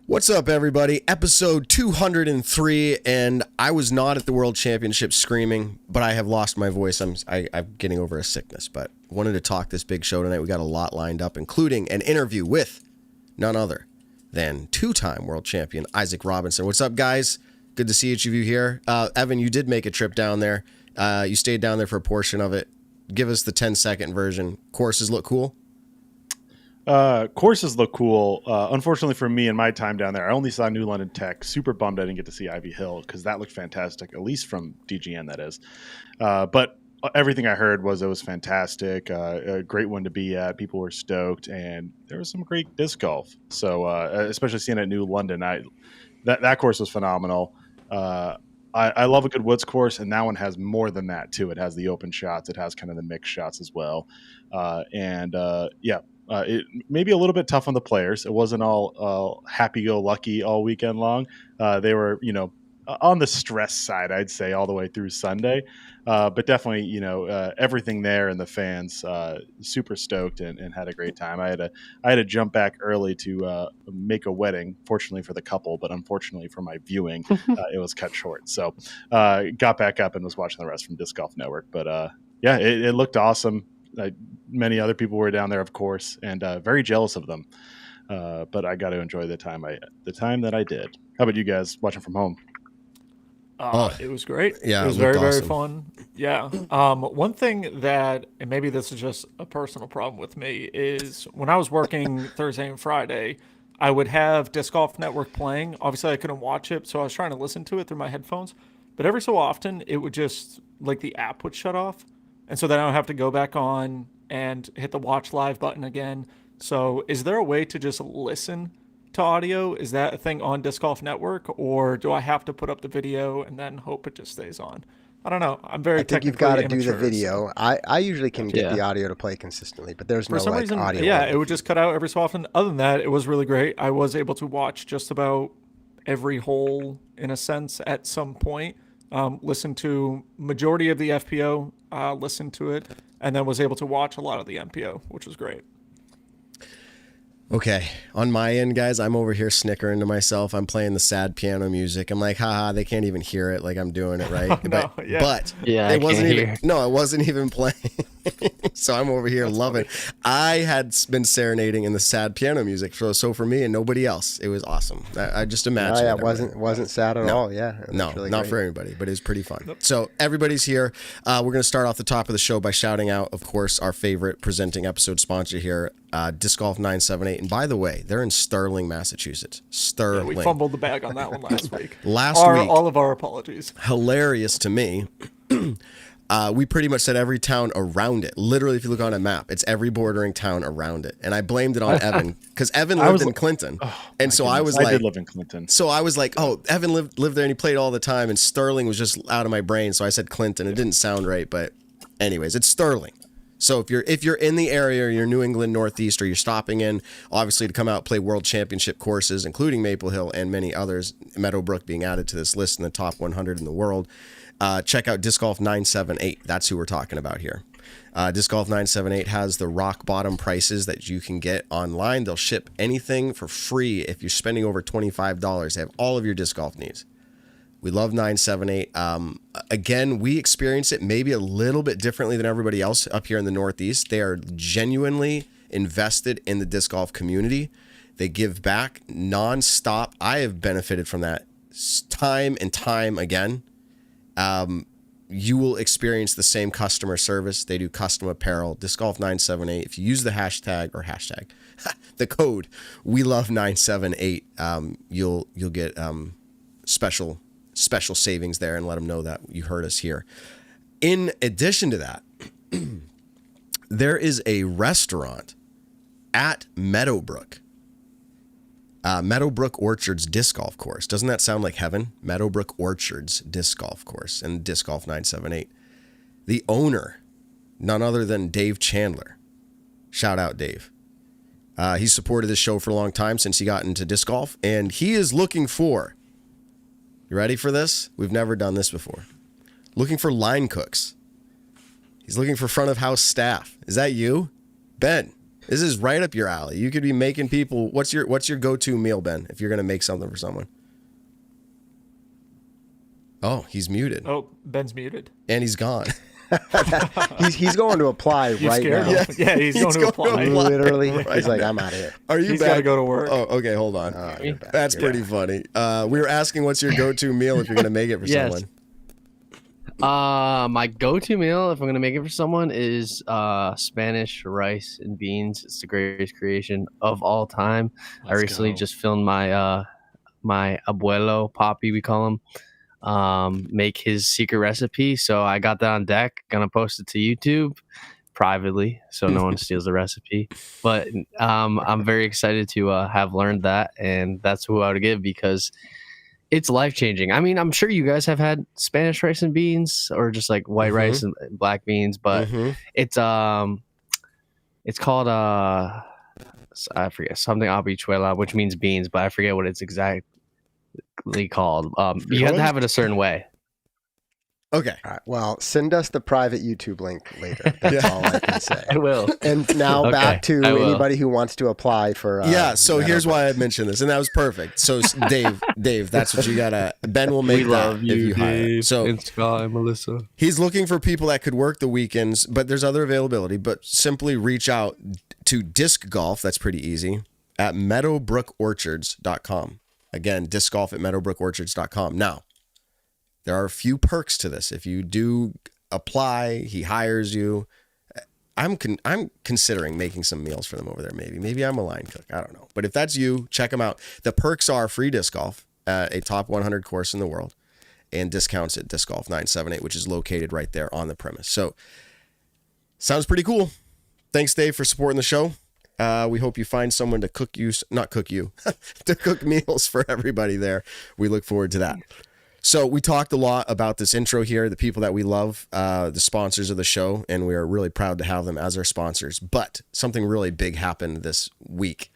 What's up, everybody? Episode 203, and I was not at the World Championship screaming, but I have lost my voice. I'm getting over a sickness, but wanted to talk this big show tonight. We got a lot lined up, including an interview with none other than two-time world champion Isaac Robinson. What's up, guys? Good to see each of you here. Evan, you did make a trip down there. You stayed down there for a portion of it. Give us the 10-second version. Courses look cool? Courses look cool. Unfortunately for me and my time down there, I only saw New London Tech. Super bummed I didn't get to see Ivy Hill because that looked fantastic, at least from DGN, that is. But everything I heard was it was fantastic. A great one to be at. People were stoked, and there was some great disc golf. So especially seeing it at New London, that course was phenomenal. I love a good woods course, and that one has more than that too. It has the open shots. It has kind of the mixed shots as well. It may be a little bit tough on the players. It wasn't all happy-go-lucky all weekend long. They were, on the stress side, I'd say, all the way through Sunday. But definitely, everything there and the fans super stoked and had a great time. I had to jump back early to make a wedding, fortunately for the couple, but unfortunately for my viewing, it was cut short. So got back up and was watching the rest from Disc Golf Network. But it looked awesome. Many other people were down there, of course, and very jealous of them. But I got to enjoy the time that I did. How about you guys watching from home? It was great. Yeah, it was it very, looked very awesome. fun. Yeah. One thing that, and maybe this is just a personal problem with me, is when I was working Thursday and Friday, I would have Disc Golf Network playing. Obviously, I couldn't watch it, so I was trying to listen to it through my headphones. But every so often, it would just, like, the app would shut off. And so then I would have to go back on and hit the watch live button again. So is there a way to just listen to audio? Is that a thing on Disc Golf Network, or do I have to put up the video and then hope it just stays on? I don't know. I'm very I think you've got to do the video. I usually can get the audio to play consistently, but there's no reason, audio. Yeah, it would just cut out every so often. Other than that, it was really great. I was able to watch just about every hole in a sense at some point. Listen to majority of the FPO, listened to it, and then was able to watch a lot of the MPO, which was great. Okay, on my end, guys, I'm over here snickering to myself. I'm playing the sad piano music. I'm like, haha, they can't even hear it like I'm doing it right. It wasn't even playing. So I'm over here loving it. I had been serenading in the sad piano music. So for me and nobody else, it was awesome. I just imagine. Oh, yeah, it wasn't sad at all. Yeah. No, really not great. for everybody, but it was pretty fun. Nope. So everybody's here. We're going to start off the top of the show by shouting out, of course, our favorite presenting episode sponsor here, Disc Golf 978. And by the way, they're in Sterling, Massachusetts. Sterling. Yeah, we fumbled the bag on that one last week. All of our apologies. Hilarious to me. We pretty much said every town around it. Literally, if you look on a map, it's every bordering town around it. And I blamed it on Evan because Evan lived in Clinton. And so I did live in Clinton. So I was like, oh, Evan lived there and he played all the time. And Sterling was just out of my brain. So I said Clinton. It didn't sound right. But anyways, it's Sterling. So if you're in the area, or you're New England Northeast, or you're stopping in, obviously to come out and play World Championship courses, including Maple Hill and many others, Meadowbrook being added to this list in the top 100 in the world, check out Disc Golf 978. That's who we're talking about here. Disc Golf 978 has the rock bottom prices that you can get online. They'll ship anything for free if you're spending over $25. They have all of your disc golf needs. We love 978. Again, we experience it maybe a little bit differently than everybody else up here in the Northeast. They are genuinely invested in the disc golf community. They give back nonstop. I have benefited from that time and time again. You will experience the same customer service. They do custom apparel. Disc Golf 978. If you use the the code, we love 978. You'll get special savings there, and let them know that you heard us here. In addition to that, there is a restaurant at Meadowbrook. Meadowbrook Orchards Disc Golf Course. Doesn't that sound like heaven? Meadowbrook Orchards Disc Golf Course and Disc Golf 978. The owner, none other than Dave Chandler. Shout out, Dave. He's supported this show for a long time since he got into disc golf, and he is looking for, you ready for this? We've never done this before. Looking for line cooks. He's looking for front of house staff. Is that you? Ben. This is right up your alley. You could be making people. What's your go-to meal, Ben? If you're gonna make something for someone. Oh, he's muted. Oh, Ben's muted. And he's gone. he's going to apply right now. Yeah, he's going to apply. Literally, right. He's like, I'm out of here. Are you He's back? got to go to work. Oh, okay, hold on. That's You're pretty funny. We were asking what's your go-to meal if you're going to make it for someone. My go-to meal if I'm going to make it for someone is Spanish rice and beans. It's the greatest creation of all time. I recently just filmed my my abuelo, Poppy, we call him, make his secret recipe. So I got that on deck. Gonna post it to YouTube privately so no one steals the recipe. But I'm very excited to have learned that, and that's who I would give because it's life-changing. I mean, I'm sure you guys have had Spanish rice and beans or just like white rice and black beans, but it's called I forget, something habichuela, which means beans, but I forget what it's exactly called. You have to have it a certain way. Okay. All right. Well, send us the private YouTube link later. That's all I can say. I will. And now back to anybody who wants to apply for. So here's why I mentioned this, and that was perfect. So Dave, that's what you gotta. Ben will make that if you hire. So and Sky, Melissa. He's looking for people that could work the weekends, but there's other availability. But simply reach out to disc golf. That's pretty easy at meadowbrookorchards.com. Again, disc golf at meadowbrookorchards.com. Now, there are a few perks to this. If you do apply, he hires you. I'm considering making some meals for them over there. Maybe I'm a line cook. I don't know. But if that's you, check them out. The perks are free disc golf at a top 100 course in the world and discounts at Disc Golf 978, which is located right there on the premise. So sounds pretty cool. Thanks, Dave, for supporting the show. We hope you find someone to to cook meals for everybody there. We look forward to that. So we talked a lot about this intro here, the people that we love, the sponsors of the show, and we are really proud to have them as our sponsors. But something really big happened this week.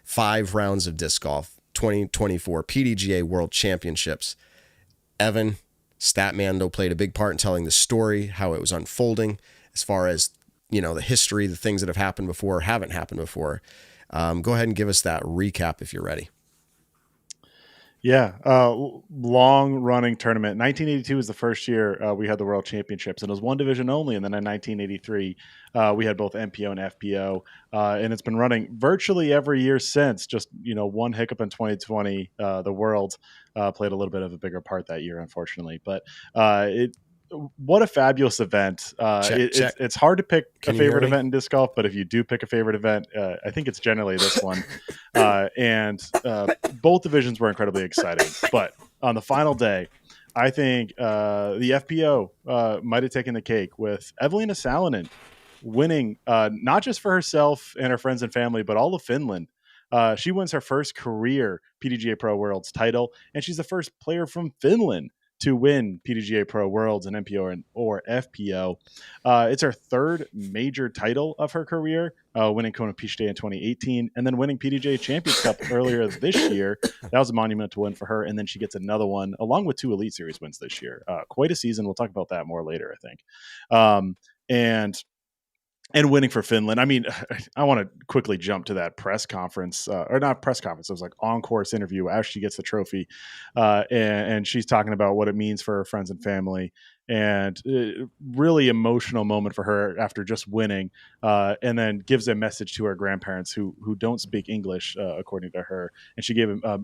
5 rounds of disc golf, 2024 PDGA World Championships. Evan Statmando played a big part in telling the story, how it was unfolding, as far as, the history, the things that have happened before or haven't happened before. Go ahead and give us that recap if you're ready. Yeah, long-running tournament. 1982 was the first year we had the World Championships, and it was one division only. And then in 1983, we had both MPO and FPO, and it's been running virtually every year since. Just one hiccup in 2020, the World played a little bit of a bigger part that year, unfortunately. But what a fabulous event. It's hard to pick a favorite event in disc golf, but if you do pick a favorite event, I think it's generally this one. And both divisions were incredibly exciting. But on the final day, I think the FPO might have taken the cake with Evelina Salonen winning not just for herself and her friends and family, but all of Finland. She wins her first career PDGA Pro Worlds title, and she's the first player from Finland to win PDGA Pro Worlds and MPO or FPO. It's her third major title of her career, winning Kona Peach Day in 2018, and then winning PDGA Champions Cup earlier this year. That was a monumental win for her, and then she gets another one, along with 2 Elite Series wins this year. Quite a season. We'll talk about that more later, I think. And winning for Finland. I mean, I want to quickly jump to that press conference, or not press conference. It was like on-course interview as she gets the trophy. And she's talking about what it means for her friends and family, and really emotional moment for her after just winning. And then gives a message to her grandparents who don't speak English, according to her. And she gave him a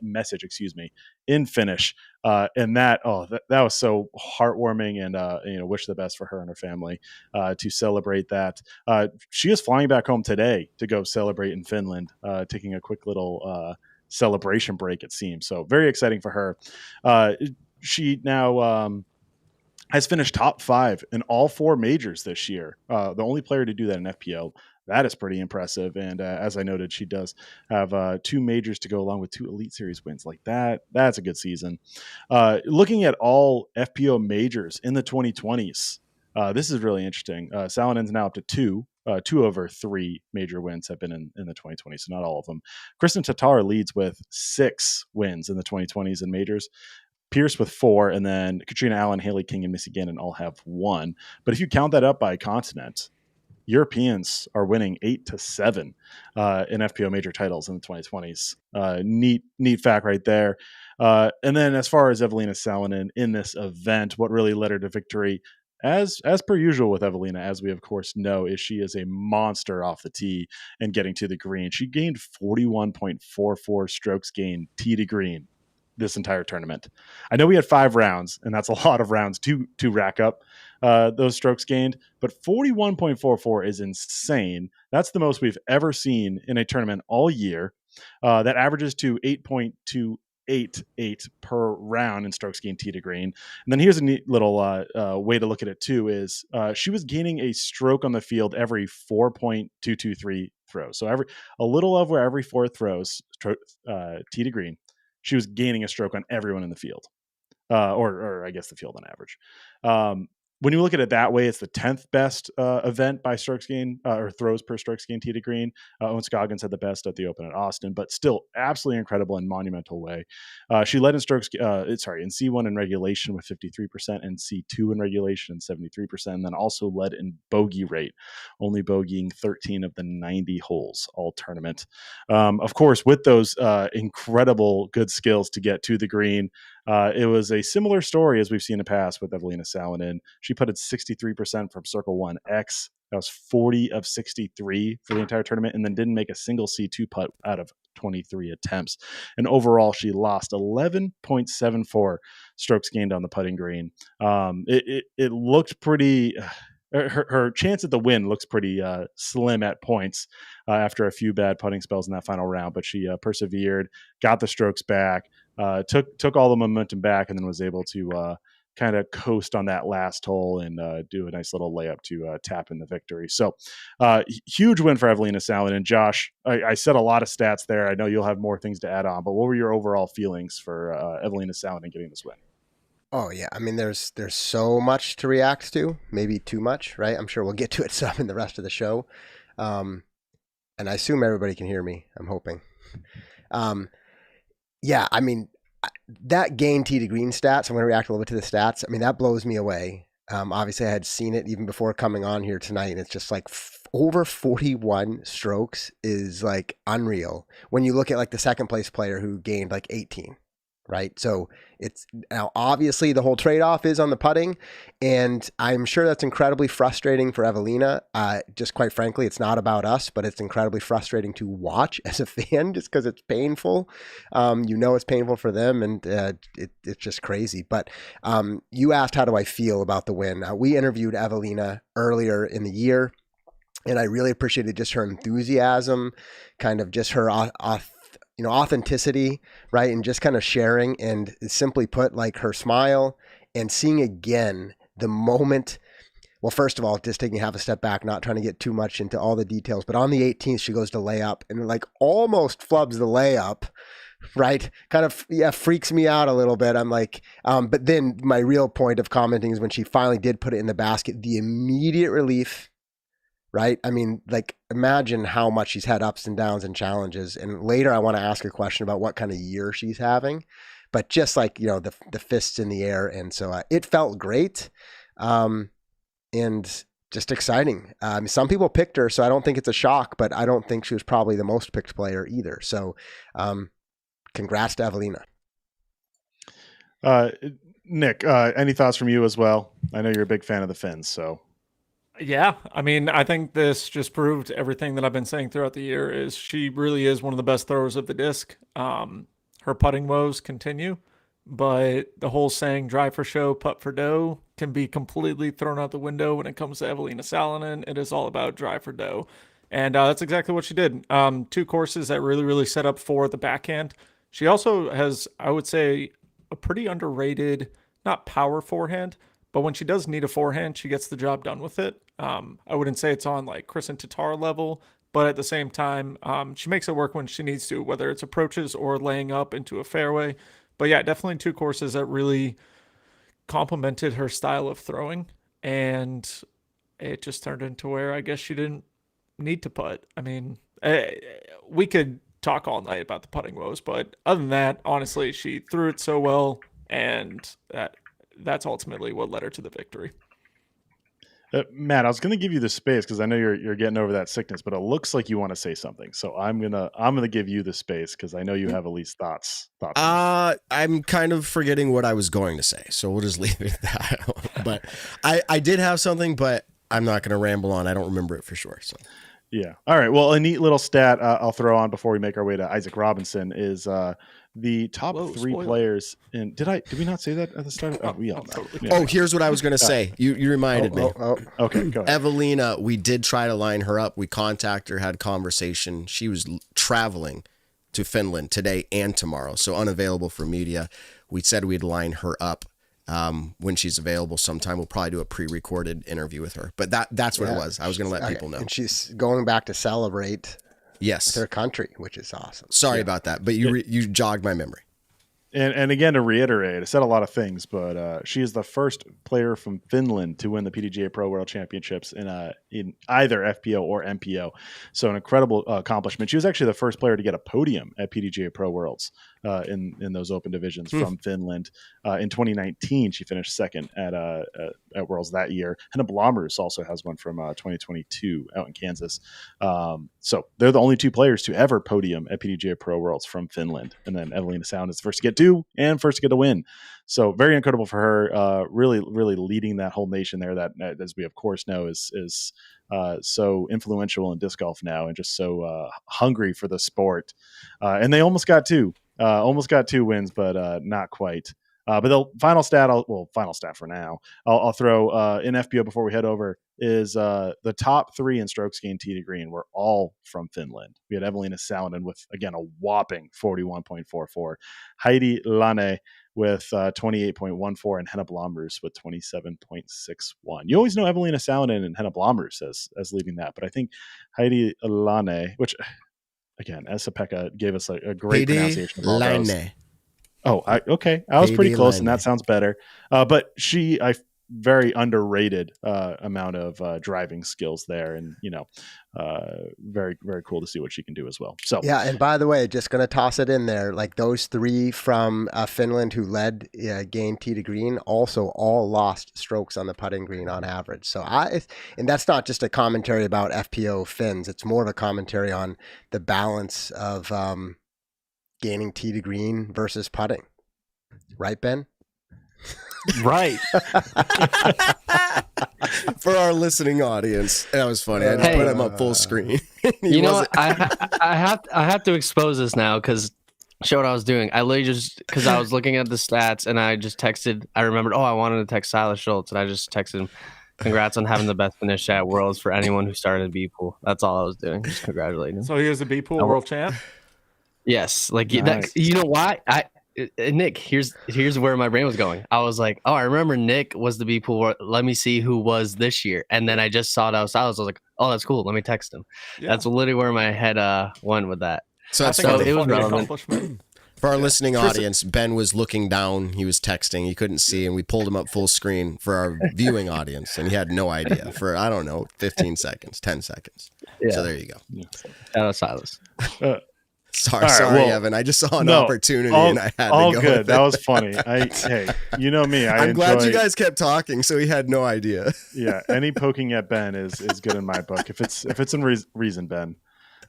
message, in Finnish. And that was so heartwarming, and wish the best for her and her family to celebrate that. She is flying back home today to go celebrate in Finland, taking a quick little celebration break, it seems. So very exciting for her. She now has finished top 5 in all 4 majors this year. The only player to do that in FPO. That is pretty impressive. And as I noted, she does have 2 majors to go along with 2 Elite Series wins. Like that, that's a good season. Looking at all FPO majors in the 2020s, this is really interesting. Salonen's now up to 2. 2 over 3 major wins have been in the 2020s, so not all of them. Kristen Tatar leads with 6 wins in the 2020s in majors. Pierce with 4, and then Katrina Allen, Haley King, and Missy Gannon all have 1. But if you count that up by continent, Europeans are winning 8-7 in FPO major titles in the 2020s. Neat fact right there. And then as far as Evelina Salonen in this event, what really led her to victory, as per usual with Evelina, as we of course know, is she is a monster off the tee and getting to the green. She gained 41.44 strokes gained tee to green this entire tournament. I know we had 5 rounds, and that's a lot of rounds to rack up those strokes gained, but 41.44 is insane. That's the most we've ever seen in a tournament all year. That averages to 8.288 per round in strokes gained tee to green. And then here's a neat little way to look at it too, is she was gaining a stroke on the field every 4.223 throws. So a little over every 4 throws, tee to green, she was gaining a stroke on everyone in the field, or I guess the field on average. When you look at it that way, it's the 10th best event by strokes gained or throws per strokes gained tee to green. Owen Scoggins had the best at the Open at Austin, but still absolutely incredible and monumental way. She led in strokes, in C1 in regulation with 53%, and C2 in regulation and 73%, and then also led in bogey rate, only bogeying 13 of the 90 holes all tournament. Of course, with those incredible good skills to get to the green, it was a similar story as we've seen in the past with Evelina Salonen. She putted 63% from Circle 1X. That was 40 of 63 for the entire tournament, and then didn't make a single C2 putt out of 23 attempts. And overall, she lost 11.74 strokes gained on the putting green. It looked pretty... Her chance at the win looks pretty slim at points after a few bad putting spells in that final round, but she persevered, got the strokes back, took all the momentum back, and then was able to kind of coast on that last hole and do a nice little layup to tap in the victory. So huge win for Evelina Salonen. And Josh, I said a lot of stats there. I know you'll have more things to add on, but what were your overall feelings for Evelina Salonen getting this win? Oh yeah, I mean, there's so much to react to, maybe too much, right? I'm sure we'll get to it some in the rest of the show, and I assume everybody can hear me. I'm hoping. Yeah, I mean, that gain tee to green stats. I'm going to react a little bit to the stats. I mean, that blows me away. Obviously, I had seen it even before coming on here tonight, and it's just like over 41 strokes is like unreal when you look at like the second place player who gained like 18. Right. So it's now obviously the whole trade-off is on the putting, and I'm sure that's incredibly frustrating for Evelina. Just quite frankly, it's not about us, but it's incredibly frustrating to watch as a fan just because it's painful. It's painful for them, and it's just crazy. But you asked, how do I feel about the win? We interviewed Evelina earlier in the year, and I really appreciated just her enthusiasm, kind of just her authenticity, right? And just kind of sharing, and simply put, like her smile and seeing again the moment. Well, first of all, just taking half a step back, not trying to get too much into all the details, but on the 18th, she goes to lay up and like almost flubs the layup, right? Kind of, freaks me out a little bit. I'm like, but then my real point of commenting is when she finally did put it in the basket, the immediate relief, right? I mean, like, imagine how much she's had ups and downs and challenges. And later I want to ask a question about what kind of year she's having, but just like, the fists in the air. And so it felt great. And just exciting. Some people picked her, so I don't think it's a shock, but I don't think she was probably the most picked player either. So congrats to Evelina. Nick, any thoughts from you as well? I know you're a big fan of the Finns, so. Yeah, I mean, I think this just proved everything that I've been saying throughout the year is she really is one of the best throwers of the disc. Her putting woes continue, but the whole saying drive for show, putt for dough can be completely thrown out the window when it comes to Evelina Salonen. It is all about drive for dough. And that's exactly what she did. 2 courses that really, really set up for the backhand. She also has, I would say, a pretty underrated, not power forehand, but when she does need a forehand, she gets the job done with it. I wouldn't say it's on like Kristen Tatar level, but at the same time, she makes it work when she needs to, whether it's approaches or laying up into a fairway. But yeah, definitely 2 courses that really complemented her style of throwing. And it just turned into where I guess she didn't need to putt. I mean, we could talk all night about the putting woes, but other than that, honestly, she threw it so well, and that's ultimately what led her to the victory. Matt, I was going to give you the space because I know you're getting over that sickness, but it looks like you want to say something. So I'm gonna give you the space because I know you have at least thoughts. I'm kind of forgetting what I was going to say, so we'll just leave it at that. But I did have something, but I'm not going to ramble on. I don't remember it for sure. So. Yeah. All right. Well, a neat little stat I'll throw on before we make our way to Isaac Robinson is the top three spoiler. players. And did we not say that at the start? Here's what I was going to say. You reminded me. Okay. Go ahead. Evelina, we did try to line her up. We contacted her, had conversation. She was traveling to Finland today and tomorrow, so unavailable for media. We said we'd line her up when she's available sometime. We'll probably do a pre-recorded interview with her. But that's what it was. I was going to let people know. And she's going back to celebrate with her country, which is awesome. Sorry about that, but you jogged my memory. And again, to reiterate, I said a lot of things, but she is the first player from Finland to win the PDGA Pro World Championships in either FPO or MPO. So an incredible accomplishment. She was actually the first player to get a podium at PDGA Pro Worlds in those open divisions from Finland. In 2019, she finished second at Worlds that year. Henna Blomers also has one from 2022 out in Kansas. So they're the only two players to ever podium at PDGA Pro Worlds from Finland. And then Evelina Sound is the first to get two and first to get a win. So very incredible for her, really, really leading that whole nation there that, as we of course know, is so influential in disc golf now and just so hungry for the sport. And they almost got two wins, but not quite. But the final stat for now, I'll throw in FPO before we head over is the top three in strokes gained tee to green were all from Finland. We had Evelina Salonen with, again, a whopping 41.44, Heidi Lane with 28.14, and Henna Blomers with 27.61. You always know Evelina Salonen and Henna Blomers as leading that, but I think Heidi Lane, which again, Esa-Pekka gave us a great pronunciation of all those. Oh, okay. I was pretty close, and that sounds better. But very underrated amount of driving skills there, and very, very cool to see what she can do as well. So yeah, and by the way, just going to toss it in there, like those three from Finland who led gained tee to green also all lost strokes on the putting green on average. So and that's not just a commentary about FPO Finns; it's more of a commentary on the balance of gaining tee to green versus putting. Right, Ben? Right. For our listening audience, that was funny. I just put him up full screen. You know what? I have to expose this now because show what I was doing. I literally because I was looking at the stats and I just texted. I remembered, I wanted to text Silas Schultz, and I just texted him, congrats on having the best finish at Worlds for anyone who started a B pool. That's all I was doing. Just congratulating him. So he was a B pool world champ? Yes. Like nice. You know why? Nick, here's where my brain was going. I was like, I remember Nick was the B pool. Let me see who was this year. And then I just saw that was Silas. I was like, oh, that's cool. Let me text him. Yeah. That's literally where my head went with that. So it was relevant. For our listening audience, Ben was looking down. He was texting. He couldn't see, and we pulled him up full screen for our viewing audience, and he had no idea for, 15 seconds, 10 seconds. Yeah. So there you go. Shout out Silas. Sorry, Evan. I just saw an opportunity and I had to go. All good. With it. That was funny. Hey, you know me. I'm glad you guys kept talking, so he had no idea. Yeah, any poking at Ben is good in my book. If it's in reason, Ben.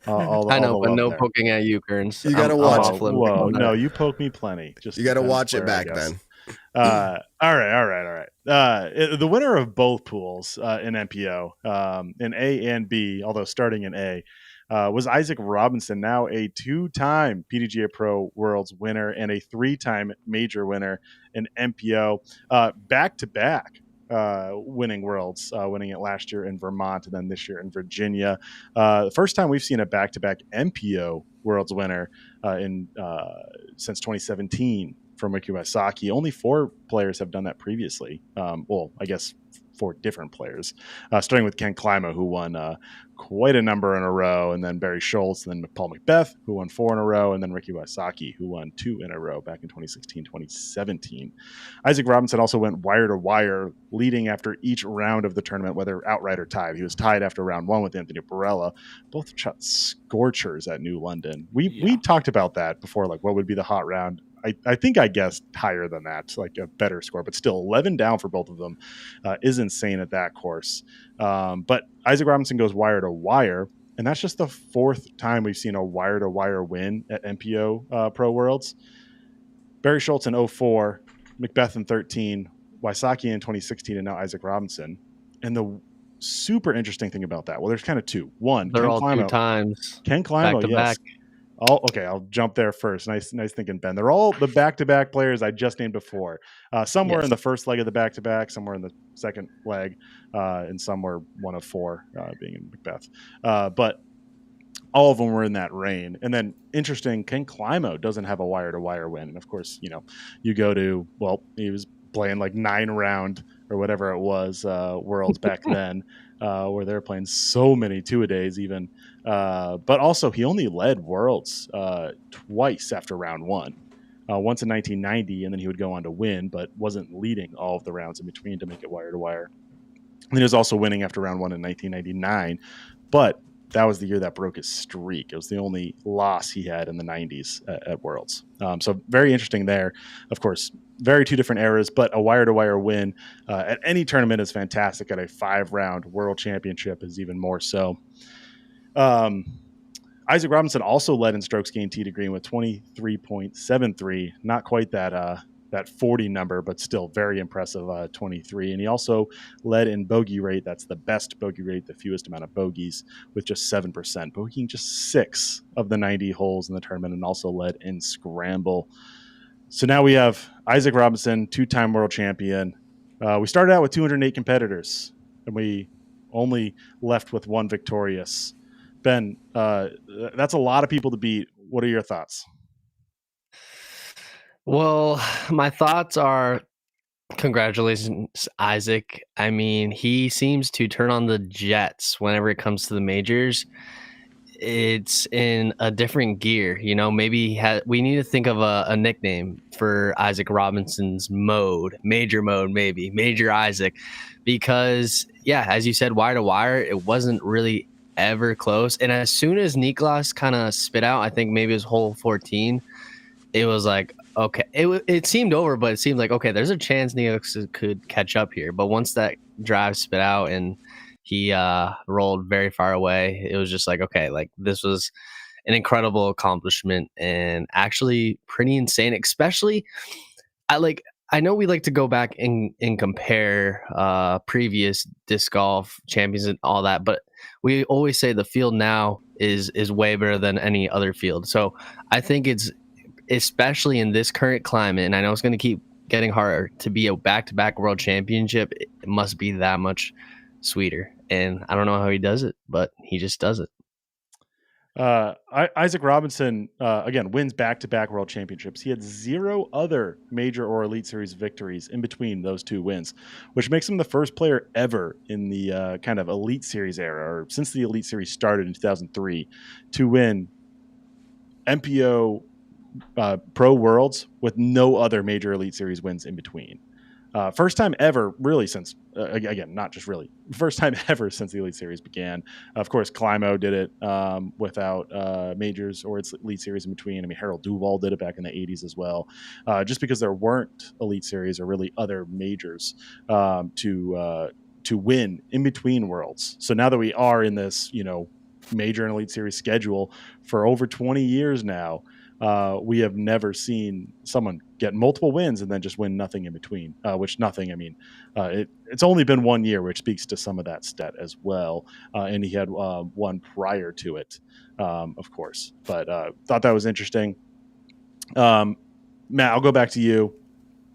I know, but no poking at you, Kearns. You gotta watch it. Whoa, no, you poke me plenty. You gotta watch it back, Ben. All right. The winner of both pools in MPO, in A and B, although starting in A, was Isaac Robinson, now a 2-time PDGA Pro Worlds winner and a 3-time major winner in MPO, back-to-back winning Worlds, winning it last year in Vermont and then this year in Virginia. The first time we've seen a back-to-back MPO Worlds winner since 2017 from Ricky Wysocki. Only 4 players have done that previously. I guess 4 different players, starting with Ken Klima, who won quite a number in a row, and then Barry Schultz, and then Paul Macbeth, who won 4 in a row, and then Ricky Wysocki, who won 2 in a row back in 2016, 2017. Isaac Robinson also went wire to wire, leading after each round of the tournament, whether outright or tied. He was tied after round 1 with Anthony Barella. Both shot scorchers at New London. We talked about that before, like what would be the hot round. I think I guessed higher than that, like a better score, but still 11 down for both of them is insane at that course. But Isaac Robinson goes wire to wire, and that's just the fourth time we've seen a wire to wire win at MPO Pro Worlds. Barry Schultz in 04, Macbeth in 13, Wysocki in 2016, and now Isaac Robinson. And the super interesting thing about that, well, there's kind of two. One, They're all two times. Ken Climo, back to yes. back. Okay, I'll jump there first. Nice thinking, Ben. They're all the back-to-back players I just named before. Some were in the first leg of the back-to-back, some were in the second leg, and some were one of four, being in Macbeth. But all of them were in that reign. And then interesting, Ken Climo doesn't have a wire-to-wire win. And of course, you go to, well, he was playing like 9-round or whatever it was, Worlds back then, where they were playing so many two-a-days even. But also, he only led Worlds twice after round one. Once in 1990, and then he would go on to win, but wasn't leading all of the rounds in between to make it wire-to-wire. And he was also winning after round one in 1999. But that was the year that broke his streak. It was the only loss he had in the 90s at Worlds. So very interesting there. Of course, very two different eras, but a wire-to-wire win at any tournament is fantastic. At a 5-round World Championship is even more so. Isaac Robinson also led in strokes gained tee to green with 23.73. Not quite that 40 number, but still very impressive 23. And he also led in bogey rate. That's the best bogey rate, the fewest amount of bogeys, with just 7%, bogeying just 6 of the 90 holes in the tournament, and also led in scramble. So now we have Isaac Robinson, 2-time world champion. We started out with 208 competitors, and we only left with 1 victorious. Ben, that's a lot of people to beat. What are your thoughts? Well, my thoughts are congratulations, Isaac. I mean, he seems to turn on the jets whenever it comes to the majors. It's in a different gear. Maybe we need to think of a nickname for Isaac Robinson's major mode, maybe Major Isaac, because as you said, wire to wire, it wasn't really ever close. And as soon as Niklas kind of spit out, I think maybe it was hole 14, it was like, okay, it seemed over, but it seemed like, okay, there's a chance Niklas could catch up here. But once that drive spit out and he rolled very far away, it was just like, okay, like this was an incredible accomplishment and actually pretty insane. Especially, I know we like to go back and compare previous disc golf champions and all that, but we always say the field now is way better than any other field. So I think it's, especially in this current climate, and I know it's going to keep getting harder to be a back-to-back world championship, it must be that much sweeter. And I don't know how he does it, but he just does it. Isaac Robinson, again, wins back-to-back world championships. He had 0 other major or Elite Series victories in between those 2 wins, which makes him the first player ever in the kind of Elite Series era, or since the Elite Series started in 2003, to win MPO Pro Worlds with no other major Elite Series wins in between. First time ever, really, since, again, not just really, first time ever since the Elite Series began. Of course, Climo did it without majors or its Elite Series in between. I mean, Harold Duval did it back in the 80s as well, just because there weren't Elite Series or really other majors to win in between Worlds. So now that we are in this, major and Elite Series schedule for over 20 years now, we have never seen someone get multiple wins and then just win nothing in between, it's only been 1 year, which speaks to some of that stat as well. And he had one prior to it, of course, but thought that was interesting. Matt, I'll go back to you.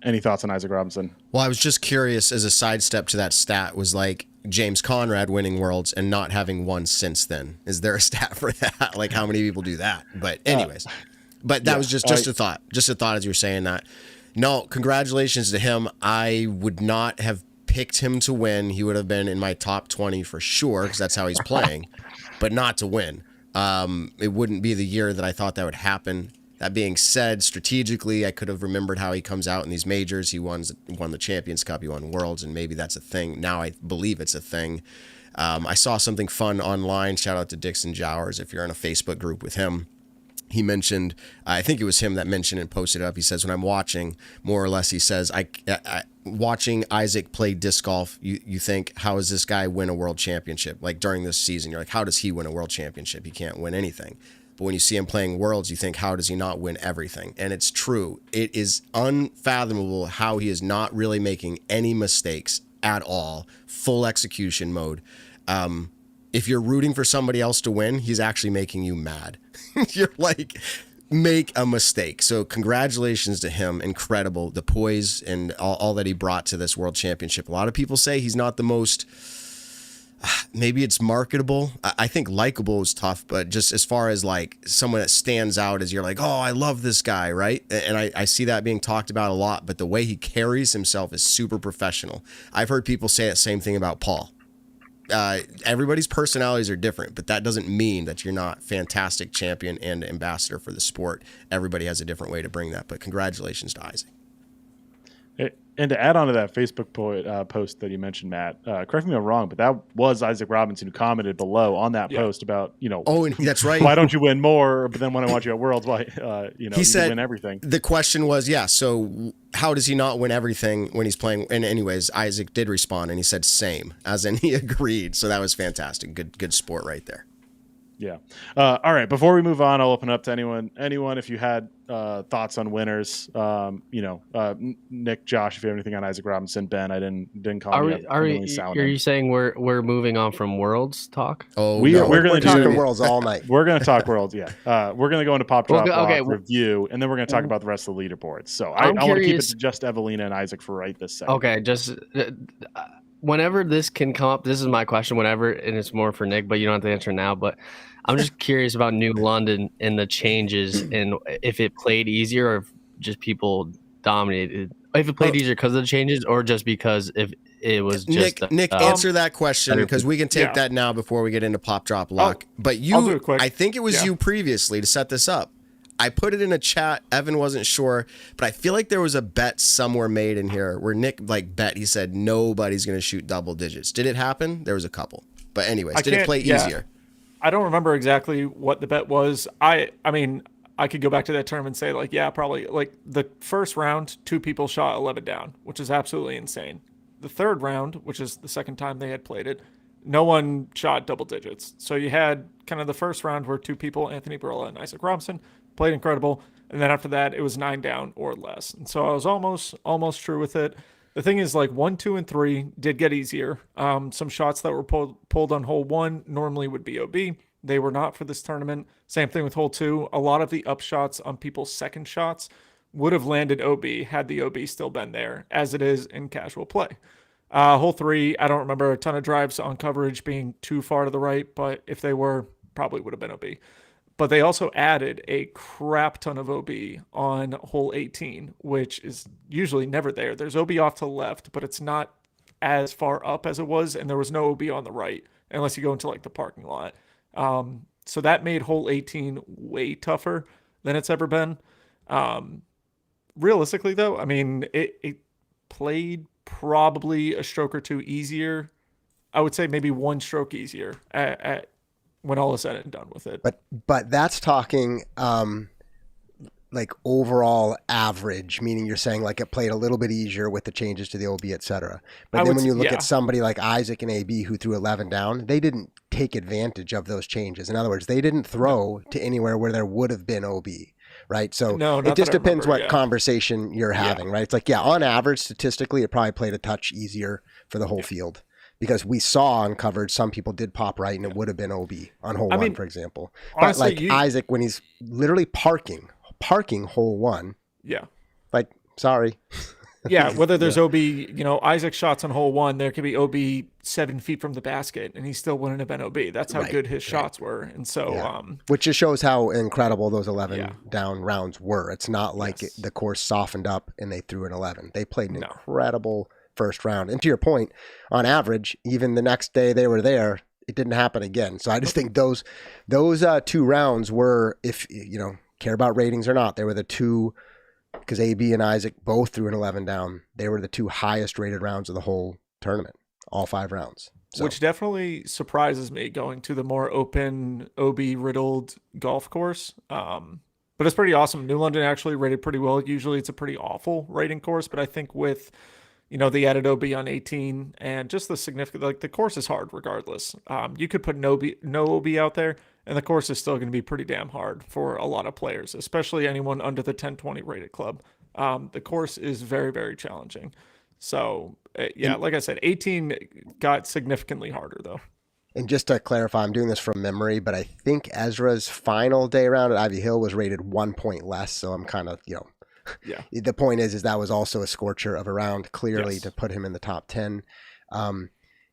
Any thoughts on Isaac Robinson? Well, I was just curious, as a sidestep to that stat, was like James Conrad winning Worlds and not having won since then. Is there a stat for that? Like, how many people do that? But anyways... But that was just a thought. Just a thought as you were saying that. No, congratulations to him. I would not have picked him to win. He would have been in my top 20 for sure, because that's how he's playing, but not to win. It wouldn't be the year that I thought that would happen. That being said, strategically, I could have remembered how he comes out in these majors. He won the Champions Cup, he won Worlds, and maybe that's a thing. Now I believe it's a thing. I saw something fun online. Shout out to Dixon Jowers if you're in a Facebook group with him. he mentioned, I think it was him that mentioned and posted it up. He says, when I'm watching, more or less, he says, I watching Isaac play disc golf, you think, how does this guy win a world championship? Like during this season, you're like, how does he win a world championship? He can't win anything. But when you see him playing worlds, you think, how does he not win everything? And it's true. It is unfathomable how he is not really making any mistakes at all. Full execution mode. If you're rooting for somebody else to win, he's actually making you mad. You're like, make a mistake. So congratulations to him. Incredible. The poise and all that he brought to this world championship. A lot of people say he's not the most, maybe it's marketable. I think likable is tough, but just as far as like someone that stands out as you're like, oh, I love this guy, right? And I see that being talked about a lot, but the way he carries himself is super professional. I've heard people say that same thing about Paul. Everybody's personalities are different, but that doesn't mean that you're not fantastic champion and ambassador for the sport. Everybody has a different way to bring that, but congratulations to Isaac. And to add on to that Facebook post that you mentioned, Matt, correct me if I'm wrong, but that was Isaac Robinson who commented below on that post about, oh, and that's right. Why don't you win more? But then when I watch you at Worlds, why, he said, win everything. The question was, so how does he not win everything when he's playing? And anyways, Isaac did respond and he said same, as in he agreed. So that was fantastic. Good sport right there. Yeah. All right. Before we move on, I'll open up to anyone. If you had thoughts on winners, Nick, Josh, if you have anything on Isaac Robinson, Ben, I didn't call him. Are you saying we're moving on from Worlds talk? Oh, we're going to talk Worlds all night. We're going to talk Worlds. Yeah. We're going to go into Pop Drop review, and then we're going to talk about the rest of the leaderboards. So I want to keep it to just Evelina and Isaac for right this second. Okay. Just whenever this can come up, this is my question. Whenever, and it's more for Nick, but you don't have to answer now. But I'm just curious about New London and the changes, and if it played easier, or if just people dominated. If it played easier because of the changes, or just because if it was just Nick, answer that question, because we can take that now before we get into Pop Drop Lock. But I'll do it quick. I think it was you previously to set this up. I put it in a chat. Evan wasn't sure, but I feel like there was a bet somewhere made in here where Nick bet. He said nobody's going to shoot double digits. Did it happen? There was a couple. But anyways, did it play easier? I don't remember exactly what the bet was. I mean, I could go back to that term and say probably like the first round, 2 people shot 11 down, which is absolutely insane. The third round, which is the second time they had played it, no one shot double digits. So you had kind of the first round where 2 people, Anthony Barilla and Isaac Robinson, played incredible. And then after that, it was 9 down or less. And so I was almost true with it. The thing is, like 1, 2, and 3 did get easier. Some shots that were pulled on hole 1 normally would be OB. They were not for this tournament. Same thing with hole 2. A lot of the up shots on people's second shots would have landed OB had the OB still been there, as it is in casual play. Hole 3, I don't remember a ton of drives on coverage being too far to the right, but if they were, probably would have been OB. But they also added a crap ton of OB on hole 18, which is usually never there. There's OB off to the left, but it's not as far up as it was, and there was no OB on the right, unless you go into like the parking lot. So that made hole 18 way tougher than it's ever been. Realistically, though, I mean, it played probably a stroke or 2 easier. I would say maybe 1 stroke easier at when all is said and done with it. But that's talking like overall average, meaning you're saying like it played a little bit easier with the changes to the OB, et cetera. But then when you look at somebody like Isaac and AB who threw 11 down, they didn't take advantage of those changes. In other words, they didn't throw to anywhere where there would have been OB. Right. So it just depends what conversation you're having. Right. It's like, on average, statistically, it probably played a touch easier for the whole field. Because we saw on coverage, some people did pop right, and it would have been OB on hole 1, for example. Honestly, but like Isaac, when he's literally parking hole 1. Yeah. Like, sorry. Yeah, whether there's OB, Isaac shots on hole 1, there could be OB 7 feet from the basket, and he still wouldn't have been OB. That's how good his shots were. And so, which just shows how incredible those 11 down rounds were. It's not like the course softened up and they threw an 11. They played an incredible first round. And to your point, on average, even the next day they were there, it didn't happen again. So I just think those 2 rounds were, if care about ratings or not, they were the 2, because AB and Isaac both threw an 11 down. They were the 2 highest rated rounds of the whole tournament all 5 rounds. So. Which definitely surprises me going to the more open, OB riddled golf course. But it's pretty awesome. New London actually rated pretty well. Usually it's a pretty awful rating course, but I think with, the added OB on 18 and just the significant, like the course is hard regardless. You could put no OB out there and the course is still going to be pretty damn hard for a lot of players, especially anyone under the 10-20 rated club. The course is very, very challenging. So, like I said, 18 got significantly harder, though. And just to clarify, I'm doing this from memory, but I think Ezra's final day round at Ivy Hill was rated 1 point less. So I'm kind of, yeah. The point is that was also a scorcher of a round, clearly, to put him in the top 10.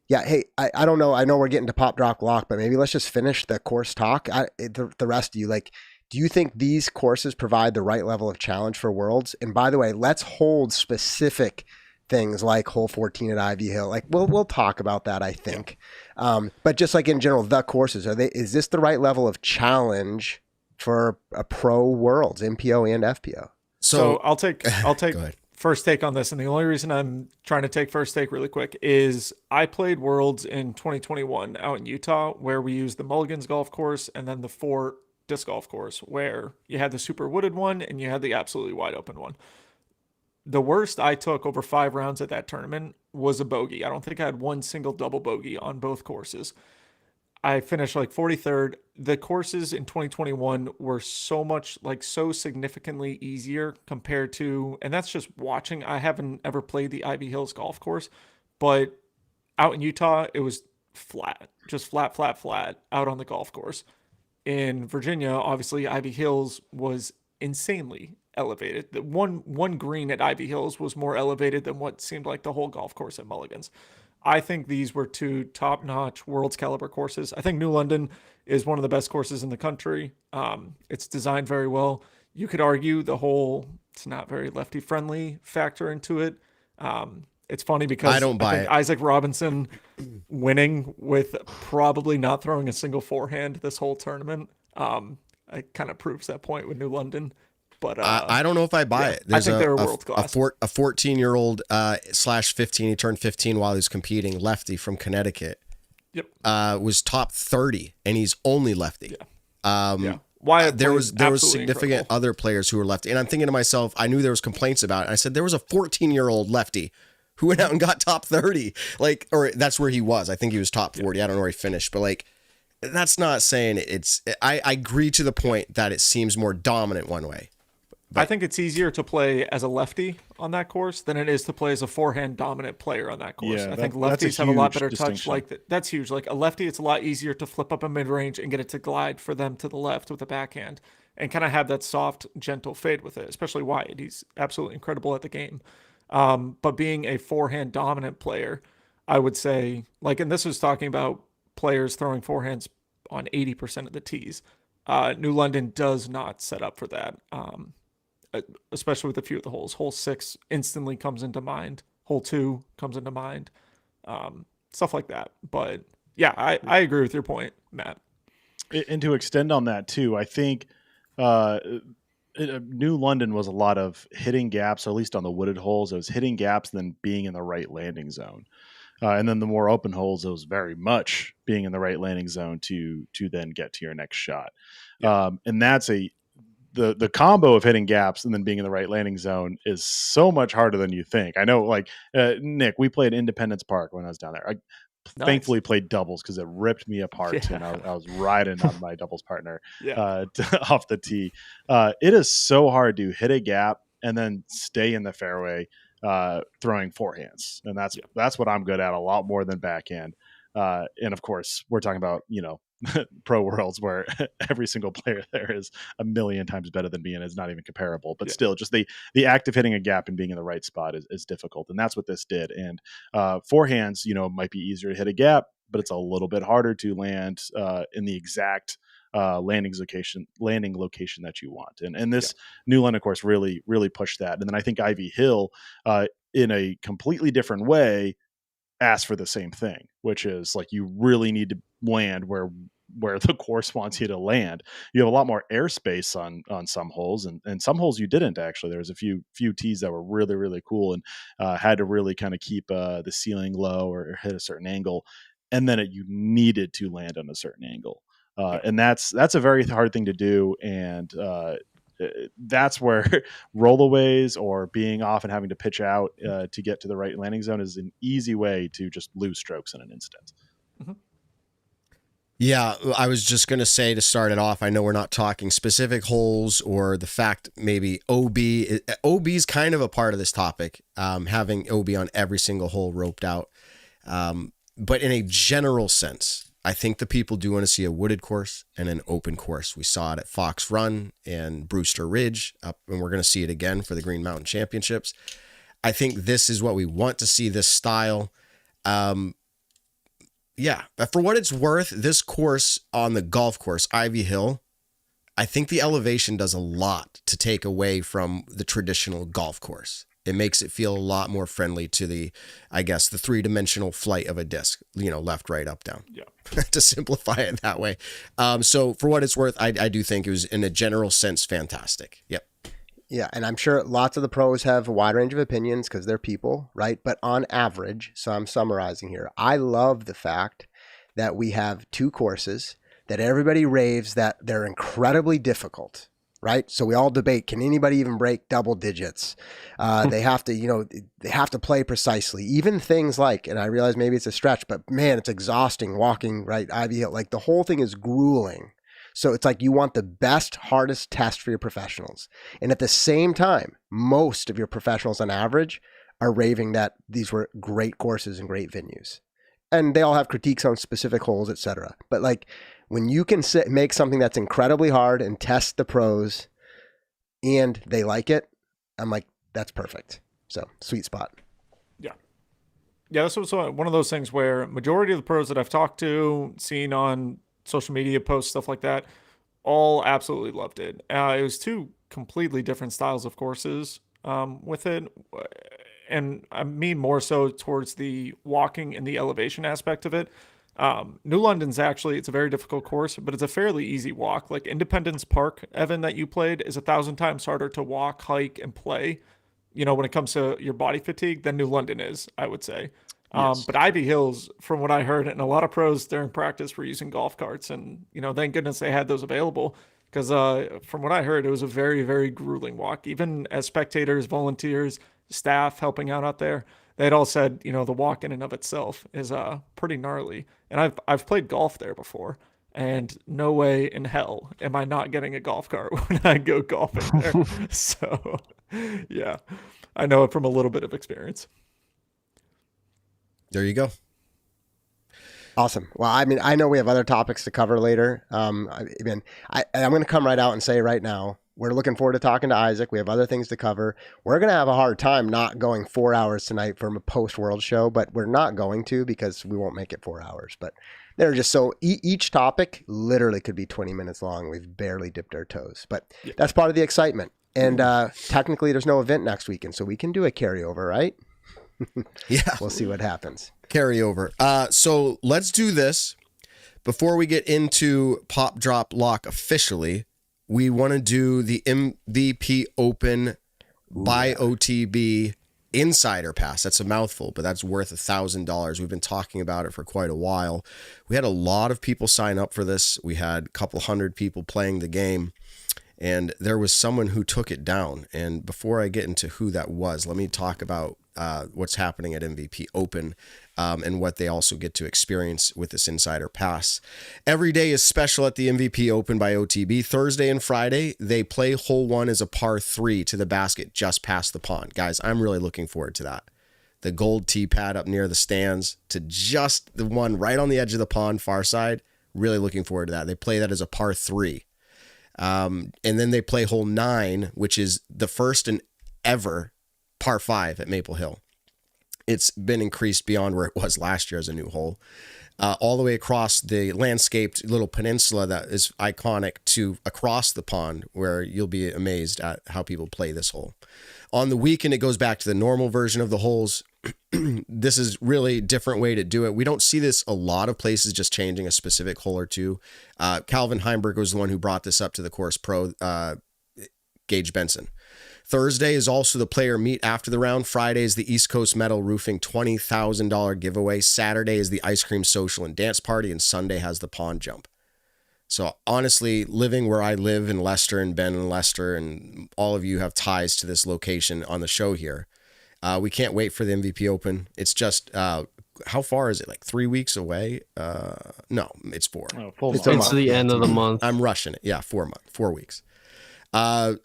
Hey, I don't know. I know we're getting to pop, drop, lock, but maybe let's just finish the course talk. The rest of you, do you think these courses provide the right level of challenge for Worlds? And by the way, let's hold specific things like hole 14 at Ivy Hill. We'll talk about that, I think. But just in general, the courses, is this the right level of challenge for a pro Worlds, MPO and FPO? So I'll take first take on this. And the only reason I'm trying to take first take really quick is I played Worlds in 2021 out in Utah, where we used the Mulligan's golf course and then the Fort disc golf course, where you had the super wooded one and you had the absolutely wide open one. The worst I took over 5 rounds at that tournament was a bogey. I don't think I had one single double bogey on both courses. I finished 43rd. The courses in 2021 were so significantly easier compared to, and that's just watching. I haven't ever played the Ivy Hills golf course, but out in Utah, it was flat, just flat out on the golf course. In Virginia, obviously, Ivy Hills was insanely elevated. The one green at Ivy Hills was more elevated than what seemed like the whole golf course at Mulligan's. I think these were 2 top-notch Worlds caliber courses. I think New London is one of the best courses in the country. It's designed very well. You could argue it's not very lefty friendly factor into it. It's funny because I don't buy it. Isaac Robinson winning with probably not throwing a single forehand this whole tournament. It kind of proves that point with New London. But I don't know if I buy it. There's I think they're world class. A 14-year-old / 15. He turned 15 while he was competing. Lefty from Connecticut. Yep. Was top 30, and he's only lefty. Yeah. Why there was significant incredible. Other players who were lefty, and I'm thinking to myself, I knew there was complaints about it. And I said there was a 14-year-old lefty who went out and got top 30, or that's where he was. I think he was top 40. I don't know where he finished, but that's not saying it's. I agree to the point that it seems more dominant one way. I think it's easier to play as a lefty on that course than it is to play as a forehand dominant player on that course. Yeah, I think lefties have a lot better touch. That's huge. A lefty, it's a lot easier to flip up a mid-range and get it to glide for them to the left with a backhand and kind of have that soft, gentle fade with it, especially Wyatt. He's absolutely incredible at the game. But being a forehand dominant player, I would say, and this was talking about players throwing forehands on 80% of the tees. New London does not set up for that. Especially with a few of the holes. Hole 6 instantly comes into mind. Hole 2 comes into mind. Stuff like that. But yeah, I agree with your point, Matt. And to extend on that too, I think New London was a lot of hitting gaps, or at least on the wooded holes. It was hitting gaps and then being in the right landing zone. And then the more open holes, it was very much being in the right landing zone to then get to your next shot. Yeah. And that's the combo of hitting gaps and then being in the right landing zone is so much harder than you think. I know, Nick, we played Independence Park when I was down there. I thankfully played doubles because it ripped me apart, and I was riding on my doubles partner off the tee. It is so hard to hit a gap and then stay in the fairway throwing forehands, and that's what I'm good at a lot more than backhand. And of course, we're talking about pro Worlds where every single player there is a million times better than me, and it's not even comparable. But still, just the act of hitting a gap and being in the right spot is difficult, and that's what this did. And forehands, might be easier to hit a gap, but it's a little bit harder to land in the exact landing location that you want. And this New London course really pushed that. And then I think Ivy Hill, in a completely different way, asked for the same thing, which is you really need to land where where the course wants you to land. You have a lot more airspace on some holes, and some holes you didn't actually. There was a few tees that were really, really cool, and had to really kind of keep the ceiling low or hit a certain angle, and then you needed to land on a certain angle. And that's a very hard thing to do, and that's where rollaways or being off and having to pitch out to get to the right landing zone is an easy way to just lose strokes in an instant. Mm-hmm. Yeah, I was just going to say to start it off, I know we're not talking specific holes or the fact maybe OB is kind of a part of this topic, having OB on every single hole roped out. But in a general sense, I think the people do want to see a wooded course and an open course. We saw it at Fox Run and Brewster Ridge, and we're going to see it again for the Green Mountain Championships. I think this is what we want to see, this style. Yeah, for what it's worth, this course on the golf course, Ivy Hill, I think the elevation does a lot to take away from the traditional golf course. It makes it feel a lot more friendly to the three-dimensional flight of a disc, left, right, up, down. Yeah. To simplify it that way. So for what it's worth, I do think it was, in a general sense, fantastic. Yep. Yeah, and I'm sure lots of the pros have a wide range of opinions because they're people, right? But on average, so I'm summarizing here, I love the fact that we have two courses that everybody raves that they're incredibly difficult, right? So we all debate, can anybody even break double digits? They have to, they have to play precisely. Even things like, and I realize maybe it's a stretch, but man, it's exhausting walking, right? Ivy Hill, like the whole thing is grueling. So it's like you want the best, hardest test for your professionals. And at the same time, most of your professionals on average are raving that these were great courses and great venues. And they all have critiques on specific holes, etc. But like when you can make something that's incredibly hard and test the pros and they like it, I'm like, that's perfect. So sweet spot. Yeah. Yeah, this was one of those things where majority of the pros that I've talked to, seen on social media posts, stuff like that, all absolutely loved it. It was two completely different styles of courses with it. And I mean more so towards the walking and the elevation aspect of it. New London's actually, it's a very difficult course, but it's a fairly easy walk. Like Independence Park, Evan, that you played, is 1,000 times harder to walk, hike, and play, when it comes to your body fatigue than New London is, I would say. Yes. But Ivy Hills, from what I heard, and a lot of pros during practice were using golf carts, and thank goodness they had those available, because from what I heard, it was a very, very grueling walk. Even as spectators, volunteers, staff helping out there, they'd all said, the walk in and of itself is pretty gnarly. And I've played golf there before, and no way in hell am I not getting a golf cart when I go golfing there. So, yeah, I know it from a little bit of experience. There you go. Awesome. Well, I mean, I know we have other topics to cover later. I'm going to come right out and say right now, we're looking forward to talking to Isaac. We have other things to cover. We're going to have a hard time not going 4 hours tonight from a post-world show, but we're not going to because we won't make it 4 hours. But they're just so each topic literally could be 20 minutes long. We've barely dipped our toes, but that's part of the excitement. And technically there's no event next weekend, so we can do a carryover, right? Yeah. We'll see what happens. Carryover. So let's do this. Before we get into Pop Drop Lock officially, we want to do the MVP Open by OTB Insider Pass. That's a mouthful, but that's worth $1,000. We've been talking about it for quite a while. We had a lot of people sign up for this. We had a couple hundred people playing the game, and there was someone who took it down. And before I get into who that was, let me talk about what's happening at MVP Open and what they also get to experience with this Insider Pass. Every day is special at the MVP Open by OTB. Thursday and Friday, they play hole 1 as a par 3 to the basket just past the pond. Guys, I'm really looking forward to that. The gold tee pad up near the stands to just the one right on the edge of the pond, far side. Really looking forward to that. They play that as a par 3. And then they play hole 9, which is the first and ever par 5 at Maple Hill. It's been increased beyond where it was last year as a new hole, all the way across the landscaped little peninsula that is iconic to across the pond, where you'll be amazed at how people play this hole. On the weekend, it goes back to the normal version of the holes. this is really a different way to do it. We don't see this a lot of places, just changing a specific hole or two. Calvin Heimberg was the one who brought this up to the Course Pro, Gage Benson. Thursday is also the player meet after the round. Friday is the East Coast Metal Roofing $20,000 giveaway. Saturday is the Ice Cream Social and Dance Party, and Sunday has the pond jump. So honestly, living where I live in Leicester, and Ben in Leicester, and all of you have ties to this location on the show here. We can't wait for the MVP Open. It's just, how far is it? Like 3 weeks away? No, it's 4. It's the end of the month. I'm rushing it. Yeah, 4 weeks.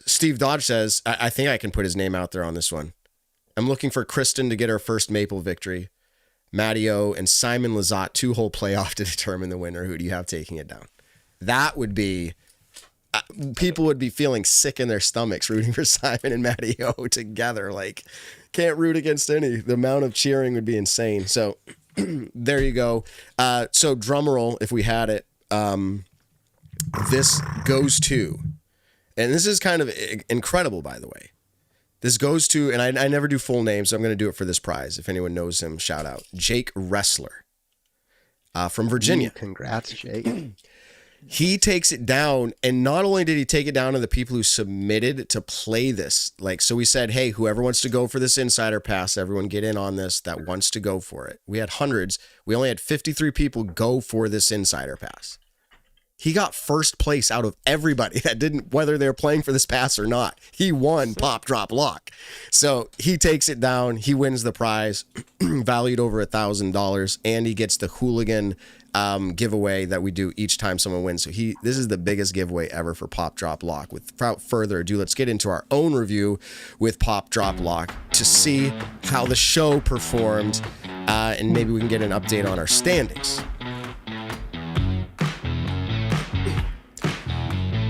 Steve Dodge says, I think I can put his name out there on this one. I'm looking for Kristen to get her first Maple victory. Matteo and Simon Lizotte 2-hole playoff to determine the winner. Who do you have taking it down? That would be, people would be feeling sick in their stomachs rooting for Simon and Matteo together. Like, can't root against any. The amount of cheering would be insane. So there you go. So drum roll, if we had it, this goes to, and this is kind of incredible, by the way. This goes to, and I never do full names, so I'm going to do it for this prize. If anyone knows him, shout out. Jake Wrestler from Virginia. Ooh, congrats, Jake. He takes it down, and not only did he take it down to the people who submitted to play this, like, so we said, hey, whoever wants to go for this insider pass, everyone get in on this that wants to go for it. We had hundreds. We only had 53 people go for this insider pass. He got first place out of everybody that didn't, whether they're playing for this pass or not. He won Pop Drop Lock. So he takes it down. He wins the prize, valued over $1,000, and he gets the hooligan giveaway that we do each time someone wins. So this is the biggest giveaway ever for Pop Drop Lock. Without further ado, let's get into our own review with Pop Drop Lock to see how the show performed, and maybe we can get an update on our standings.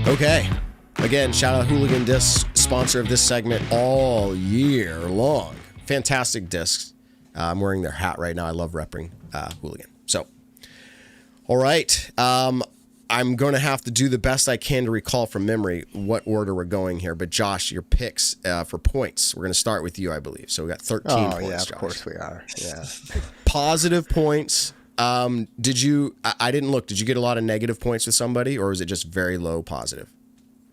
Okay. Again, shout out Hooligan Discs, sponsor of this segment all year long. Fantastic discs. I'm wearing their hat right now. I love repping Hooligan. So, all right. I'm going to have to do the best I can to recall from memory what order we're going here. But Josh, your picks for points. We're going to start with you, I believe. So we got 13 points, yeah, Josh. of course we are. Yeah. Positive points. Did you, I didn't look, did you get a lot of negative points with somebody, or was it just very low positive?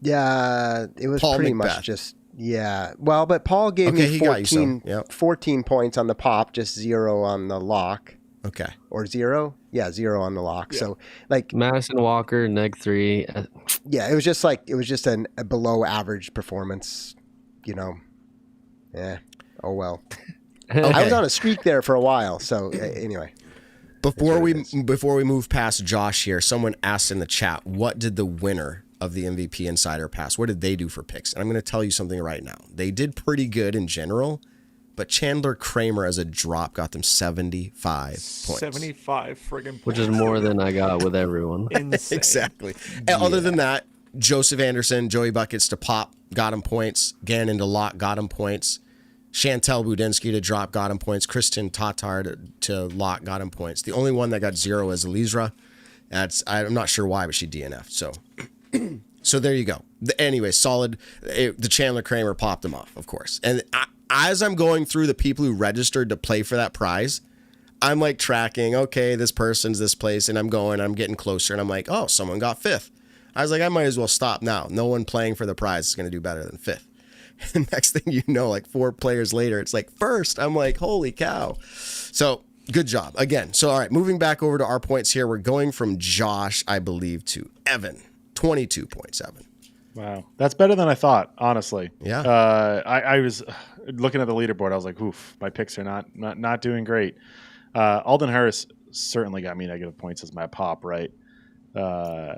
Yeah, it was Paul pretty Macbeth. much just, yeah. Well, but Paul gave me 14, Yep. 14 points on the pop, just 0 on the lock. Okay. Or 0? Yeah, 0 on the lock. Yeah. So, like, Madison Walker, -3. Yeah, it was just a below average performance, you know. Yeah. Oh, well. Okay. I was on a streak there for a while. So, anyway. Before we move past Josh here, someone asked in the chat, what did the winner of the MVP Insider Pass, what did they do for picks? And I'm going to tell you something right now. They did pretty good in general, but Chandler Kramer as a drop got them 75 points. 75 friggin' points. Which is more than I got with everyone. Insane. Exactly. And other than that, Joseph Anderson, Joey Buckets to pop, got him points. Gannon to lock, got him points. Chantel Budinsky to drop, got him points. Kristen Tatar to lock, got him points. The only one that got 0 is Elizra. I'm not sure why, but she DNF'd. So there you go. Anyway, solid. The Chandler Kramer popped them off, of course. And as I'm going through the people who registered to play for that prize, I'm like tracking, okay, this person's this place, and I'm getting closer, and I'm like, oh, someone got 5th. I was like, I might as well stop now. No one playing for the prize is going to do better than 5th. And next thing you know, like 4 players later, it's like 1st. I'm like, holy cow. So good job. Again, so all right, moving back over to our points here. We're going from Josh, I believe, to Evan. 22.7. Wow. That's better than I thought, honestly. Yeah. I was looking at the leaderboard. I was like, oof, my picks are not doing great. Alden Harris certainly got me negative points as my pop, right?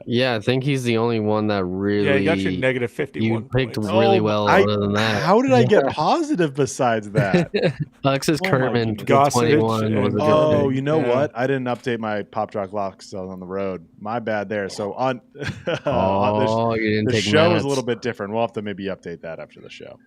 Yeah, I think he's the only one that really. Yeah, you got your negative 51. You picked points. really well. Other than that, how did I get positive besides that? Alexis Kerman, goodness. 21 was a good Oh, pick. you know what? I didn't update my Pop Drop Locks on the road. My bad there. So on, you didn't the take show is minutes. a little bit different. We'll have to maybe update that after the show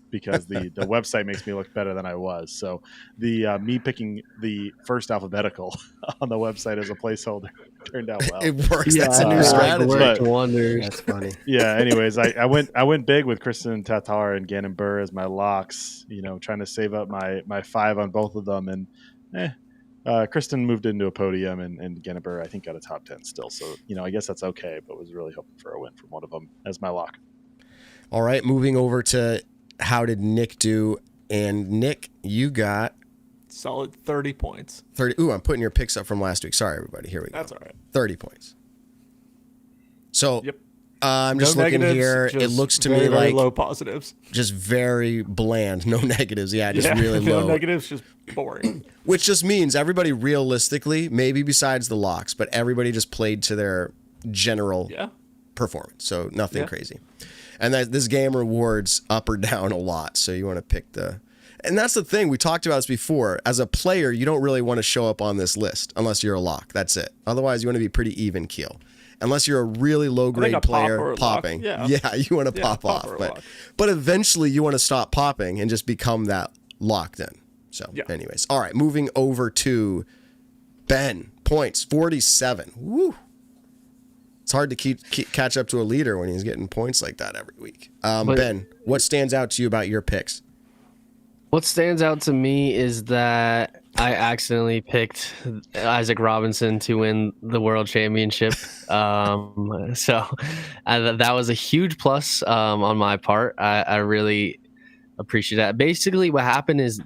because the website makes me look better than I was. So the me picking the first alphabetical on the website as a placeholder turned out well. It works. That's a new it strategy. worked But- wonders. That's funny. Yeah. Anyways, I went big with Kristen Tatar and Gannon Burr as my locks. Trying to save up my 5 on both of them, and Kristen moved into a podium, and Gannon Burr I think got a top 10 still. So I guess that's okay, but was really hoping for a win from one of them as my lock. All right, moving over to how did Nick do? And Nick, you got Solid 30 points. 30. Ooh, I'm putting your picks up from last week. Sorry, everybody. Here we go. That's all right. 30 points. So Yep. I'm just No looking negatives, here. It just looks to very, me very like low positives. just very bland. No negatives. Yeah, just Yeah, really no low. negatives, just boring. Which just means everybody realistically, maybe besides the locks, but everybody just played to their general Yeah. performance. So nothing Yeah. crazy. And this game rewards up or down a lot. So you want to pick the... And that's the thing. We talked about this before. As a player, you don't really want to show up on this list unless you're a lock. That's it. Otherwise, you want to be pretty even keel. Unless you're a really low grade a pop player or a lock. popping. Yeah. You want to pop pop off. or a But lock. eventually you want to stop popping and just become that locked in. So Yeah. anyways. All right. Moving over to Ben. Points 47. Woo. It's hard to keep catch up to a leader when he's getting points like that every week. Ben, what stands out to you about your picks? What stands out to me is that I accidentally picked Isaac Robinson to win the world championship. So that was a huge plus on my part. I really appreciate that. Basically, what happened is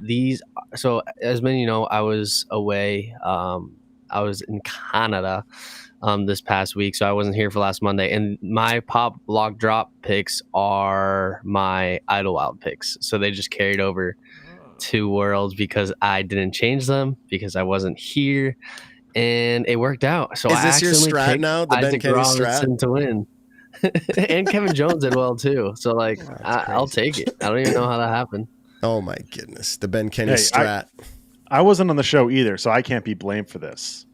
so as many know, I was away. I was in Canada this past week, so I wasn't here for last Monday. And my pop lock drop picks are my Idlewild picks. So they just carried over 2 worlds because I didn't change them because I wasn't here, and it worked out. So Is this your accidentally strat picked now? The Ben Isaac Kenny Robinson strat? to win. And Kevin Jones did well too. So I'll crazy. take it. I don't even know how that happened. Oh my goodness. The Ben Kenny Hey, strat. I wasn't on the show either, so I can't be blamed for this.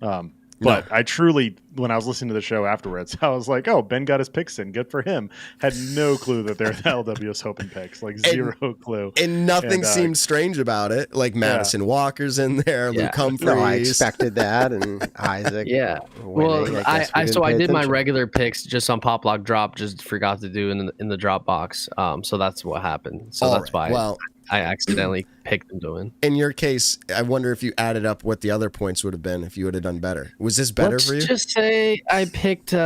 But I truly, when I was listening to the show afterwards, I was like, "Oh, Ben got his picks in. Good for him." Had no clue that they're the LWS Open picks, like zero clue. And nothing And, seemed strange about it. Like Madison Walker's in there, Yeah. Luke Humphreys. No, I expected that, and Isaac. Yeah. winning, Well, guess we so didn't I pay did my attention. regular picks just on pop lock drop. Just forgot to do in the drop box. So that's what happened. So All that's right. why Well, I accidentally picked them to win. in your case, I wonder if you added up what the other points would have been if you would have done better. Was this better Let's for you? just say I picked Drew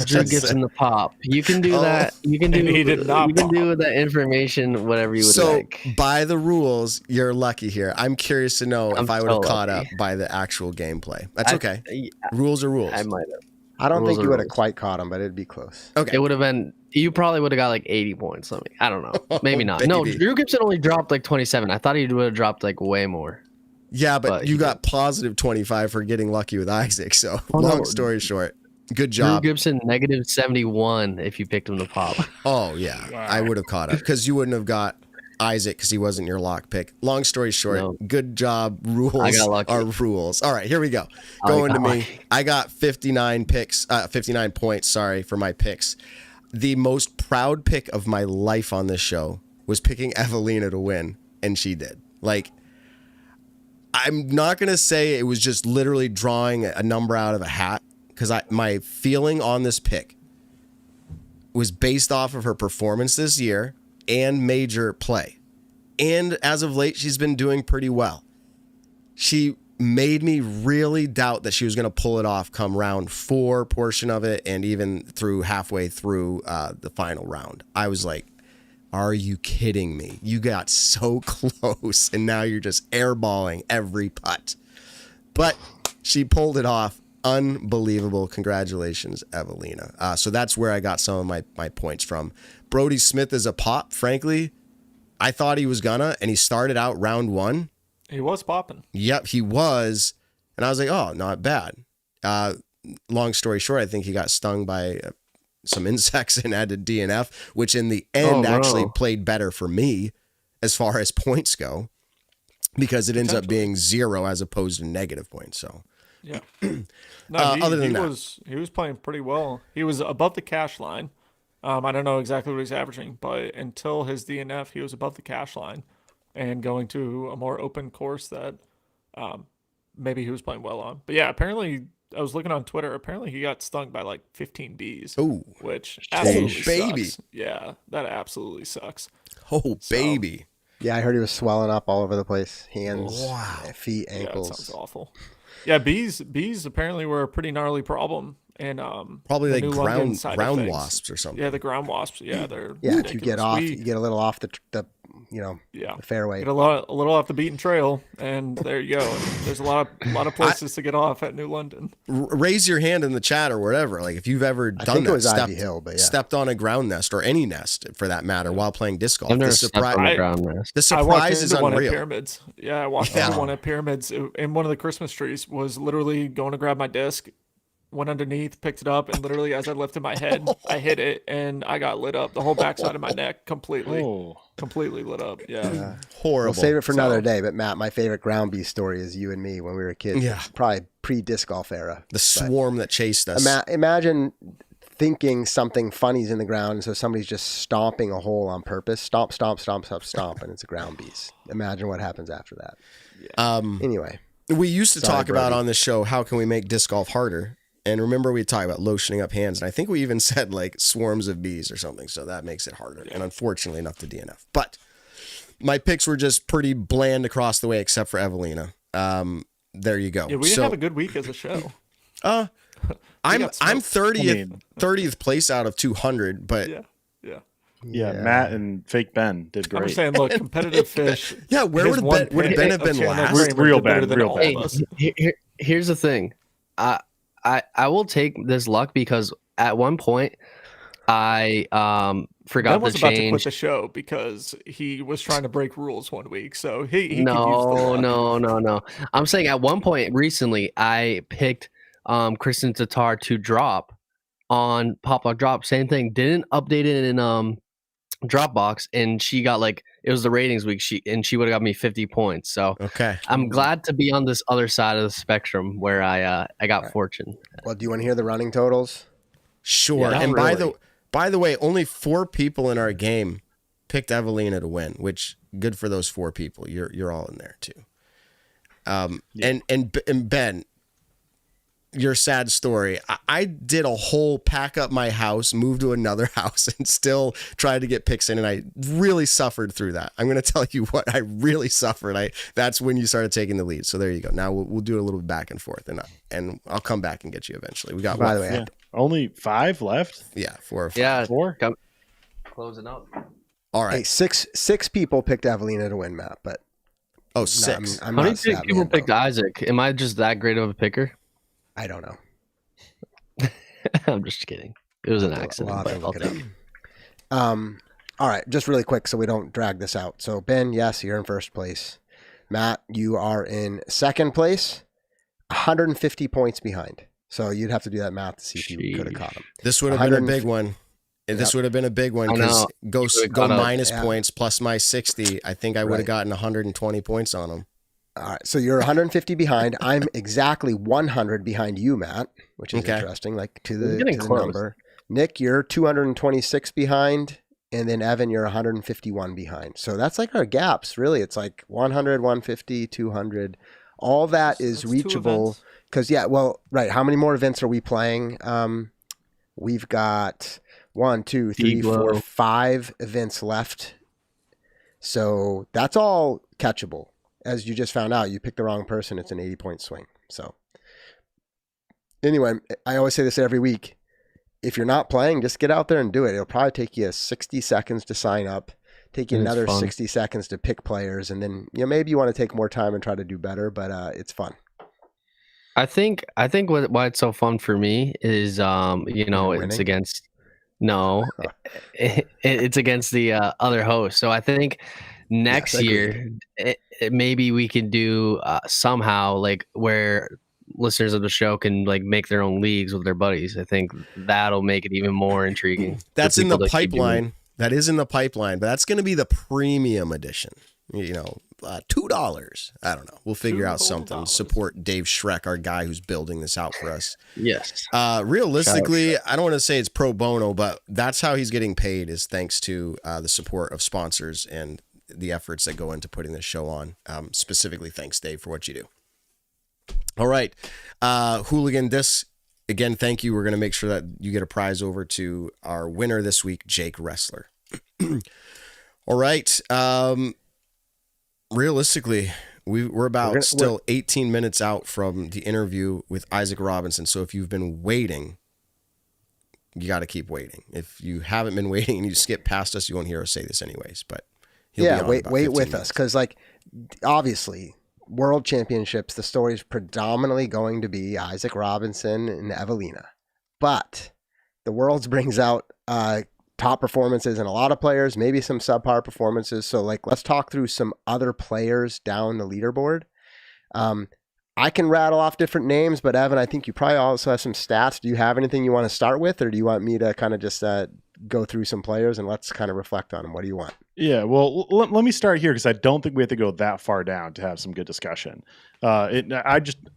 just Gibson the pop. You can do Oh. that. You can do. And he did not You can pop. do with that information whatever you would So like. by the rules, you're lucky here. I'm curious to know I'm if I would have so caught lucky. up by the actual gameplay. That's okay. I Rules are rules. might have. I don't Rules think are you would have rules. quite caught him, but it'd be close. Okay. It would have been. You probably would have got like 80 points. I don't know. Maybe not. No, baby. Drew Gibson only dropped like 27. I thought he would have dropped like way more. Yeah, but But you he got positive 25 for getting lucky with Isaac. So Oh, no. long story short, good Drew job. Gibson negative 71 if you picked him to pop. Oh yeah, Wow. I would have caught up because you wouldn't have got Isaac because he wasn't your lock pick. Long story short, No. good job. Rules I got lucky. are rules. All right, here we go. I Going to got me, lucky. I got 59 points. Sorry for my picks. The most proud pick of my life on this show was picking Evelina to win, and she did. Like, I'm not gonna say it was just literally drawing a number out of a hat because my feeling on this pick was based off of her performance this year and major play. And as of late, she's been doing pretty well. She made me really doubt that she was going to pull it off come round 4 portion of it and even through halfway through the final round. I was like, are you kidding me? You got so close and now you're just airballing every putt. But she pulled it off. Unbelievable. Congratulations, Evelina. So that's where I got some of my points from. Brody Smith is a pop, frankly. I thought he was gonna, and he started out round 1. He was popping. Yep, he was. And I was like, oh, not bad. Long story short, I think he got stung by some insects and had to DNF, which in the end actually played better for me as far as points go because it ends up being 0 as opposed to negative points. So Yeah. No, other than that. he was playing pretty well. He was above the cash line. I don't know exactly what he's averaging, but until his DNF, he was above the cash line and going to a more open course that maybe he was playing well on. But yeah, apparently I was looking on Twitter. Apparently, he got stung by like 15 bees. Oh, which absolutely baby. sucks. Yeah, that absolutely sucks. Oh, So- baby. Yeah, I heard he was swelling up all over the place. Hands, Wow. feet, Yeah, that ankles. sounds awful. Yeah, bees apparently were a pretty gnarly problem, and Probably the like New London side of ground things. wasps or something. Yeah, the ground wasps. Yeah, they're Yeah, if ridiculous. you get off, We- you get a little off the yeah. the fairway. Get a little off the beaten trail, and there you go. And there's a lot of places to get off at New London. Raise your hand in the chat or whatever. Like if you've ever I done think that, it was Ivy Hill, but yeah. stepped on a ground nest or any nest for that matter while playing disc golf. I've never The stepped on the ground nest. the I walked surprise is into one at unreal. Pyramids. Yeah, I walked into one at Pyramids, and one of the Christmas trees was literally going to grab my disc, went underneath, picked it up, and literally as I lifted my head, I hit it, and I got lit up. The whole backside of my neck completely lit up. Yeah. Horrible. We'll save it for So- another day. But Matt, my favorite ground beast story is you and me when we were kids. Yeah. Probably pre-disc golf era. The swarm that chased us. Imagine thinking something funny's in the ground, and so somebody's just stomping a hole on purpose. Stomp, stomp, stomp, stomp, stomp, and it's a ground beast. Imagine what happens after that. Anyway, We used to Sorry, talk about Brody. on this show, how can we make disc golf harder? And remember we talked about lotioning up hands. And I think we even said like swarms of bees or something. So that makes it harder. And unfortunately enough to DNF. But my picks were just pretty bland across the way, except for Evelina. There you go. Yeah, we didn't have a good week as a show. I'm got smoked. 30th place out of 200, but Yeah. Yeah, Matt and Fake Ben did I'm great. just saying, look, competitive fish. yeah, where his would one Ben have pick been of Chandler last? Kramer Real did better Ben, than real all Ben. of us. Here's the thing. I will take this luck because at one point I forgot Ben was to about to quit change. the show because he was trying to break rules one week. So he could use the No, luck. no. I'm saying at one point recently I picked Kristen Tatar to drop on Pop Lock Drop. Same thing. Didn't update it in Dropbox, and she got like it was the ratings week. She would have got me 50 points. So Okay. I'm glad to be on this other side of the spectrum where I got fortune. well, do you want to hear the running totals? Sure. Yeah, and not really. by the way, only 4 people in our game picked Evelina to win, which good for those 4 people. You're all in there too. And Ben, your sad story. I did a whole pack up my house, move to another house, and still tried to get picks in, and I really suffered through that. I'm going to tell you what, I really suffered. That's when you started taking the lead. So there you go. Now we'll do a little bit back and forth, and I'll come back and get you eventually. We got By the way, Yeah. Only 5 left? yeah, 4 or 5. Yeah, 4? closing up. All hey, right. six people picked Evelina to win, Matt. But Oh, no, 6. I'm How many not that people man, though. picked Isaac? Am I just that great of a picker? I don't know. I'm just kidding. It was an We'll accident. have to But I'll look it take up. it. All right, just really quick so we don't drag this out. So Ben, yes, you're in first place. Matt, you are in second place, 150 points behind. So you'd have to do that math to see if you could have caught him. This would have been a 150 big one. This would have been a big one I because know. go Should've go caught up. minus Yeah. points plus my 60. I think I would have Right. gotten 120 points on him. All right, so you're 150 behind. I'm exactly 100 behind you, Matt, which is Okay. interesting. Like to We're the, getting to the close. number. Nick, you're 226 behind, and then Evan, you're 151 behind. So that's like our gaps. Really, it's like 100, 150, 200. All that is That's 2 reachable. events. Because right. How many more events are we playing? We've got 1, 2, 3, 4, Iglo. 5 events left. So that's all catchable. As you just found out, you picked the wrong person. It's an 80-point swing. So anyway, I always say this every week. If you're not playing, just get out there and do it. It'll probably take you 60 seconds to sign up, take you It's another fun. 60 seconds to pick players, and then maybe you want to take more time and try to do better, but it's fun. I think why it's so fun for me is Winning? it's against it's against the other host. So I think next Yes, year maybe we can do somehow like where listeners of the show can like make their own leagues with their buddies. I think that'll make it even more intriguing. for That's in people the to keep doing it. pipeline. That is in the pipeline, but that's going to be the premium edition. $2. I don't know. We'll figure out something. $2. Support Dave Schreck, our guy who's building this out for us. Yes. Realistically, I don't want to say it's pro bono, but that's how he's getting paid is thanks to the support of sponsors and the efforts that go into putting this show on. Specifically, thanks, Dave, for what you do. All right. Hooligan Disc, again, thank you. We're going to make sure that you get a prize over to our winner this week, Jake Wrestler. All right. Realistically, we're about still 18 minutes out from the interview with Isaac Robinson. So if you've been waiting, you got to keep waiting. If you haven't been waiting and you skip past us, you won't hear us say this anyways. But wait with us, because like obviously World Championships, the story is predominantly going to be Isaac Robinson and Evelina, but the Worlds brings out top performances in a lot of players, maybe some subpar performances. So like, let's talk through some other players down the leaderboard. I can rattle off different names, but Evan, I think you probably also have some stats. Do you have anything you want to start with, or do you want me to kind of just go through some players and let's kind of reflect on them? What do you want? Yeah, well, let me start here because I don't think we have to go that far down to have some good discussion. I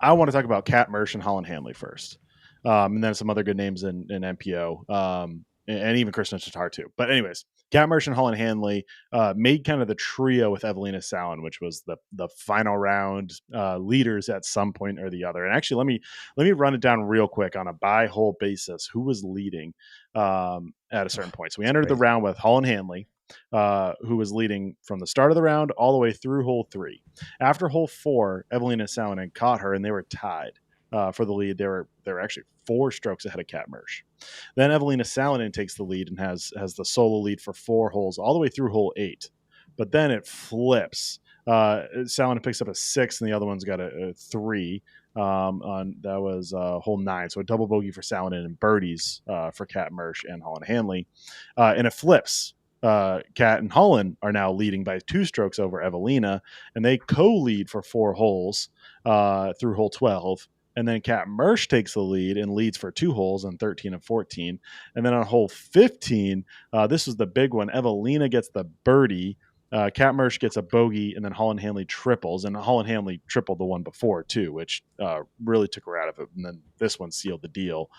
want to talk about Kat Mersch and Holland Hanley first, and then some other good names in MPO, and even Kristen Tatar too. But anyways, Kat Mersch and Holland Hanley made kind of the trio with Evelina Sallin, which was the final round leaders at some point or the other. And actually, let me run it down real quick on a by hole basis. Who was leading at a certain point? So we entered the round with Holland Hanley, who was leading from the start of the round all the way through hole 3. After hole 4, Evelina Sallinen caught her, and they were tied for the lead. They were actually 4 strokes ahead of Kat Mersch. Then Evelina Sallinen takes the lead and has the solo lead for 4 holes all the way through hole 8. But then it flips. Sallinen picks up a 6, and the other one's got a 3. On that was hole 9, so a double bogey for Sallinen and birdies for Kat Mersch and Holland Hanley, and it flips. Kat and Holland are now leading by 2 strokes over Evelina, and they co-lead for 4 holes through hole 12. And then Kat Mersch takes the lead and leads for 2 holes on 13 and 14. And then on hole 15, this was the big one. Evelina gets the birdie. Kat Mersch gets a bogey, and then Holland Hanley triples. And Holland Hanley tripled the one before, too, which really took her out of it. And then this one sealed the deal.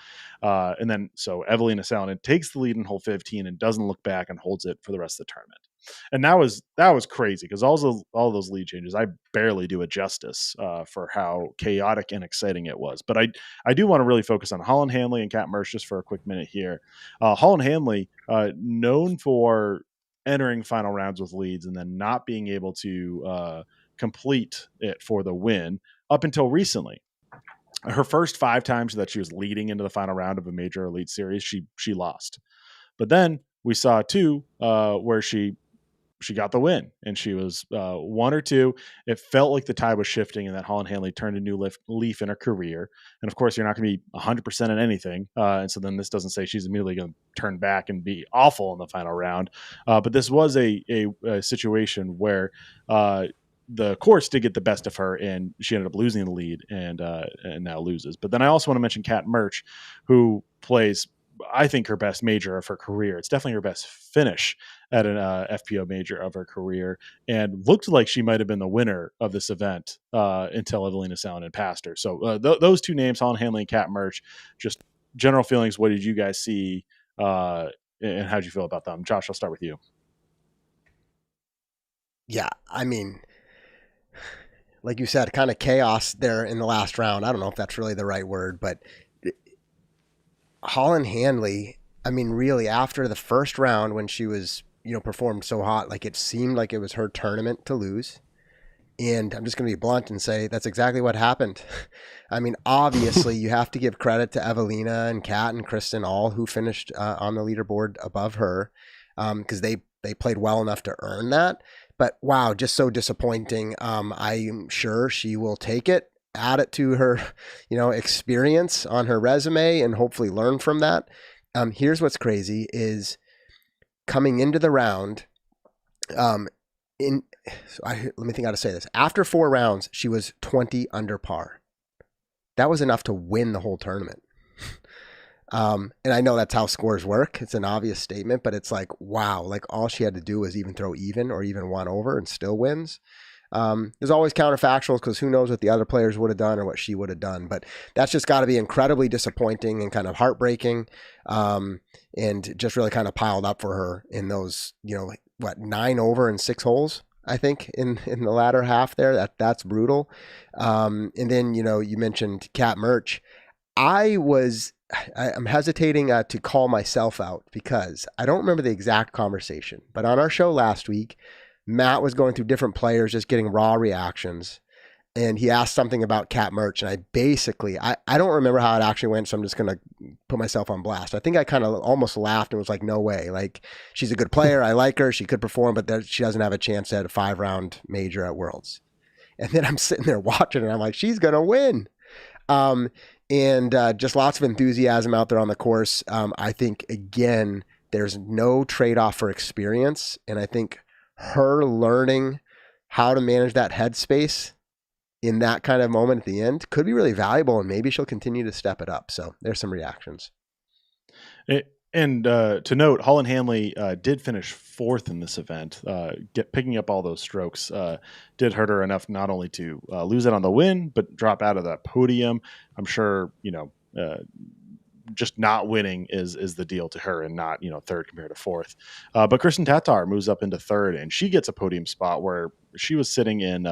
And then so Evelina Sallinen takes the lead in hole 15 and doesn't look back and holds it for the rest of the tournament. And that was crazy because all those lead changes, I barely do it justice for how chaotic and exciting it was. But I do want to really focus on Holland Hanley and Kat Mersch just for a quick minute here. Holland Hanley, known for entering final rounds with leads and then not being able to complete it for the win up until recently. Her first 5 times that she was leading into the final round of a major elite series, she lost. But then we saw 2 where she got the win, and she was 1 or 2. It felt like the tide was shifting and that Holland Hanley turned a new leaf in her career. And of course, you're not going to be 100% in anything. And so then this doesn't say she's immediately going to turn back and be awful in the final round. But this was a situation where the course did get the best of her, and she ended up losing the lead and now loses. But then I also want to mention Kat Mersch, who plays, I think, her best major of her career. It's definitely her best finish at an FPO major of her career, and looked like she might have been the winner of this event until Evelina Sallinen passed her. So those 2 names, Holland Hanley and Kat Mersch, just general feelings. What did you guys see, and how did you feel about them? Josh, I'll start with you. Yeah, I mean, like you said, kind of chaos there in the last round. I don't know if that's really the right word, but Holland Hanley, I mean, really, after the first round when she was, performed so hot, like it seemed like it was her tournament to lose. And I'm just going to be blunt and say that's exactly what happened. I mean, obviously, you have to give credit to Evelina and Kat and Kristen, all who finished on the leaderboard above her, because they played well enough to earn that. But wow, just so disappointing. I'm sure she will take it, add it to her, experience on her resume, and hopefully learn from that. Here's what's crazy is coming into the round. Let me think how to say this. After 4 rounds, she was 20 under par. That was enough to win the whole tournament. And I know that's how scores work. It's an obvious statement, but it's like, wow, like all she had to do was even throw even or even 1 over and still wins. There's always counterfactuals because who knows what the other players would have done or what she would have done. But that's just got to be incredibly disappointing and kind of heartbreaking, and just really kind of piled up for her in those, 9 over and 6 holes. I think, in the latter half there. That's brutal. And then, you mentioned Cat Merch. I'm hesitating to call myself out because I don't remember the exact conversation, but on our show last week, Matt was going through different players, just getting raw reactions. And he asked something about Cat Merch, and I don't remember how it actually went, so I'm just going to put myself on blast. I think I kind of almost laughed and was like, no way. Like, she's a good player. I like her. She could perform, but she doesn't have a chance at a 5-round major at Worlds. And then I'm sitting there watching, and I'm like, she's going to win. And just lots of enthusiasm out there on the course. I think, again, there's no trade-off for experience, and I think her learning how to manage that headspace in that kind of moment at the end could be really valuable, and maybe she'll continue to step it up. So there's some reactions. And to note, Holland Hanley did finish 4th in this event. Picking up all those strokes did hurt her enough not only to lose it on the win, but drop out of that podium. I'm sure, just not winning is the deal to her, and not, 3rd compared to 4th. But Kristen Tatar moves up into 3rd, and she gets a podium spot where she was sitting in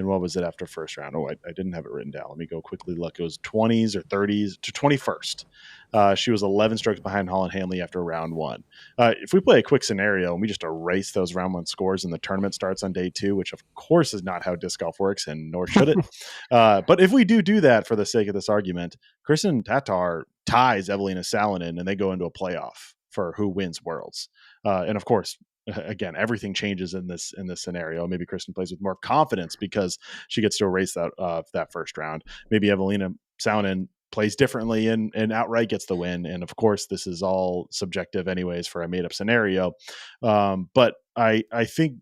what was it after first round? Oh, I didn't have it written down. Let me go quickly look. It was 20s or 30s to 21st. She was 11 strokes behind Holland Hanley after round 1. If we play a quick scenario and we just erase those round 1 scores and the tournament starts on day 2, which of course is not how disc golf works, and nor should it. But if we do that for the sake of this argument, Kristen Tatar ties Evelina Salonen, and they go into a playoff for who wins Worlds. And of course, again, everything changes in this scenario. Maybe Kristen plays with more confidence because she gets to erase that first round. Maybe Evelina Salonen plays differently and outright gets the win. And of course, this is all subjective anyways for a made up scenario. But I think,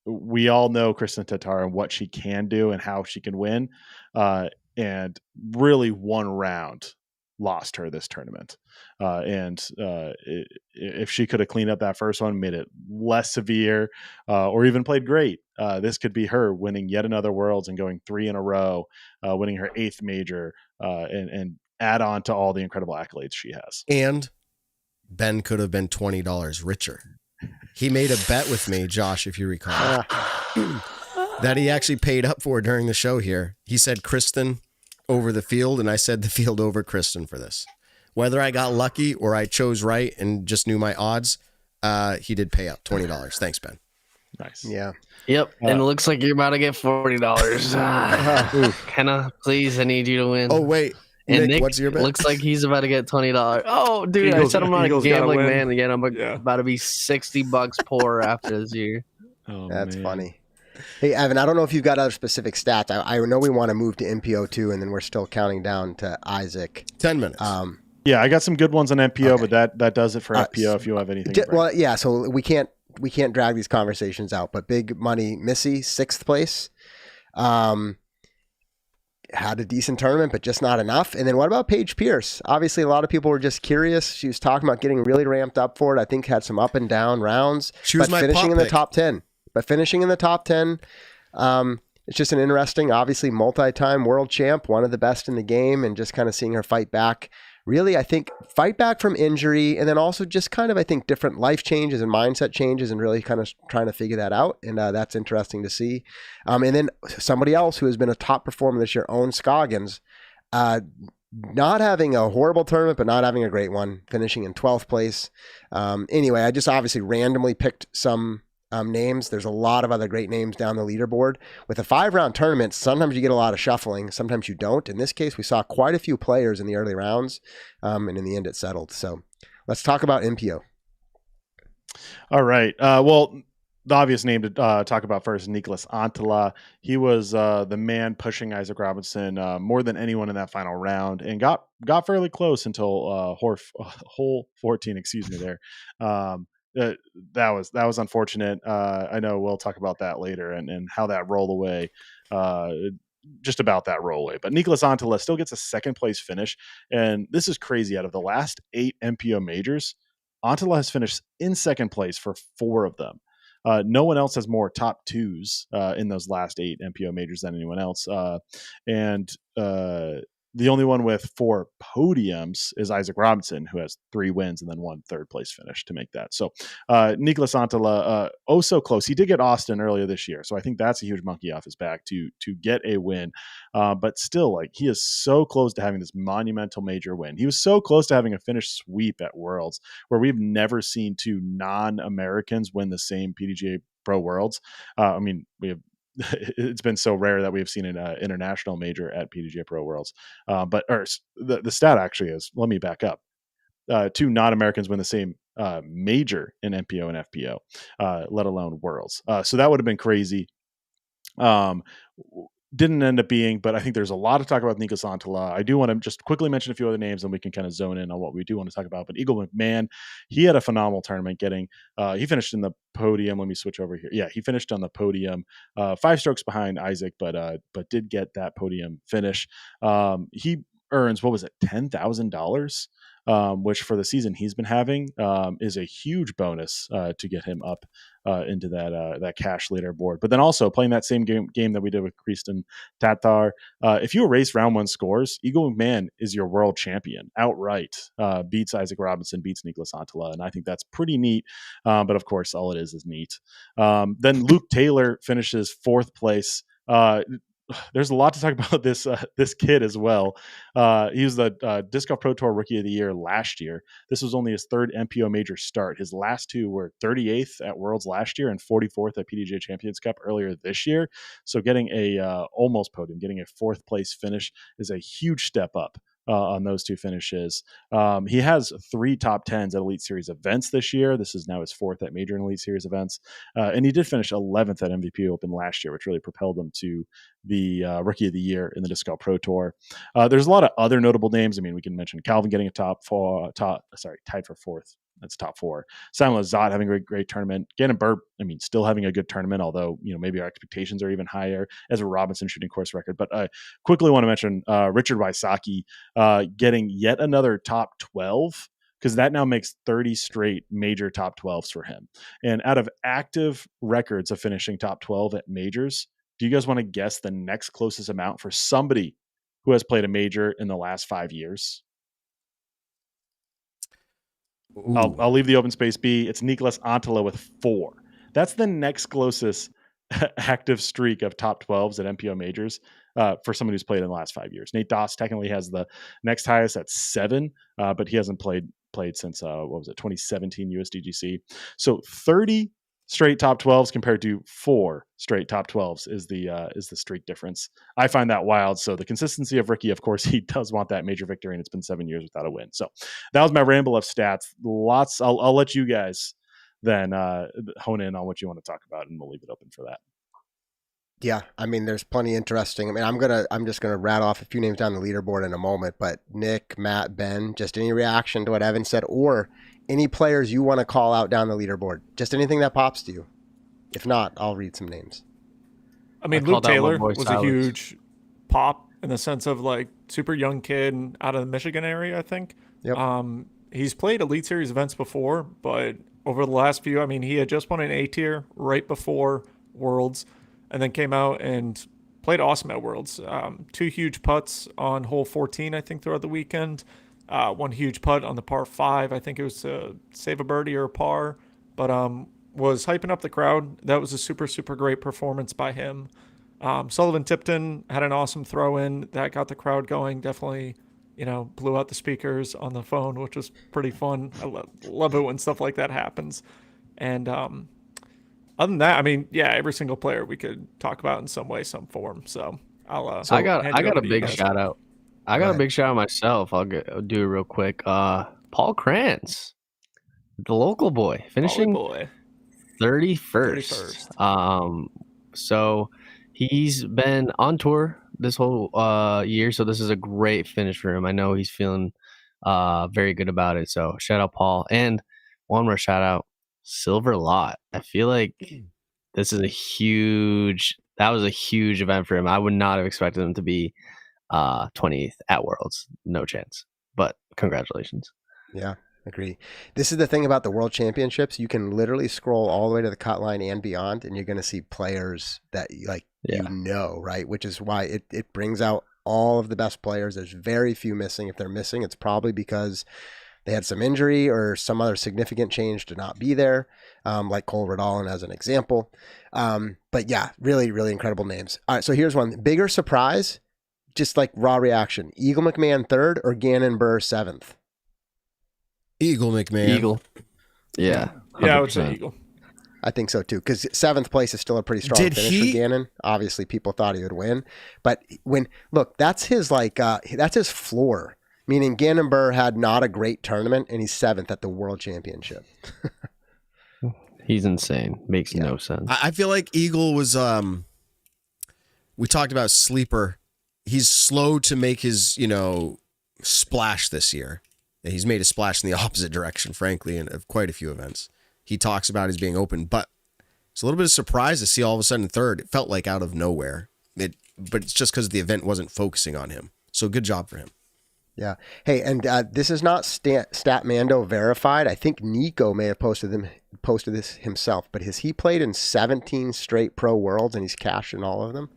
we all know Kristen Tatar and what she can do and how she can win. And really, one round lost her this tournament. If she could have cleaned up that first one, made it less severe, or even played great, this could be her winning yet another Worlds and going 3 in a row, winning her 8th major, and add on to all the incredible accolades she has. And Ben could have been $20 richer. He made a bet with me, Josh, if you recall, that he actually paid up for during the show here. He said Kristen over the field, and I said the field over Kristen for this. Whether I got lucky or I chose right and just knew my odds, he did pay up $20. Thanks, Ben. Nice. Yeah. Yep. And it looks like you're about to get $40. Kenna, please, I need you to win. Oh, wait. And Nick, what's your bet? Looks like he's about to get $20. Oh, dude, I said I'm not a gambling man again. I'm about to be $60 poorer after this year. Oh, that's man. funny. Hey, Evan, I don't know if you've got other specific stats. I know we want to move to MPO2, and then we're still counting down to Isaac. 10 minutes. Yeah, I got some good ones on MPO, okay. But that does it for FPO. If you have anything, well, yeah. So we can't drag these conversations out. But big money, Missy, 6th place, had a decent tournament, but just not enough. And then what about Paige Pierce? Obviously, a lot of people were just curious. She was talking about getting really ramped up for it. I think had some up and down rounds. She was finishing in the top 10. But finishing in the top 10, it's just an interesting, obviously multi-time world champ, one of the best in the game, and just kind of seeing her fight back. Really, I think fight back from injury, and then also just kind of, I think, different life changes and mindset changes, and really kind of trying to figure that out. And that's interesting to see. And then somebody else who has been a top performer this year, Owen Scoggins, not having a horrible tournament, but not having a great one, finishing in 12th place. Anyway, I just obviously randomly picked some names. There's a lot of other great names down the leaderboard. With a 5-round tournament, sometimes you get a lot of shuffling, sometimes you don't. In this case, we saw quite a few players in the early rounds, and in the end it settled. So let's talk about MPO. All right. Well, the obvious name to talk about first is Nicholas Antila. He was the man pushing Isaac Robinson more than anyone in that final round, and got fairly close until hole 14, excuse me there. That was unfortunate. I know we'll talk about that later and how that rolled away, just about that roll away. But Nicholas Antila still gets a 2nd place finish. And this is crazy. Out of the last 8 MPO majors, Antila has finished in 2nd place for 4 of them. No one else has more top 2s in those last 8 MPO majors than anyone else. The only one with 4 podiums is Isaac Robinson, who has 3 wins and then 1 third place finish to make that. So Nicolas Antala, oh so close. He did get Austin earlier this year, so I think that's a huge monkey off his back to get a win. But still, like, he is so close to having this monumental major win. He was so close to having a finish sweep at Worlds, where we've never seen 2 non-Americans win the same PDGA Pro Worlds. I mean, we have. It's been so rare that we have seen an international major at PDGA Pro Worlds. But the stat actually is, let me back up. 2 non-Americans win the same major in MPO and FPO, let alone Worlds. So that would have been crazy. Didn't end up being, but I think there's a lot to talk about with Nico Santala. I do want to just quickly mention a few other names and we can kind of zone in on what we do want to talk about. But Eagle McMahon, he had a phenomenal tournament he finished in the podium. Let me switch over here. Yeah, he finished on the podium, 5 strokes behind Isaac, but did get that podium finish. He earns, what was it, $10,000? Which for the season he's been having is a huge bonus to get him up into that cash leaderboard. But then also playing that same game that we did with Kristen Tatar, if you erase round 1 scores, Eagle McMahon is your world champion outright, beats Isaac Robinson, beats Nicolas Antala, and I think that's pretty neat. But of course, all it is neat. Then Luke Taylor finishes 4th place. There's a lot to talk about this kid as well. He was the Disc Golf Pro Tour Rookie of the Year last year. This was only his 3rd MPO major start. His last 2 were 38th at Worlds last year and 44th at PDGA Champions Cup earlier this year. So getting a almost podium, getting a 4th place finish is a huge step up. On those 2 finishes. He has 3 top 10s at Elite Series events this year. This is now his 4th at major and Elite Series events. And he did finish 11th at MVP Open last year, which really propelled him to the Rookie of the Year in the Disc Golf Pro Tour. There's a lot of other notable names. I mean, we can mention Calvin getting a tied for 4th. That's top 4. Simon Lazat having a great tournament. Gannon Burp, I mean, still having a good tournament, although, maybe our expectations are even higher. Ezra Robinson shooting course record. But I quickly want to mention Richard Wysocki getting yet another top 12, because that now makes 30 straight major top 12s for him. And out of active records of finishing top 12 at majors, do you guys want to guess the next closest amount for somebody who has played a major in the last 5 years? I'll leave the open space be. It's Nicolas Antala with 4. That's the next closest active streak of top 12s at MPO majors for someone who's played in the last 5 years. Nate Doss technically has the next highest at 7, but he hasn't played since 2017 USDGC. So 30 straight top 12s compared to 4 straight top 12s is the streak difference. I find that wild. So the consistency of Ricky, of course, he does want that major victory, and it's been 7 years without a win. So that was my ramble of stats. Lots. I'll let you guys then hone in on what you want to talk about, and we'll leave it open for that. Yeah, I mean, there's plenty interesting. I mean, I'm just gonna rattle off a few names down the leaderboard in a moment, but Nick, Matt, Ben, just any reaction to what Evan said, or any players you want to call out down the leaderboard, just anything that pops to you. If not, I'll read some names. I mean, Luke Taylor was a huge pop in the sense of like super young kid out of the Michigan area, I think. Yep. He's played Elite Series events before, but over the last few, I mean, he had just won an A tier right before Worlds, and then came out and played awesome at Worlds. 2 huge putts on hole 14, I think, throughout the weekend. 1 huge putt on the par 5. I think it was to save a birdie or a par, but was hyping up the crowd. That was a super, super great performance by him. Sullivan Tipton had an awesome throw in that got the crowd going. Definitely, blew out the speakers on the phone, which was pretty fun. I love it when stuff like that happens. And other than that, I mean, yeah, every single player we could talk about in some way, some form. So I got a big shout out. I got a big shout out myself. I'll do it real quick. Paul Krantz, the local boy, finishing 31st. So he's been on tour this whole year, so this is a great finish for him. I know he's feeling very good about it. So shout out Paul, and one more shout out Silver Lot. I feel like this is that was a huge event for him. I would not have expected him to be 20th at Worlds. No chance. But congratulations. Yeah, agree. This is the thing about the World Championships. You can literally scroll all the way to the cut line and beyond, and you're going to see players that right? Which is why it brings out all of the best players. There's very few missing. If they're missing, it's probably because they had some injury or some other significant change to not be there, like Cole Redallen as an example. But yeah, really, really incredible names. All right, so here's one. Bigger surprise, just like raw reaction. Eagle McMahon 3rd or Gannon Burr 7th? Eagle McMahon. Eagle. Yeah. Yeah, I would 100%. say Eagle. I think so too, because 7th place is still a pretty strong finish for Gannon. Obviously, people thought he would win, but that's his that's his floor. Meaning Gannon Burr had not a great tournament, and he's 7th at the World Championship. He's insane. Makes no sense. I feel like Eagle was. We talked about sleeper. He's slow to make his splash this year. He's made a splash in the opposite direction, frankly, in quite a few events. He talks about his being open, but it's a little bit of surprise to see all of a sudden 3rd. It felt like out of nowhere. But it's just because the event wasn't focusing on him. So good job for him. Yeah. Hey, and this is not Statmando verified. I think Nico may have posted this himself, but has he played in 17 straight Pro Worlds and he's cashed in all of them?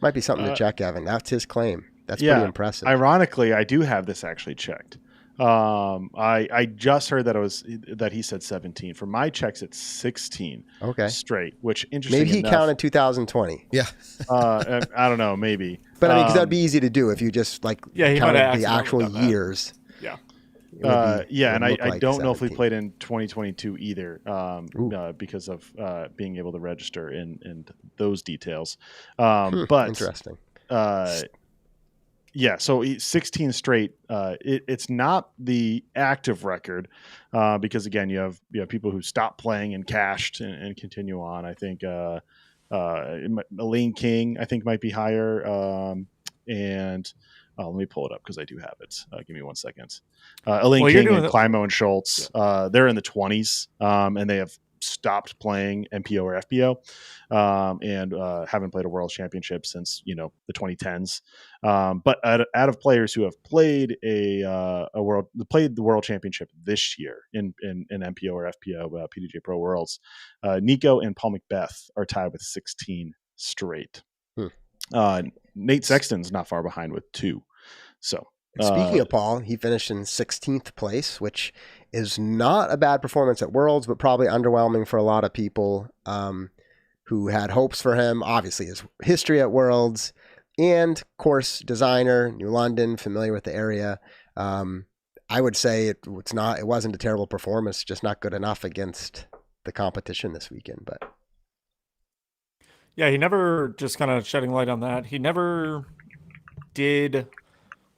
Might be something to check, Evan. That's his claim. That's pretty impressive. Ironically, I do have this actually checked. I just heard that he said 17. For my checks, it's 16. Okay. Straight, which interesting. Maybe he enough, counted 2020. Yeah. I don't know, maybe. But I mean, because that'd be easy to do if you just he counted the actual years. Yeah. And I don't know if we played in 2022 either, because of being able to register in those details. But interesting. Yeah, so 16 straight. It's not the active record because again, you have people who stop playing and cashed and continue on. I think Elaine King I think might be higher, and let me pull it up because I do have it. Give me 1 second. Elaine King and Climo and Schultz, they're in the 20s, and they have stopped playing MPO or FPO, and haven't played a World Championship since the 2010s. But out of players who have played the World Championship this year in MPO or FPO, PDJ Pro Worlds, Nico and Paul Macbeth are tied with 16 straight. Nate Sexton's not far behind with 2. So. Speaking of Paul, he finished in 16th place, which is not a bad performance at Worlds, but probably underwhelming for a lot of people who had hopes for him. Obviously, his history at Worlds and course designer, New London, familiar with the area. I would say it wasn't a terrible performance, just not good enough against the competition this weekend. But yeah, he never, just kind of shedding light on that, he never did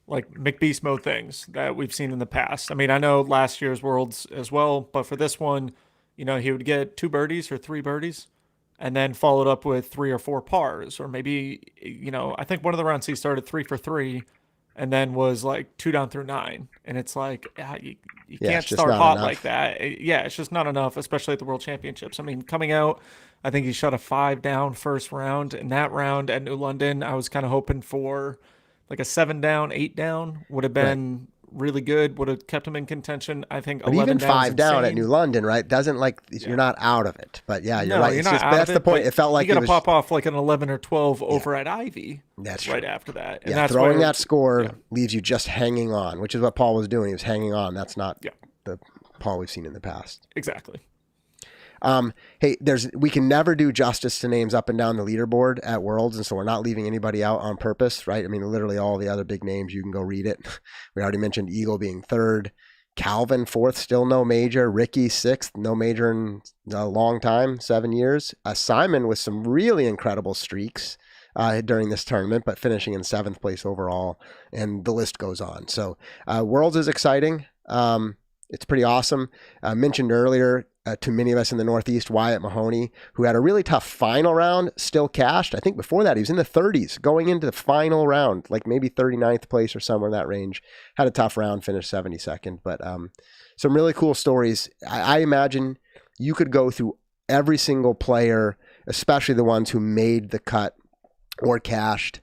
like McBeast mode things that we've seen in the past. I mean, I know last year's Worlds as well, but for this one, he would get 2 birdies or 3 birdies and then followed up with 3 or 4 pars, or maybe, I think one of the rounds he started 3 for 3 and then was like 2 down through 9. And it's like, you can't start hot like that. It's just not enough, especially at the World Championships. I mean, coming out, I think he shot a 5 down first round. In that round at New London, I was kind of hoping for like a 7 down, 8 down would have been really good, would have kept him in contention. I think but 11 even 5 down at New London, right? Doesn't you're not out of it. But yeah, you're right. You're not that's the point. It felt like you got to pop off like an 11 or 12 over at Ivy. That's right true. after that. And that's throwing that score leaves you just hanging on, which is what Paul was doing. He was hanging on. That's not the Paul we've seen in the past. Exactly. Hey, we can never do justice to names up and down the leaderboard at Worlds, and so we're not leaving anybody out on purpose, right? I mean, literally all the other big names, you can go read it. We already mentioned Eagle being 3rd, Calvin 4th, still no major, Ricky 6th, no major in a long time, 7 years. Simon with some really incredible streaks during this tournament, but finishing in 7th place overall, and the list goes on. So Worlds is exciting. It's pretty awesome. Mentioned earlier, to many of us in the Northeast, Wyatt Mahoney, who had a really tough final round, still cashed. I think before that, he was in the 30s going into the final round, like maybe 39th place or somewhere in that range. Had a tough round, finished 72nd. But some really cool stories. I imagine you could go through every single player, especially the ones who made the cut or cashed,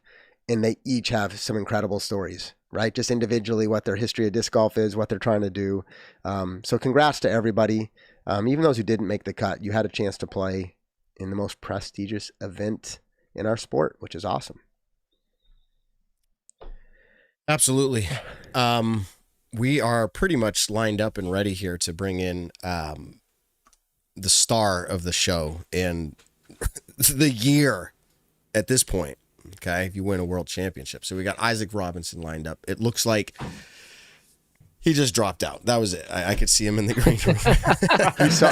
and they each have some incredible stories, right? Just individually, what their history of disc golf is, what they're trying to do. So congrats to everybody. Even those who didn't make the cut, you had a chance to play in the most prestigious event in our sport, which is awesome. Absolutely. We are pretty much lined up and ready here to bring in the star of the show and the year at this point. Okay, if you win a world championship. So we got Isaac Robinson lined up. It looks like he just dropped out. That was it. I could see him in the green room. He's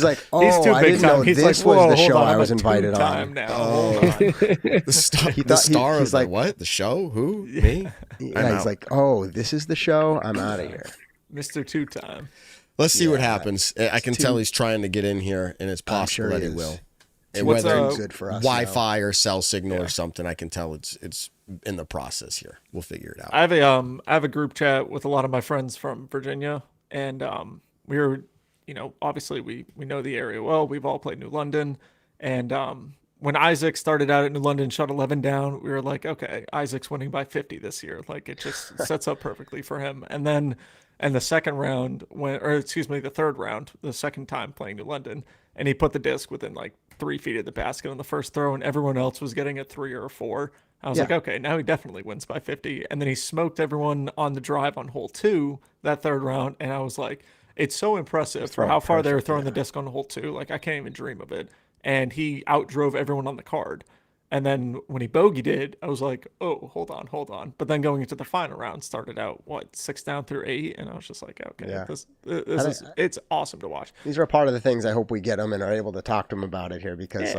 like, He's oh, too I big didn't time. know He's this like, was whoa, the hold show on, I I'm was a invited two-time on. now. Oh. Hold on. The star, He the thought star he's of the like- what? The show? Who? Me? Yeah, he's like, oh, this is the show? I'm out of here. Mr. Two-Time. Let's see what Yeah, happens. I can tell he's trying to get in here, and it's possible sure that he he is. will. It's And what's whether up? it's good for us. Wi-Fi or cell signal or something, I can tell it's in the process here. We'll figure it out. I have a group chat with a lot of my friends from Virginia, and we were, obviously we know the area well. We've all played New London, and when Isaac started out at New London, shot 11 down, we were like, okay, Isaac's winning by 50 this year. Like it just sets up perfectly for him. And then, the second round the third round, the second time playing New London, and he put the disc within like 3 feet of the basket on the first throw, and everyone else was getting a 3 or a 4. I was like, okay, now he definitely wins by 50. And then he smoked everyone on the drive on hole 2 that third round, and I was like, it's so impressive for how far they were throwing the disc on hole 2. Like I can't even dream of it. And he outdrove everyone on the card. And then when he bogeyed it, I was like, oh, hold on. But then going into the final round, started out 6 down through 8, and I was just like, okay, Yeah. it's awesome to watch. These are part of the things I hope we get him and are able to talk to him about it here because,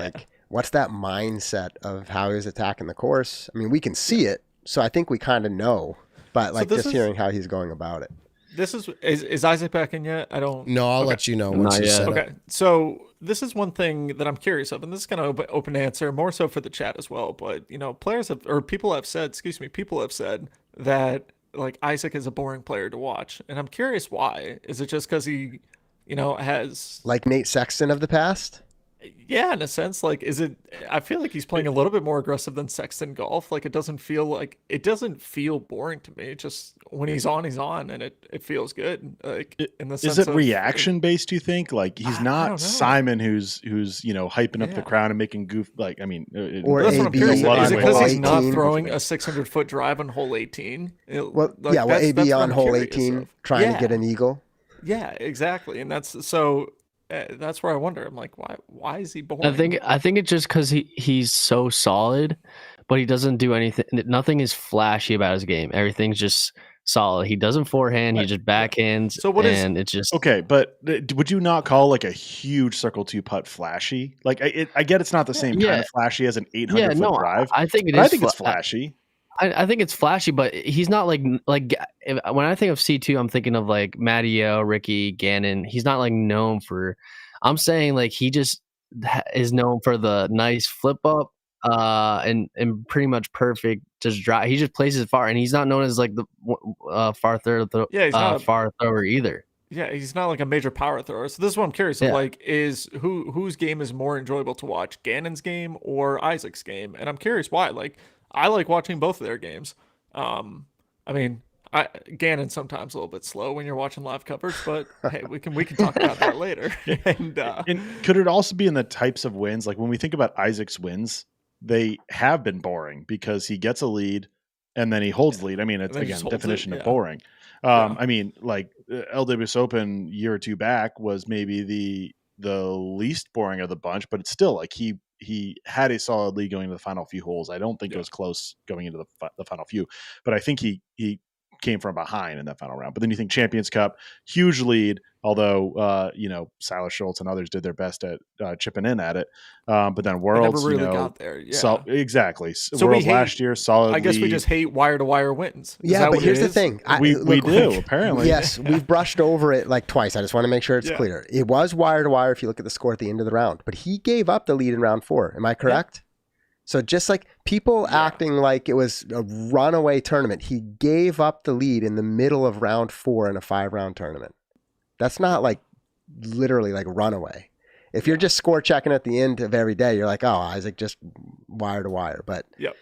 what's that mindset of how he's attacking the course? I mean, we can see it, so I think we kind of know, but hearing how he's going about it. This is Isaac back in yet? I don't. No, I'll let you know once Not you yet. set up. Okay, so this is one thing that I'm curious of, and this is kind of open answer, more so for the chat as well. But people have said that like Isaac is a boring player to watch, and I'm curious why. Is it just because he, has Like Nate Sexton of the past? Yeah, in a sense, like, I feel like he's playing a little bit more aggressive than Sexton golf. Like, it doesn't feel boring to me. It just, when he's on, and it feels good. Like, in the sense Is it of reaction based? Do you think? Like he's I don't know. not Simon, who's hyping up the crowd and making goof. Like I mean, Or That's what I'm AB curious. lot of Is it ways. because Hole he's not 18? throwing a 600-foot drive on hole 18? AB that's what on I'm hole curious 18 of. trying to get an eagle. Yeah, exactly. And that's so. That's where I wonder. I'm like, why is he boring? I think it's just because he's so solid, but he doesn't do anything. Nothing is flashy about his game. Everything's just solid. He doesn't forehand. He just backhands. So what is- it's just okay. But would you not call like a huge circle 2 putt flashy? Like I get it's not the same kind of flashy as an 800 foot drive. I think it but is. I think it's flashy. I think it's flashy, but he's not when I think of C2, I'm thinking of like Matteo, Ricky, Gannon. He's not like known for. I'm saying like he just is known for the nice flip up, and pretty much perfect just drive. He just plays it far, and he's not known as like the far thrower either. Yeah, he's not like a major power thrower. So this is what I'm curious. Yeah. Like, is whose game is more enjoyable to watch, Gannon's game or Isaac's game? And I'm curious why. Like, I like watching both of their games. I mean, Gannon's sometimes a little bit slow when you're watching live coverage, but hey, we can talk about that later. And could it also be in the types of wins? Like when we think about Isaac's wins, they have been boring because he gets a lead and then he holds lead. I mean, it's again definition of boring. I mean, like LWS Open year or two back was maybe the least boring of the bunch, but it's still like he had a solid lead going into the final few holes. I don't think it was close going into the final few, but I think he came from behind in that final round. But then you think Champions Cup, huge lead, although Silas Schultz and others did their best at chipping in at it. But then Worlds, never really got there. Yeah. So exactly. So Worlds we hate, last year, solid. I guess lead. we just hate wire to wire wins. Is Yeah, that but what here's it the is? thing. We do apparently. Yes, we've brushed over it like twice. I just want to make sure it's clear. It was wire to wire if you look at the score at the end of the round, but he gave up the lead in round 4. Am I correct? So just like people acting like it was a runaway tournament, he gave up the lead in the middle of round 4 in a 5-round tournament. That's not like literally like runaway. If you're just score checking at the end of every day, you're like, oh, Isaac just wire to wire. But it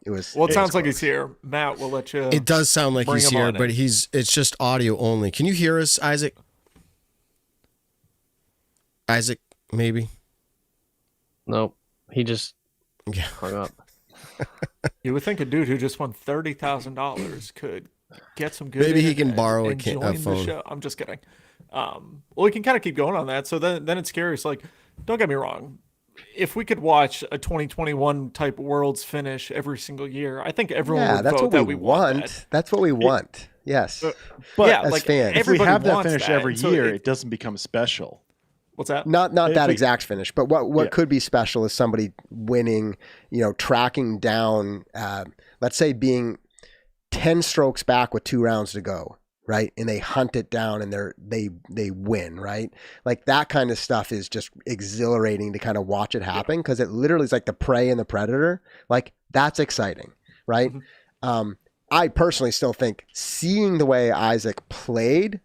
was. Well, it sounds like he's here. Matt, we'll let you. It does sound like he's here, but in. it's just audio only. Can you hear us, Isaac? Isaac, maybe? Nope. He just Yeah. hung up. You would think a dude who just won $30,000 could get some good. Maybe he internet can borrow and join a the phone. show. I'm just kidding. Well, we can kind of keep going on that. So then it's curious. Like, don't get me wrong. If we could watch a 2021 type Worlds finish every single year, I think everyone would that's vote what that we want. want. That's what we want. Yes. But yeah, as like fans. if we everybody have that wants finish that. every And so year, it doesn't become special. What's that? Not If that we- exact finish, but what Yeah. could be special is somebody winning, tracking down, let's say being 10 strokes back with 2 rounds to go, right? And they hunt it down and they win, right? Like that kind of stuff is just exhilarating to kind of watch it happen because it literally is like the prey and the predator. Like that's exciting, right? Mm-hmm. I personally still think seeing the way Isaac played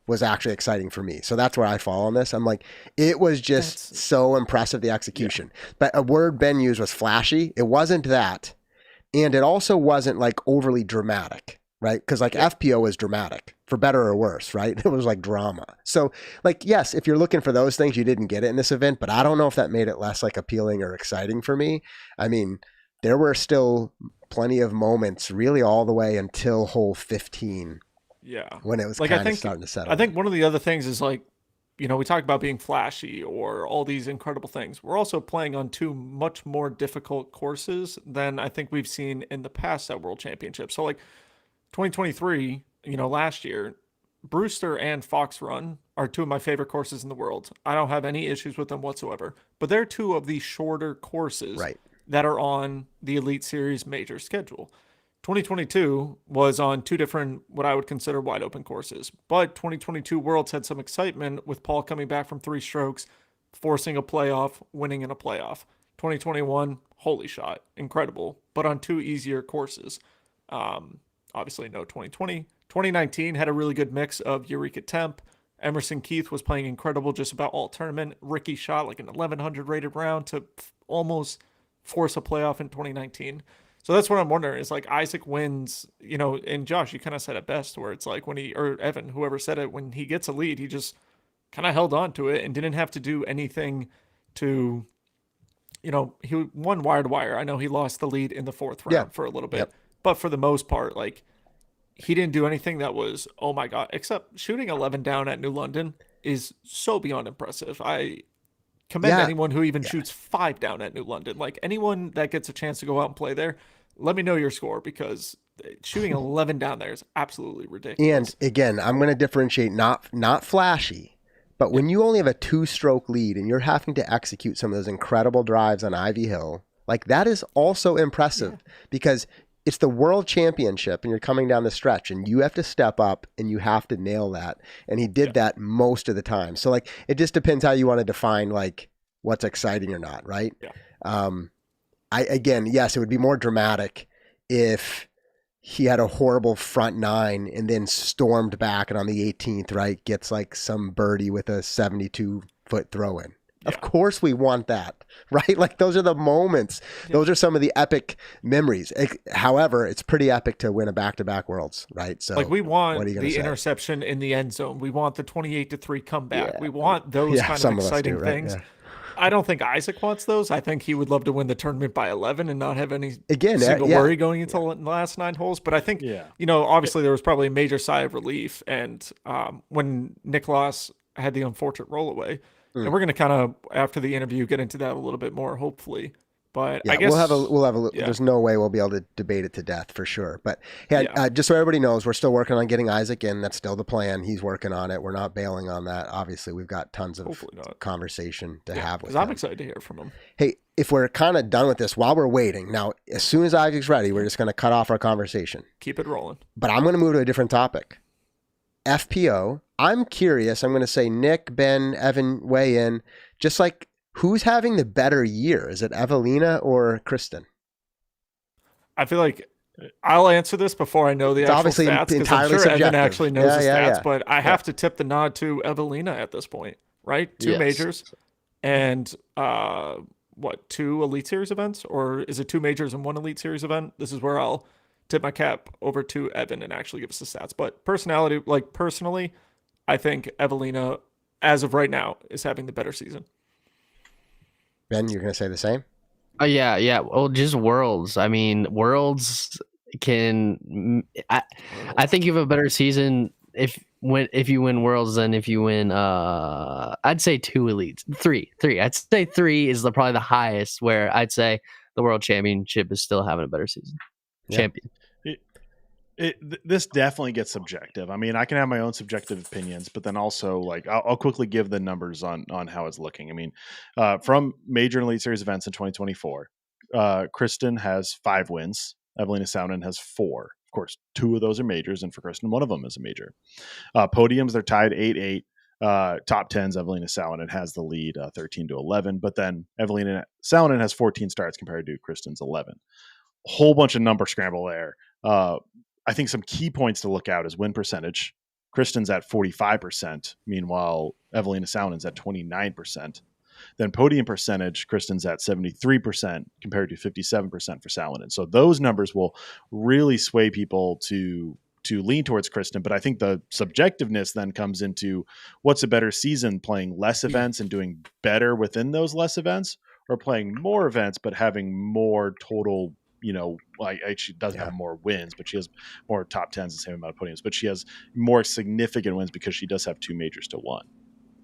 was actually exciting for me. So that's where I fall on this. I'm like, it was just so impressive, the execution. But a word Ben used was flashy. It wasn't that. And it also wasn't like overly dramatic, right? Because like FPO is dramatic, for better or worse, right? It was like drama. So like, yes, if you're looking for those things, you didn't get it in this event, but I don't know if that made it less like appealing or exciting for me. I mean, there were still plenty of moments really all the way until hole 15. Yeah. When it was like, kind of starting to settle. I think one of the other things is like, we talk about being flashy or all these incredible things. We're also playing on 2 much more difficult courses than I think we've seen in the past at World Championships. So like 2023, last year, Brewster and Fox Run are 2 of my favorite courses in the world. I don't have any issues with them whatsoever, but they're 2 of the shorter courses that are on the Elite Series major schedule. 2022 was on 2 different, what I would consider wide open courses, but 2022 Worlds had some excitement with Paul coming back from 3 strokes, forcing a playoff, winning in a playoff. 2021, holy shot, incredible, but on 2 easier courses. Obviously no 2020. 2019 had a really good mix of Eureka Temp. Emerson Keith was playing incredible just about all tournament. Ricky shot like an 1100 rated round to almost force a playoff in 2019. So that's what I'm wondering is like Isaac wins, and Josh, you kind of said it best where it's like or Evan, whoever said it, when he gets a lead, he just kind of held on to it and didn't have to do anything to, he won wire to wire. I know he lost the lead in the 4th round for a little bit, but for the most part, like he didn't do anything that was, oh my God, except shooting 11 down at New London is so beyond impressive. I commend anyone who even shoots 5 down at New London. Like anyone that gets a chance to go out and play there, let me know your score because shooting 11 down there is absolutely ridiculous. And again, I'm going to differentiate not flashy, but when you only have a 2-stroke lead and you're having to execute some of those incredible drives on Ivy Hill, like that is also impressive because it's the World Championship and you're coming down the stretch and you have to step up and you have to nail that. And he did that most of the time. So like, it just depends how you want to define like what's exciting or not. Right. Yeah. Yes, it would be more dramatic if he had a horrible front 9 and then stormed back and on the 18th, right, gets like some birdie with a 72-foot throw in. Yeah. Of course we want that, right? Like those are the moments. Yeah. Those are some of the epic memories. However, it's pretty epic to win a back-to-back Worlds, right? So like we want the interception in the end zone. We want the 28-3 comeback. Yeah. We want those kind of exciting things. Yeah. I don't think Isaac wants those. I think he would love to win the tournament by 11 and not have any single worry going into the last 9 holes. But I think, obviously there was probably a major sigh of relief. And when Nicholas had the unfortunate roll away, and we're going to kind of, after the interview, get into that a little bit more, hopefully. But I guess we'll have a there's no way we'll be able to debate it to death for sure. But just so everybody knows, we're still working on getting Isaac in. That's still the plan. He's working on it. We're not bailing on that. Obviously, we've got tons of conversation to have with him. I'm excited to hear from him. Hey, if we're kind of done with this while we're waiting, now, as soon as Isaac's ready, we're just going to cut off our conversation. Keep it rolling. But I'm going to move to a different topic. FPO. I'm curious. I'm going to say Nick, Ben, Evan, weigh in. Just like, who's having the better year? Is it Evelina or Kristen? I feel like I'll answer this before I know the actual stats because I'm sure Evan actually knows the stats, but I have to tip the nod to Evelina at this point, right? 2 majors and 2 Elite Series events? Or is it 2 majors and 1 Elite Series event? This is where I'll tip my cap over to Evan and actually give us the stats. But personally, I think Evelina, as of right now, is having the better season. Ben, you're going to say the same? Yeah. Well, just Worlds. I mean, Worlds can. I think you have a better season if you win Worlds than if you win. I'd say 2 elites, three. I'd say 3 is probably the highest. Where I'd say the World Championship is still having a better season. Yeah. Champion. This definitely gets subjective. I mean, I can have my own subjective opinions, but then also like I'll quickly give the numbers on how it's looking. I mean, from major and elite series events in 2024, Kristen has 5 wins. Evelina Saunen has 4. Of course, 2 of those are majors, and for Kristen, one of them is a major. Podiums, they're tied 8-8. Top 10s, Evelina Saunen has the lead, 13-11. But then Evelina Saunen has 14 starts compared to Kristen's 11. Whole bunch of number scramble there. I think some key points to look out is win percentage. Kristen's at 45%. Meanwhile, Evelina Saunen's at 29%. Then podium percentage, Kristen's at 73% compared to 57% for Saunen. So those numbers will really sway people to lean towards Kristen. But I think the subjectiveness then comes into what's a better season, playing less events and doing better within those less events, or playing more events but having more total, like she doesn't have more wins, but she has more top 10s, the same amount of podiums, but she has more significant wins because she does have 2 majors to 1.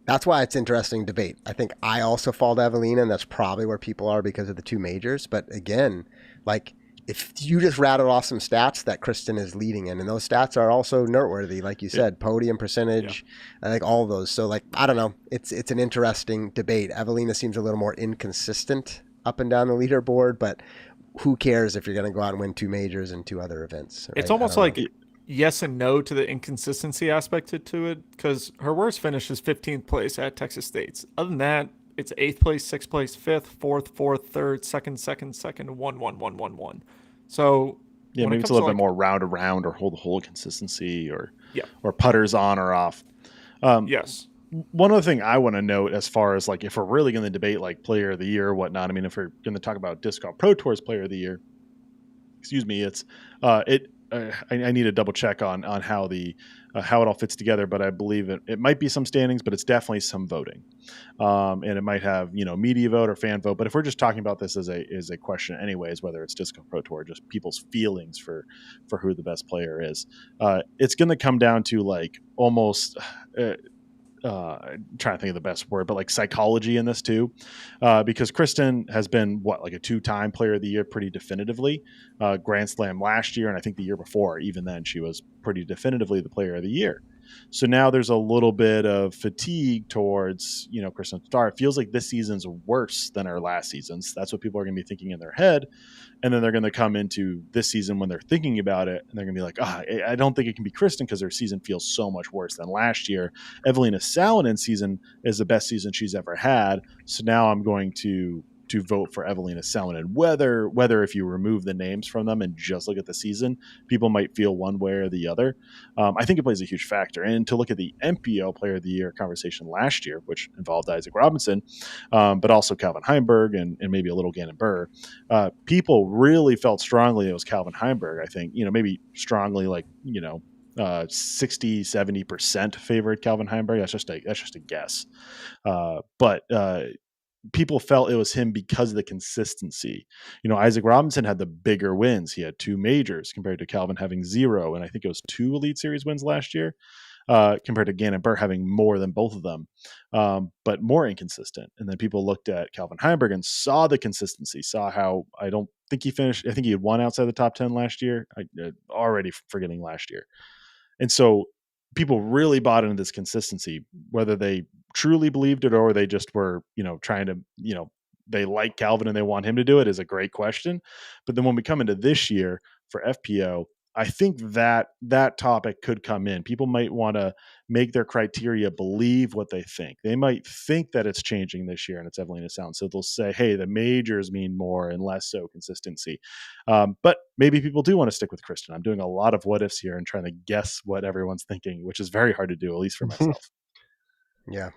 That's why it's interesting debate. I think I also fall to Evelina, and that's probably where people are because of the 2 majors. But again, like if you just rattled off some stats that Kristen is leading in, and those stats are also noteworthy, like you said, podium percentage, like all of those. So like, I don't know, it's an interesting debate. Evelina seems a little more inconsistent up and down the leaderboard, but who cares if you're going to go out and win 2 majors and 2 other events? Right? It's almost like yes and no to the inconsistency aspect to it, because her worst finish is 15th place at Texas State's. Other than that, it's 8th place, 6th place, 5th, 4th, 4th, 3rd, 2nd, 1, 1, 1, 1, 1. So yeah, maybe it's a little bit more round around, or hold consistency, or putters on or off. Yes. One other thing I want to note, as far as like if we're really going to debate like player of the year or whatnot, I mean, if we're going to talk about Disc Golf Pro Tour's player of the year, it's I need to double check on how how it all fits together, but I believe it might be some standings, but it's definitely some voting, and it might have media vote or fan vote. But if we're just talking about this as a question, anyways, whether it's Disc Golf Pro Tour, or just people's feelings for who the best player is, it's going to come down to like almost. Trying to think of the best word, but like psychology in this too, because Kristen has been like a 2-time player of the year pretty definitively, Grand Slam last year, and I think the year before, even then she was pretty definitively the player of the year. So now there's a little bit of fatigue towards Kristen Star. It feels like this season's worse than our last season's. That's what people are going to be thinking in their head. And then they're going to come into this season when they're thinking about it, and they're going to be like, I don't think it can be Kristen because her season feels so much worse than last year. Evelina Saunen's season is the best season she's ever had. So now I'm going to vote for Evelina Saunen. Whether if you remove the names from them and just look at the season, people might feel one way or the other. I think it plays a huge factor. And to look at the MPO Player of the Year conversation last year, which involved Isaac Robinson, but also Calvin Heimberg and maybe a little Gannon Burr, people really felt strongly it was Calvin Heimberg. I think, maybe strongly, like, 60-70% favored Calvin Heimberg. That's just a guess. But people felt it was him because of the consistency. Isaac Robinson had the bigger wins. He had 2 majors compared to Calvin having 0. And I think it was 2 Elite Series wins last year, compared to Gannon Burr having more than both of them, but more inconsistent. And then people looked at Calvin Heimberg and saw the consistency, saw how I don't think he finished. I think he had 1 outside the top 10 last year. Already forgetting last year. And so people really bought into this consistency, whether they truly believed it or they just were, trying to, they like Calvin and they want him to do it, is a great question. But then when we come into this year for FPO, I think that topic could come in. People might want to make their criteria believe what they think. They might think that it's changing this year and it's Evelina Saunen. So they'll say, hey, the majors mean more and less so consistency. But maybe people do want to stick with Kristen. I'm doing a lot of what ifs here and trying to guess what everyone's thinking, which is very hard to do, at least for myself. Yeah.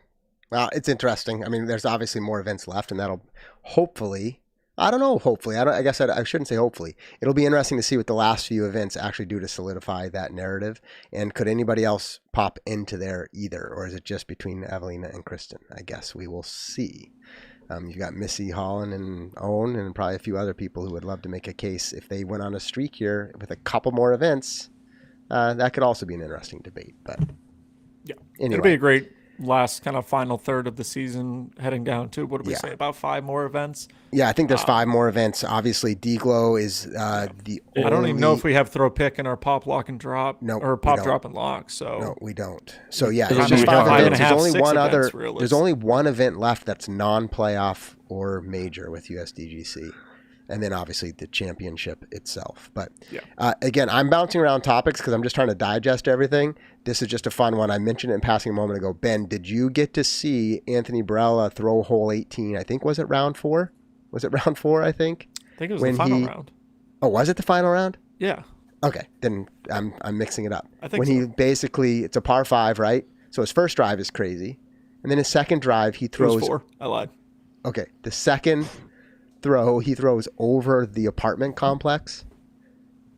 Well, it's interesting. I mean, there's obviously more events left, and that'll hopefully I don't know. Hopefully, I guess I shouldn't say hopefully. It'll be interesting to see what the last few events actually do to solidify that narrative. And could anybody else pop into there either, or is it just between Evelina and Kristen? I guess we will see. You've got Missy, Holland, and Owen, and probably a few other people who would love to make a case if they went on a streak here with a couple more events. That could also be an interesting debate. But yeah, anyway. It'll be a great last kind of final third of the season heading down to, what did we say, about 5 more events? Yeah, I think there's 5 more events. Obviously, D-Glow is the only... I don't even know if we have throw pick in our pop, lock, and drop. No, or pop, drop, and lock. So no, we don't. So yeah, There's it's just only 5 events. five There's only one events, other. really. There's only one event left that's non-playoff or major with USDGC. And then obviously the championship itself. But again, I'm bouncing around topics because I'm just trying to digest everything. This is just a fun one. I mentioned it in passing a moment ago. Ben, did you get to see Anthony Barella throw hole 18? I think, was it round 4? Was it round 4, I think? I think it was the final round. Oh, was it the final round? Yeah. Okay, then I'm mixing it up. I think when he basically, it's a par 5, right? So his first drive is crazy. And then his second drive, he throws... It was 4. I lied. Okay, the second throw, he throws over the apartment complex.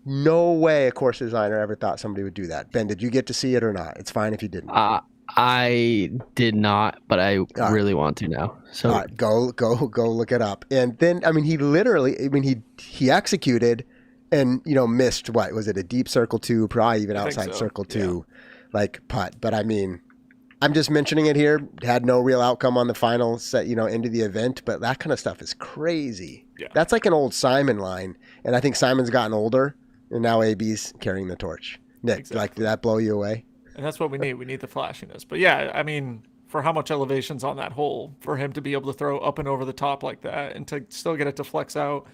No way a course designer ever thought somebody would do that. Ben, did you get to see it or not? It's fine if you didn't. I did not, but I really want to now. So all right, go look it up. And then, I mean, he executed and, missed, what, was it a deep circle 2, probably even outside circle 2, like putt. But I mean, I'm just mentioning it here. Had no real outcome on the final set, end of the event, but that kind of stuff is crazy. Yeah. That's like an old Simon line. And I think Simon's gotten older and now AB's carrying the torch. Nick, like, did that blow you away? And that's what we need. We need the flashiness. But yeah, I mean, for how much elevation's on that hole, for him to be able to throw up and over the top like that and to still get it to flex out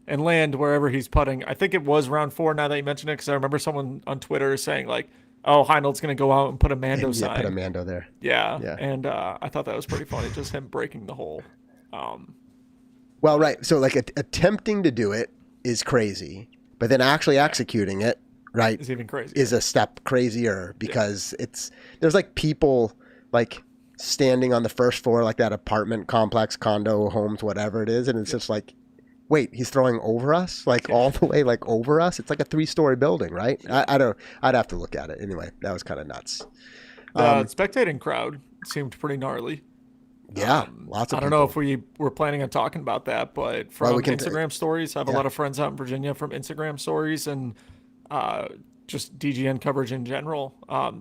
and land wherever he's putting. I think it was round 4 now that you mention it, because I remember someone on Twitter saying like, oh, Heinold's going to go out and put a Mando sign. Yeah, put a Mando there. Yeah. And I thought that was pretty funny, just him breaking the hole. Well, right. So like attempting to do it is crazy, but then actually executing it, right, is even crazier. Is a step crazier, because there's like people like standing on the first floor, like that apartment complex, condo, homes, whatever it is. And it's just like, wait, he's throwing over us, like all the way, like over us. It's like a 3-story building, right? I'd have to look at it. Anyway, that was kind of nuts. The spectating crowd seemed pretty gnarly. Yeah, lots of I don't know if we were planning on talking about that, but from Instagram stories, I have a lot of friends out in Virginia from Instagram stories and just DGN coverage in general.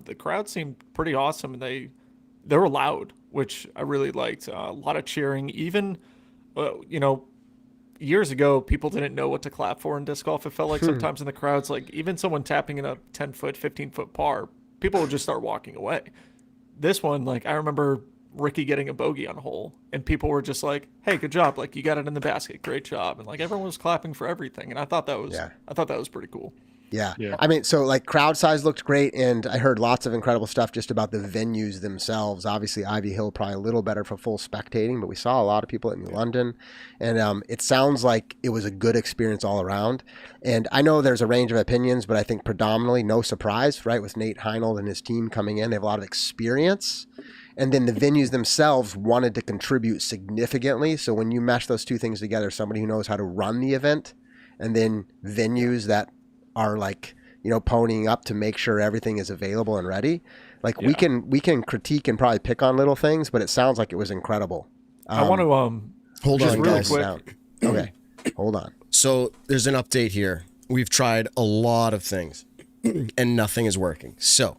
The crowd seemed pretty awesome, and they were loud, which I really liked. A lot of cheering. Even, years ago, people didn't know what to clap for in disc golf. It felt like sometimes in the crowds, like even someone tapping in a 10-foot, 15-foot par, people would just start walking away. This one, like I remember Ricky getting a bogey on a hole, and people were just like, hey, good job, like you got it in the basket, great job. And like everyone was clapping for everything, and I thought that was pretty cool. Yeah. I mean, so like crowd size looked great, and I heard lots of incredible stuff just about the venues themselves. Obviously Ivy Hill probably a little better for full spectating, but we saw a lot of people at New London, and it sounds like it was a good experience all around. And I know there's a range of opinions, but I think predominantly, no surprise, right, with Nate Heinold and his team coming in, they have a lot of experience. And then the venues themselves wanted to contribute significantly. So when you mesh those two things together, somebody who knows how to run the event, and then venues that are like, ponying up to make sure everything is available and ready. Like we can critique and probably pick on little things, but it sounds like it was incredible. I want to hold on, really guys. quick. Okay, hold on. So there's an update here. We've tried a lot of things, and nothing is working. So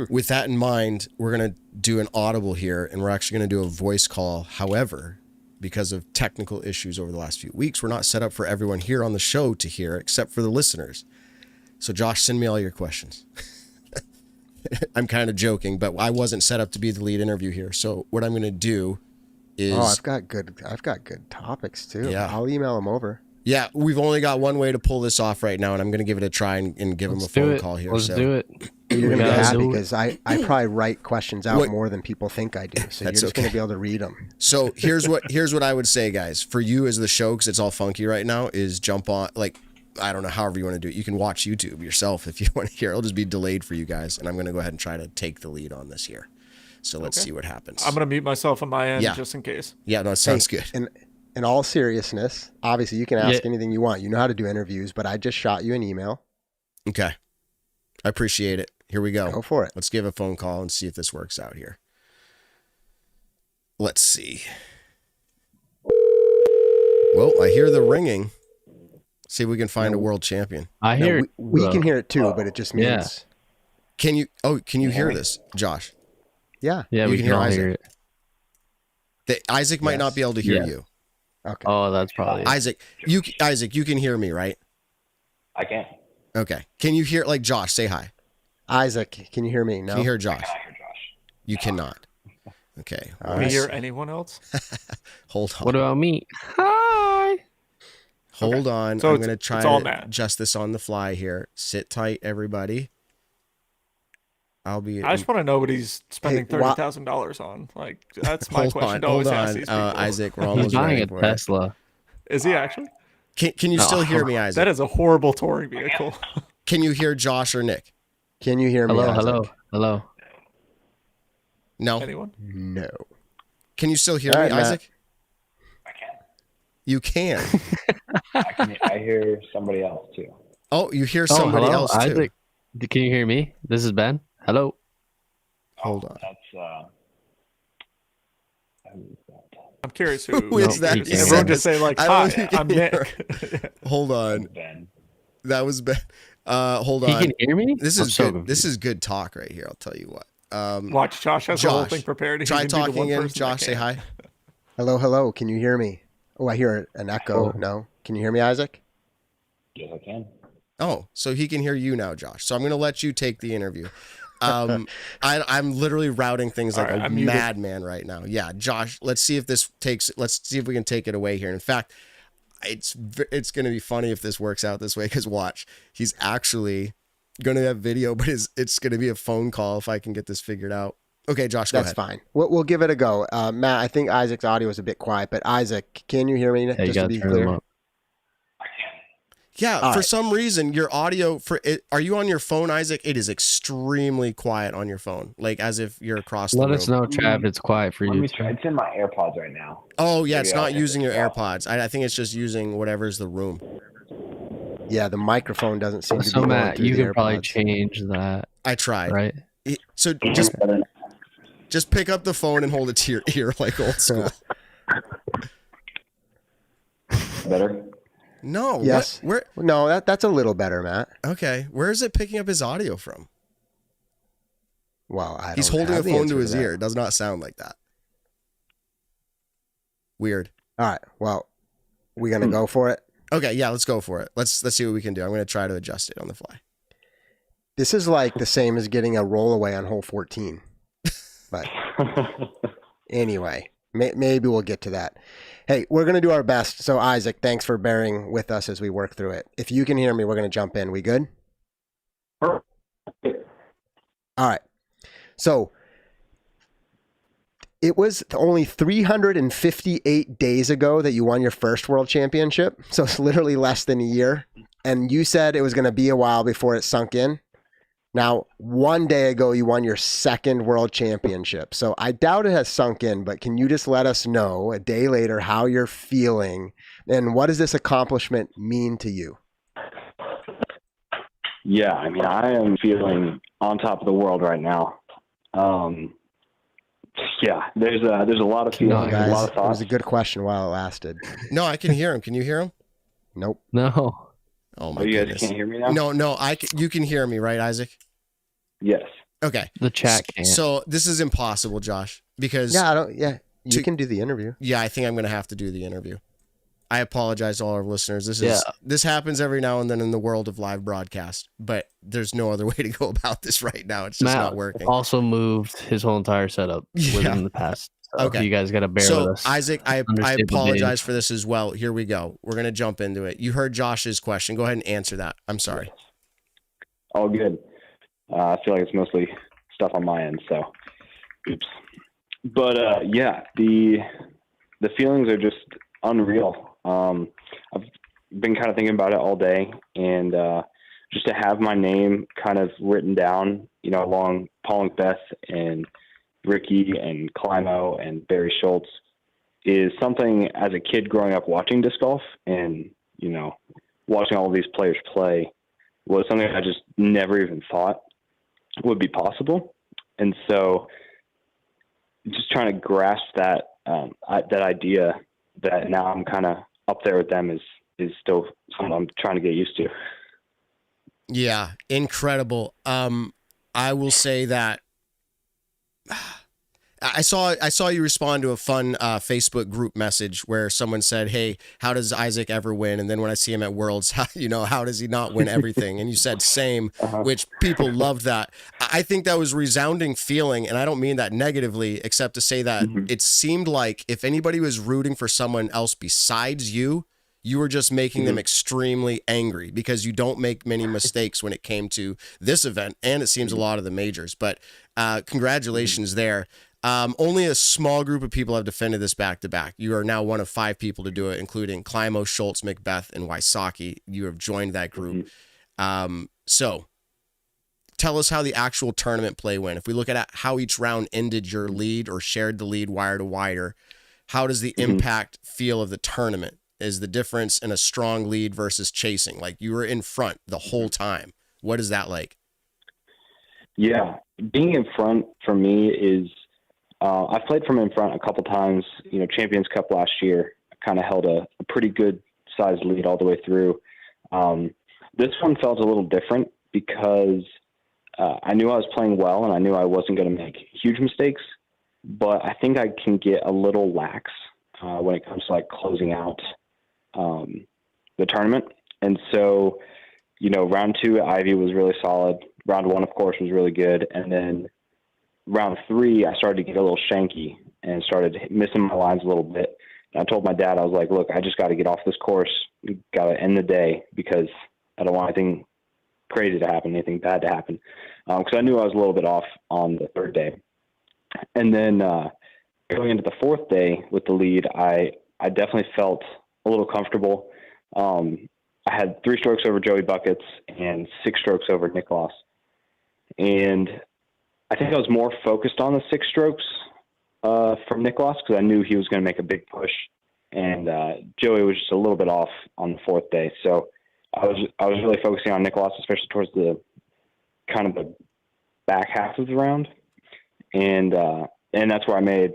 with that in mind, we're going to do an audible here, and we're actually going to do a voice call. However, because of technical issues over the last few weeks, we're not set up for everyone here on the show to hear, except for the listeners. So Josh, send me all your questions. I'm kind of joking, but I wasn't set up to be the lead interview here. So what I'm going to do is... I've got good topics too. Yeah. I'll email them over. Yeah, we've only got one way to pull this off right now, and I'm going to give it a try and give him a phone call here. Let's do it. You're going to be happy because I probably write questions out more than people think I do. So you're just going to be able to read them. So here's what I would say, guys. For you as the show, because it's all funky right now, is jump on, like, I don't know, however you want to do it. You can watch YouTube yourself if you want to hear. It'll just be delayed for you guys, and I'm going to go ahead and try to take the lead on this here. So let's see what happens. I'm going to mute myself on my end just in case. Yeah, no, it sounds good. in all seriousness, obviously you can ask Yeah. anything you want. You know how to do interviews, but I just shot you an email. Okay. I appreciate it. Here we go. Go for it. Let's give a phone call and see if this works out here. Let's see. Well, I hear the ringing. See if we can find a world champion. I No, hear we can hear it too, but it just means Yeah. Can you hear this, Josh? yeah. Yeah, You we can can hear all Isaac. hear it. Isaac might not be able to hear Yeah. you. Okay. Oh, that's probably it. Isaac, you can hear me, right? I can. Okay. Can you hear like Josh? Say hi. Isaac, can you hear me? No. Can you hear Josh? I hear Josh. You cannot. Okay. All Can you right. hear anyone else? Hold on. What about me? Hi. Hold on. So I'm it's- going to try it's all to Matt. adjust this on the fly here. Sit tight, everybody. I'll be. I just want to know what he's spending Hey, wha- $30,000 on. Like, that's my question to Hold always ask on, these people. Isaac. We're He's almost buying ready a for it. Tesla. Is he actually? Can you still hear me, Isaac? That is a horrible touring vehicle. Can you hear Josh or Nick? Can you hear me? Hello, Isaac? hello. No. Anyone? No. Can you still hear All me, right, Matt. Isaac? I can. You can. I hear somebody else too. Oh, you hear somebody hello, else too. Isaac. Can you hear me? This is Ben. Hello. Hold on. That's who's that? I'm curious who. Who is No, that? he can't. Everyone just say like, I "Hi, don't think you I'm can Nick." Hold on. Ben. That was Ben. Hold He on. can hear me? This I'm is so good. confused. This is good talk right here. I'll tell you what. Watch, Josh has the whole Josh, thing prepared. He Try can be the talking one again. person that Josh, say can't. hi. Hello, hello. Can you hear me? Oh, I hear an echo. Oh. No. Can you hear me, Isaac? Yes, I can. Oh, so he can hear you now, Josh. So I'm going to let you take the interview. I'm literally routing things like All right, a I'm muted. madman right now. Yeah, Josh, let's see if we can take it away here. In fact, it's going to be funny if this works out this way, because watch, he's actually going to have video, but it's going to be a phone call if I can get this figured out. Okay, Josh, go That's ahead. fine. We'll give it a go. Matt, I think Isaac's audio is a bit quiet, but Isaac, can you hear me? Yeah, you Just to gotta be turn them clear. up. Yeah, All for right. some reason, your audio are you on your phone, Isaac? It is extremely quiet on your phone, like as if you're across the Let room. us know, Trav. It's quiet for Let you. me try. It's in my AirPods right now. Oh, yeah, it's Maybe I'll not take using it your out. AirPods. I think it's just using whatever's the room. Yeah, the microphone doesn't seem to be So going Matt, through you the can probably AirPods. change that, I tried. right? So just pick up the phone and hold it to your ear like old school. Better. No. Yes. Where? No, that's a little better, Matt. Okay. Where is it picking up his audio from? Well, He's don't holding a have the phone answer to his that. ear. It does not sound like that. Weird. All right. Well, we gonna go for it. Okay, yeah, let's go for it. Let's see what we can do. I'm going to try to adjust it on the fly. This is like the same as getting a roll away on hole 14. But anyway, maybe we'll get to that. Hey, we're going to do our best. So, Isaac, thanks for bearing with us as we work through it. If you can hear me, we're going to jump in. We good? All right. So, it was only 358 days ago that you won your first world championship. So, it's literally less than a year. And you said it was going to be a while before it sunk in. Now, one day ago, you won your second world championship. So I doubt it has sunk in, but can you just let us know a day later how you're feeling and what does this accomplishment mean to you? Yeah, I mean, I am feeling on top of the world right now. Yeah, there's a lot of feelings, a Guys, lot of it thoughts. was a good question while it lasted. No, I can hear him. Can you hear him? Nope. No. Oh, my Oh, you guys goodness. can't hear me now? No, you can hear me, right, Isaac? Yes. Okay. The chat can't. So this is impossible, Josh, because Yeah, you To- can do the interview. yeah, I think I'm going to have to do the interview. I apologize to all our listeners. Yeah. This happens every now and then in the world of live broadcast, but there's no other way to go about this right now. It's just Matt not working. also moved his whole entire setup Yeah. within the past. So Okay. you guys got to bear with So us. Isaac, I Understandable apologize days. for this as well. Here we go. We're going to jump into it. You heard Josh's question. Go ahead and answer that. I'm sorry. All good. I feel like it's mostly stuff on my end, so oops. But yeah, the feelings are just unreal. I've been kind of thinking about it all day, and just to have my name kind of written down, you know, along Paul Macbeth and Ricky and Climo and Barry Schultz, is something as a kid growing up watching disc golf and, watching all these players play was something I just never even thought would be possible. And so just trying to grasp that idea that now I'm kind of up there with them is still something I'm trying to get used to. Yeah, incredible. I will say that I saw you respond to a fun Facebook group message where someone said, "Hey, how does Isaac ever win?" And then when I see him at Worlds, how does he not win everything? And you said same, which people loved that. I think that was a resounding feeling, and I don't mean that negatively, except to say that it seemed like if anybody was rooting for someone else besides you, you were just making them extremely angry because you don't make many mistakes when it came to this event, and it seems a lot of the majors. But congratulations there. Only a small group of people have defended this back-to-back. You are now one of 5 people to do it, including Climo, Schultz, Macbeth, and Wysocki. You have joined that group. So tell us how the actual tournament play went. If we look at how each round ended your lead or shared the lead wire to wire, how does the impact feel of the tournament? Is the difference in a strong lead versus chasing? Like you were in front the whole time. What is that like? Yeah, being in front for me is I've played from in front a couple times. Champions Cup last year, I kind of held a pretty good sized lead all the way through. This one felt a little different because I knew I was playing well and I knew I wasn't going to make huge mistakes, but I think I can get a little lax when it comes to like closing out the tournament. And so, round 2 at Ivy was really solid. Round 1, of course, was really good. And then round 3, I started to get a little shanky and started missing my lines a little bit. And I told my dad, I was like, look, I just got to get off this course. Got to end the day because I don't want anything crazy to happen, anything bad to happen. Because I knew I was a little bit off on the 3rd day. And then going into the 4th day with the lead, I definitely felt a little comfortable. I had 3 strokes over Joey Buckets and 6 strokes over Nicholas. And I think I was more focused on the 6 strokes from Nicholas because I knew he was going to make a big push. And Joey was just a little bit off on the 4th day. So I was really focusing on Nicholas, especially towards the kind of the back half of the round. And that's where I made,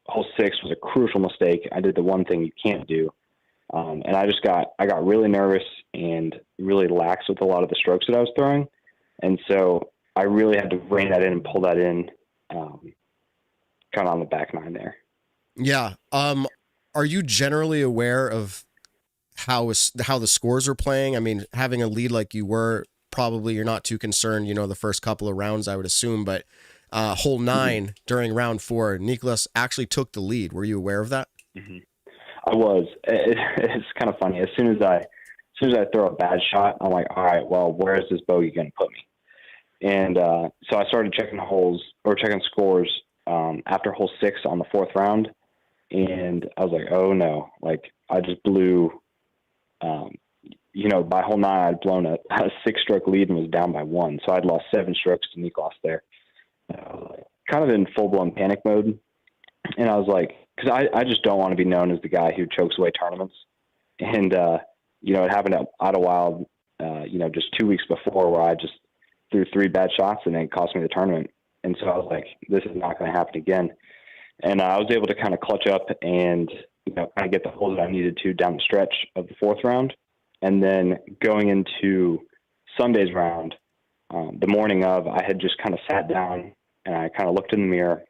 hole 6 was a crucial mistake. I did the one thing you can't do. And I got really nervous and really lax with a lot of the strokes that I was throwing. And so I really had to rein that in and pull that in, kind of on the back 9 there. Yeah. Are you generally aware of how the scores are playing? I mean, having a lead like you were, probably you're not too concerned, the first couple of rounds, I would assume, but hole 9 during round 4, Nicholas actually took the lead. Were you aware of that? I was. It's kind of funny. As soon as I throw a bad shot, I'm like, all right, well, where is this bogey going to put me? And so I started checking scores after hole 6 on the 4th round, and I was like, oh no, like I just blew. By hole 9, I'd blown a 6-stroke lead and was down by 1, so I'd lost 7 strokes to Nicholas there. Kind of in full-blown panic mode, and I was like, because I just don't want to be known as the guy who chokes away tournaments. And, it happened at Idlewild, just 2 weeks before where I just threw 3 bad shots and it cost me the tournament. And so I was like, this is not going to happen again. And I was able to kind of clutch up and, kind of get the holes that I needed to down the stretch of the 4th round. And then going into Sunday's round, the morning of, I had just kind of sat down and I kind of looked in the mirror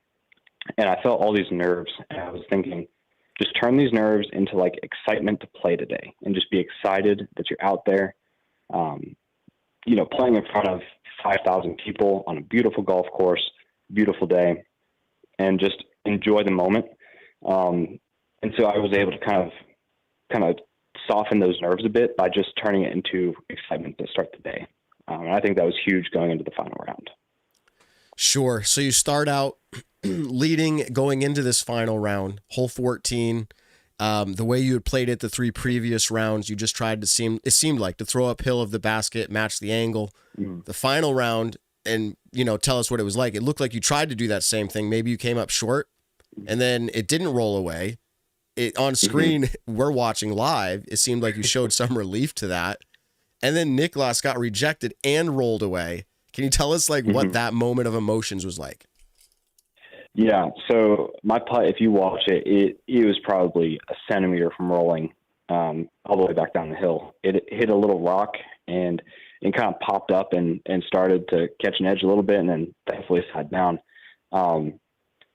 and I felt all these nerves. And I was thinking, just turn these nerves into like excitement to play today and just be excited that you're out there, playing in front of 5,000 people on a beautiful golf course, beautiful day, and just enjoy the moment. And so I was able to kind of soften those nerves a bit by just turning it into excitement to start the day. And I think that was huge going into the final round. Sure. So you start out leading going into this final round, hole 14. The way you had played it the 3 previous rounds, you just tried to it seemed like to throw uphill of the basket, match the angle. The final round, and tell us what it was like. It looked like you tried to do that same thing. Maybe you came up short, and then it didn't roll away. on screen, we're watching live. It seemed like you showed some relief to that. And then Niklas got rejected and rolled away. Can you tell us like what that moment of emotions was like? Yeah. So my putt, if you watch it, it was probably a centimeter from rolling all the way back down the hill. It hit a little rock and it kind of popped up and started to catch an edge a little bit, and then thankfully sat down.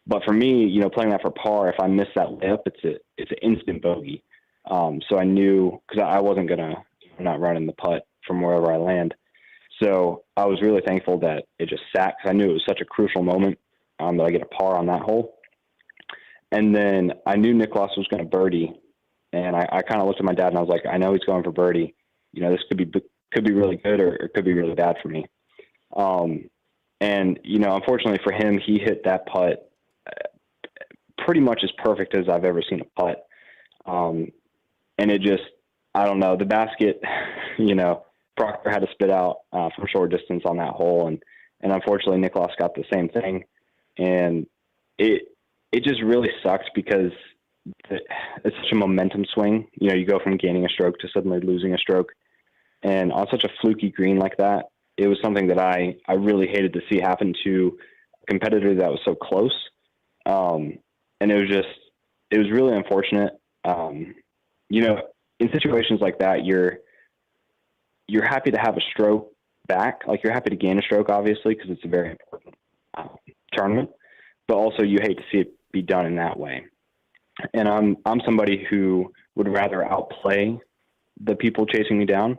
But for me, you know, playing that for par, if I miss that layup, it's an instant bogey. So I knew, because I wasn't I'm not running the putt from wherever I land. So I was really thankful that it just sat, because I knew it was such a crucial moment that I get a par on that hole. And then I knew Niklas was going to birdie, and I kind of looked at my dad and I was like, I know he's going for birdie. You know, this could be really good, or it could be really bad for me. And, you know, unfortunately for him, he hit that putt pretty much as perfect as I've ever seen a putt. And it just, I don't know, the basket, you know, Proctor had to spit out from short distance on that hole. And unfortunately, Niklas got the same thing. And it just really sucks because it's such a momentum swing. You know, you go from gaining a stroke to suddenly losing a stroke. And on such a fluky green like that, it was something that I really hated to see happen to a competitor that was so close. And it was really unfortunate. You know, in situations like that, you're happy to have a stroke back. Like, you're happy to gain a stroke, obviously, because it's a very important tournament, but also you hate to see it be done in that way. And I'm somebody who would rather outplay the people chasing me down.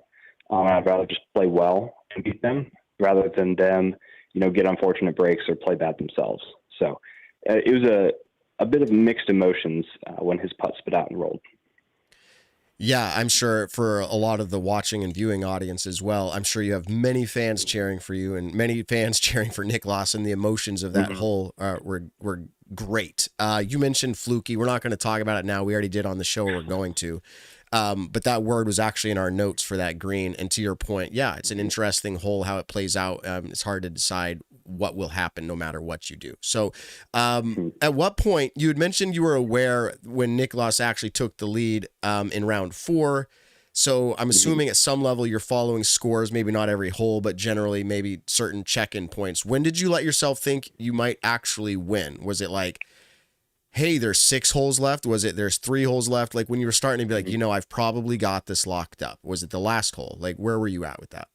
I'd rather just play well and beat them rather than them, you know, get unfortunate breaks or play bad themselves. So it was a bit of mixed emotions when his putt spit out and rolled. Yeah, I'm sure for a lot of the watching and viewing audience as well, I'm sure you have many fans cheering for you and many fans cheering for Niklas, and the emotions of that hole were great. You mentioned fluky. We're not going to talk about it now. We already did on the show. We're going to. But that word was actually in our notes for that green. And to your point, yeah, it's an interesting hole, how it plays out. It's hard to decide what will happen no matter what you do. So at what point, you had mentioned you were aware when Niklas actually took the lead in round 4. So I'm assuming at some level you're following scores, maybe not every hole, but generally maybe certain check-in points. When did you let yourself think you might actually win? Was it like, hey, there's 6 holes left? Was it there's 3 holes left? Like, when you were starting to be like, you know, I've probably got this locked up. Was it the last hole? Like, where were you at with that?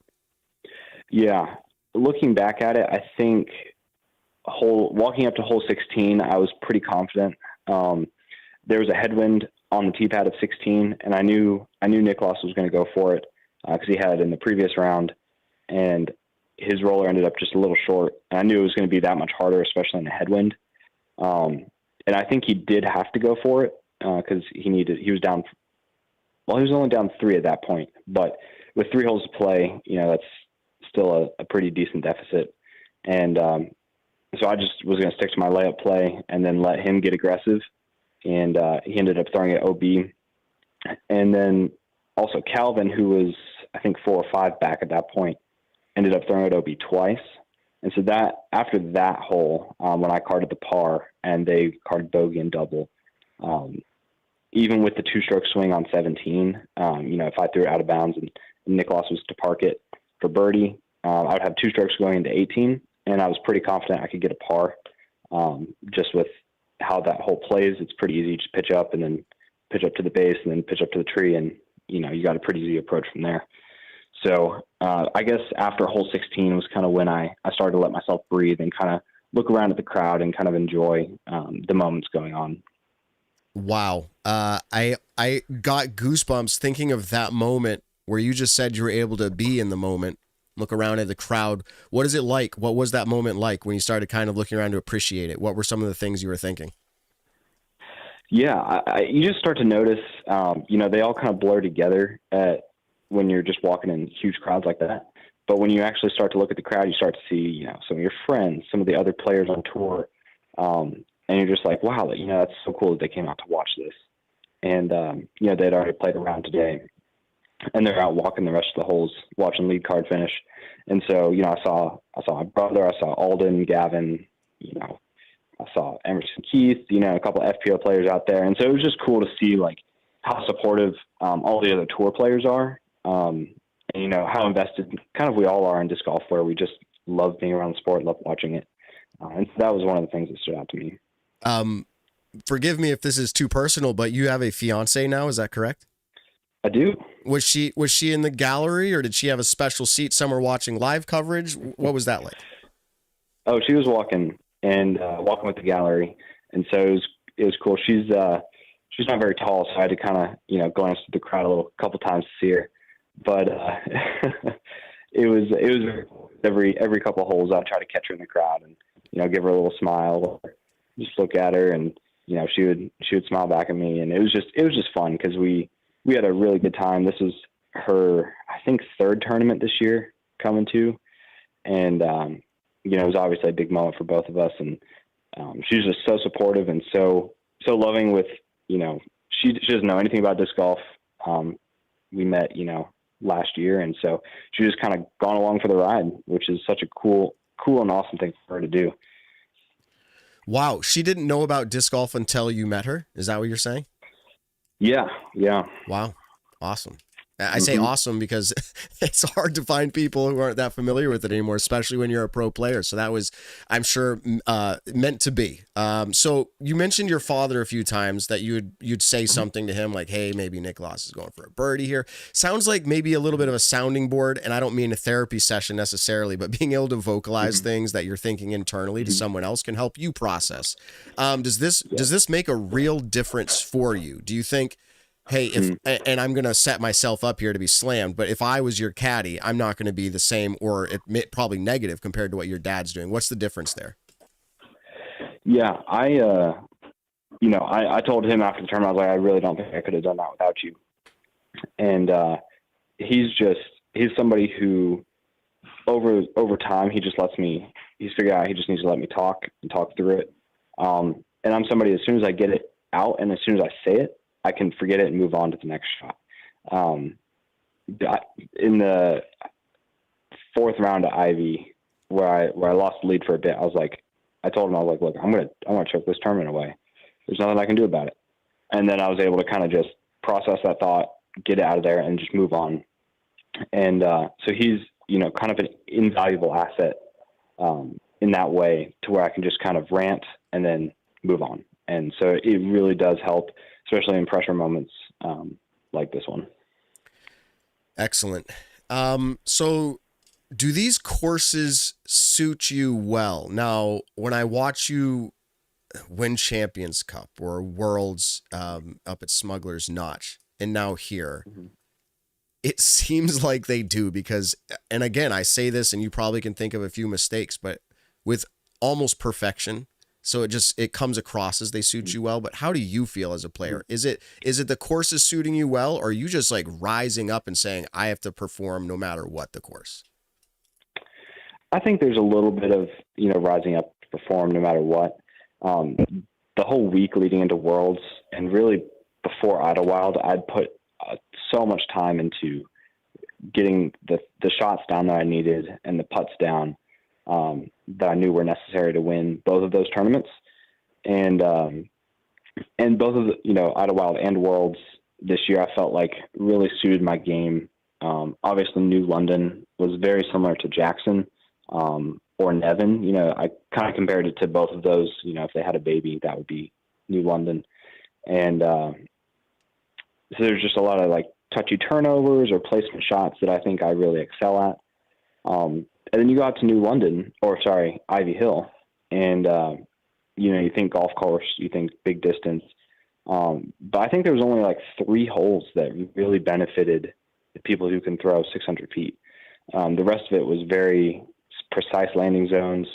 Yeah. Looking back at it, I think walking up to hole 16, I was pretty confident. There was a headwind on the tee pad of 16, and I knew Niklas was going to go for it because he had it in the previous round, and his roller ended up just a little short. And I knew it was going to be that much harder, especially in a headwind. And I think he did have to go for it because he was down. Well, he was only down 3 at that point, but with 3 holes to play, you know, that's still a pretty decent deficit. And so I just was going to stick to my layup play and then let him get aggressive. And he ended up throwing it OB. And then also Calvin, who was, I think, 4 or 5 back at that point, ended up throwing it OB twice. And so that after that hole, when I carded the par and they carded bogey and double, even with the 2-stroke swing on 17, you know, if I threw it out of bounds and Niklas was to park it for birdie, I would have 2 strokes going into 18, and I was pretty confident I could get a par. Just with how that hole plays, it's pretty easy to pitch up and then pitch up to the base and then pitch up to the tree, and you know, you got a pretty easy approach from there. So I guess after hole 16 was kind of when I started to let myself breathe and kind of look around at the crowd and kind of enjoy the moments going on. Wow. I got goosebumps thinking of that moment where you just said you were able to be in the moment, look around at the crowd. What is it like? What was that moment like when you started kind of looking around to appreciate it? What were some of the things you were thinking? Yeah, you just start to notice, you know, they all kind of blur together when you're just walking in huge crowds like that. But when you actually start to look at the crowd, you start to see, you know, some of your friends, some of the other players on tour. And you're just like, wow, you know, that's so cool that they came out to watch this. And, you know, they'd already played around today and they're out walking the rest of the holes, watching lead card finish. And so, you know, I saw my brother, I saw Alden, Gavin, you know, I saw Emerson Keith, a couple of FPO players out there. And so it was just cool to see like how supportive all the other tour players are. And how invested kind of we all are in disc golf, where we just love being around the sport, love watching it. And so that was one of the things that stood out to me. Forgive me if this is too personal, but you have a fiance now. Is that correct? I do. Was she in the gallery, or did she have a special seat somewhere watching live coverage? What was that like? Oh, she was walking with the gallery. And so it was cool. She's not very tall, so I had to kind of, glance through the crowd a couple times to see her. But it was very cool. Every couple of holes I'd try to catch her in the crowd and, give her a little smile, or just look at her, and, she would smile back at me. And it was just fun, because we had a really good time. This was her, I think, third tournament this year coming to. And, it was obviously a big moment for both of us. And she was just so supportive and so loving with, she doesn't know anything about disc golf. We met, last year. And so she just kind of gone along for the ride, which is such a cool and awesome thing for her to do. Wow. She didn't know about disc golf until you met her. Is that what you're saying? Yeah. Wow. Awesome. I say awesome because it's hard to find people who aren't that familiar with it anymore, especially when you're a pro player. So that was, I'm sure, meant to be. So you mentioned your father a few times, that you'd say something to him like, hey, maybe Nicholas is going for a birdie here. Sounds like maybe a little bit of a sounding board. And I don't mean a therapy session necessarily, but being able to vocalize things that you're thinking internally to someone else can help you process. Does this make a real difference for you? Do you think, hey, and I'm going to set myself up here to be slammed, but if I was your caddy, I'm not going to be the same, or probably negative compared to what your dad's doing. What's the difference there? Yeah, I told him after the tournament, I was like, I really don't think I could have done that without you. And he's somebody who over time, he's figured out he just needs to let me talk through it. And I'm somebody, as soon as I get it out and as soon as I say it, I can forget it and move on to the next shot. In the fourth round of Ivy, where I lost the lead for a bit, I told him, look, I'm gonna choke this tournament away. There's nothing I can do about it. And then I was able to kind of just process that thought, get it out of there, and just move on. And so he's kind of an invaluable asset in that way, to where I can just kind of rant and then move on. And so it really does help, especially in pressure moments like this one. Excellent. So do these courses suit you well? Now, when I watch you win Champions Cup or Worlds up at Smuggler's Notch, and now here, it seems like they do, because, and again, I say this and you probably can think of a few mistakes, but with almost perfection. So it comes across as they suit you well. But how do you feel as a player? Is it the courses suiting you well, or are you just like rising up and saying, I have to perform no matter what the course? I think there's a little bit of, rising up to perform no matter what. The whole week leading into Worlds, and really before Idlewild, I'd put so much time into getting the shots down that I needed and the putts down that I knew were necessary to win both of those tournaments. And both of the, Idlewild and Worlds this year, I felt like really suited my game. Obviously New London was very similar to Jackson, or Nevin. I kind of compared it to both of those. If they had a baby, that would be New London. And so there's just a lot of like touchy turnovers or placement shots that I think I really excel at. And then you go out to Ivy Hill, and, you think golf course, you think big distance. But I think there was only like 3 holes that really benefited the people who can throw 600 feet. The rest of it was very precise landing zones,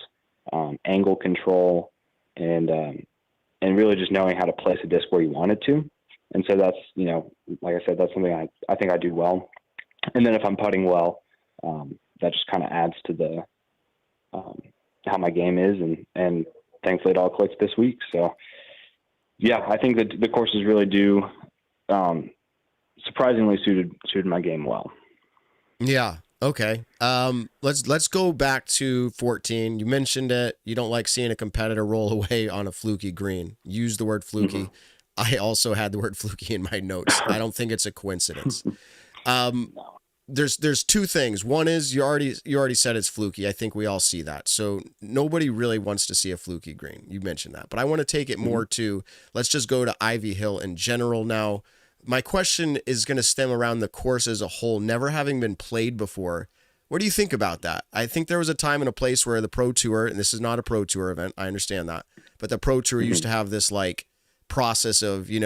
angle control, and really just knowing how to place a disc where you wanted to. And so that's, like I said, that's something I think I do well. And then if I'm putting well, that just kind of adds to the how my game is, and thankfully it all clicked this week. So yeah, I think that the courses really do surprisingly suited my game well. Yeah, Okay. Let's go back to 14. You mentioned it. You don't like seeing a competitor roll away on a fluky green. Use the word fluky. I also had the word fluky in my notes. I don't think it's a coincidence. There's two things. One is you already said it's fluky. I think we all see that. So nobody really wants to see a fluky green. You mentioned that. But I want to take it more to, let's just go to Ivy Hill in general now. My question is going to stem around the course as a whole, never having been played before. What do you think about that? I think there was a time and a place where the Pro Tour, and this is not a Pro Tour event, I understand that, but the Pro Tour used to have this like process of, you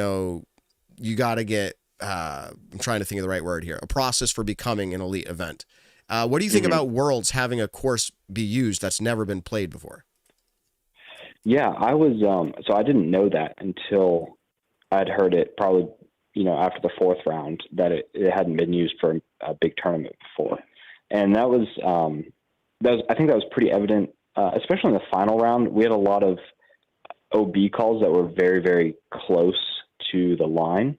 got to get, I'm trying to think of the right word here, a process for becoming an elite event. What do you think about Worlds having a course be used that's never been played before? Yeah, I was, so I didn't know that until I'd heard it probably, after the fourth round, that it hadn't been used for a big tournament before. And I think that was pretty evident, especially in the final round. We had a lot of OB calls that were very, very close to the line.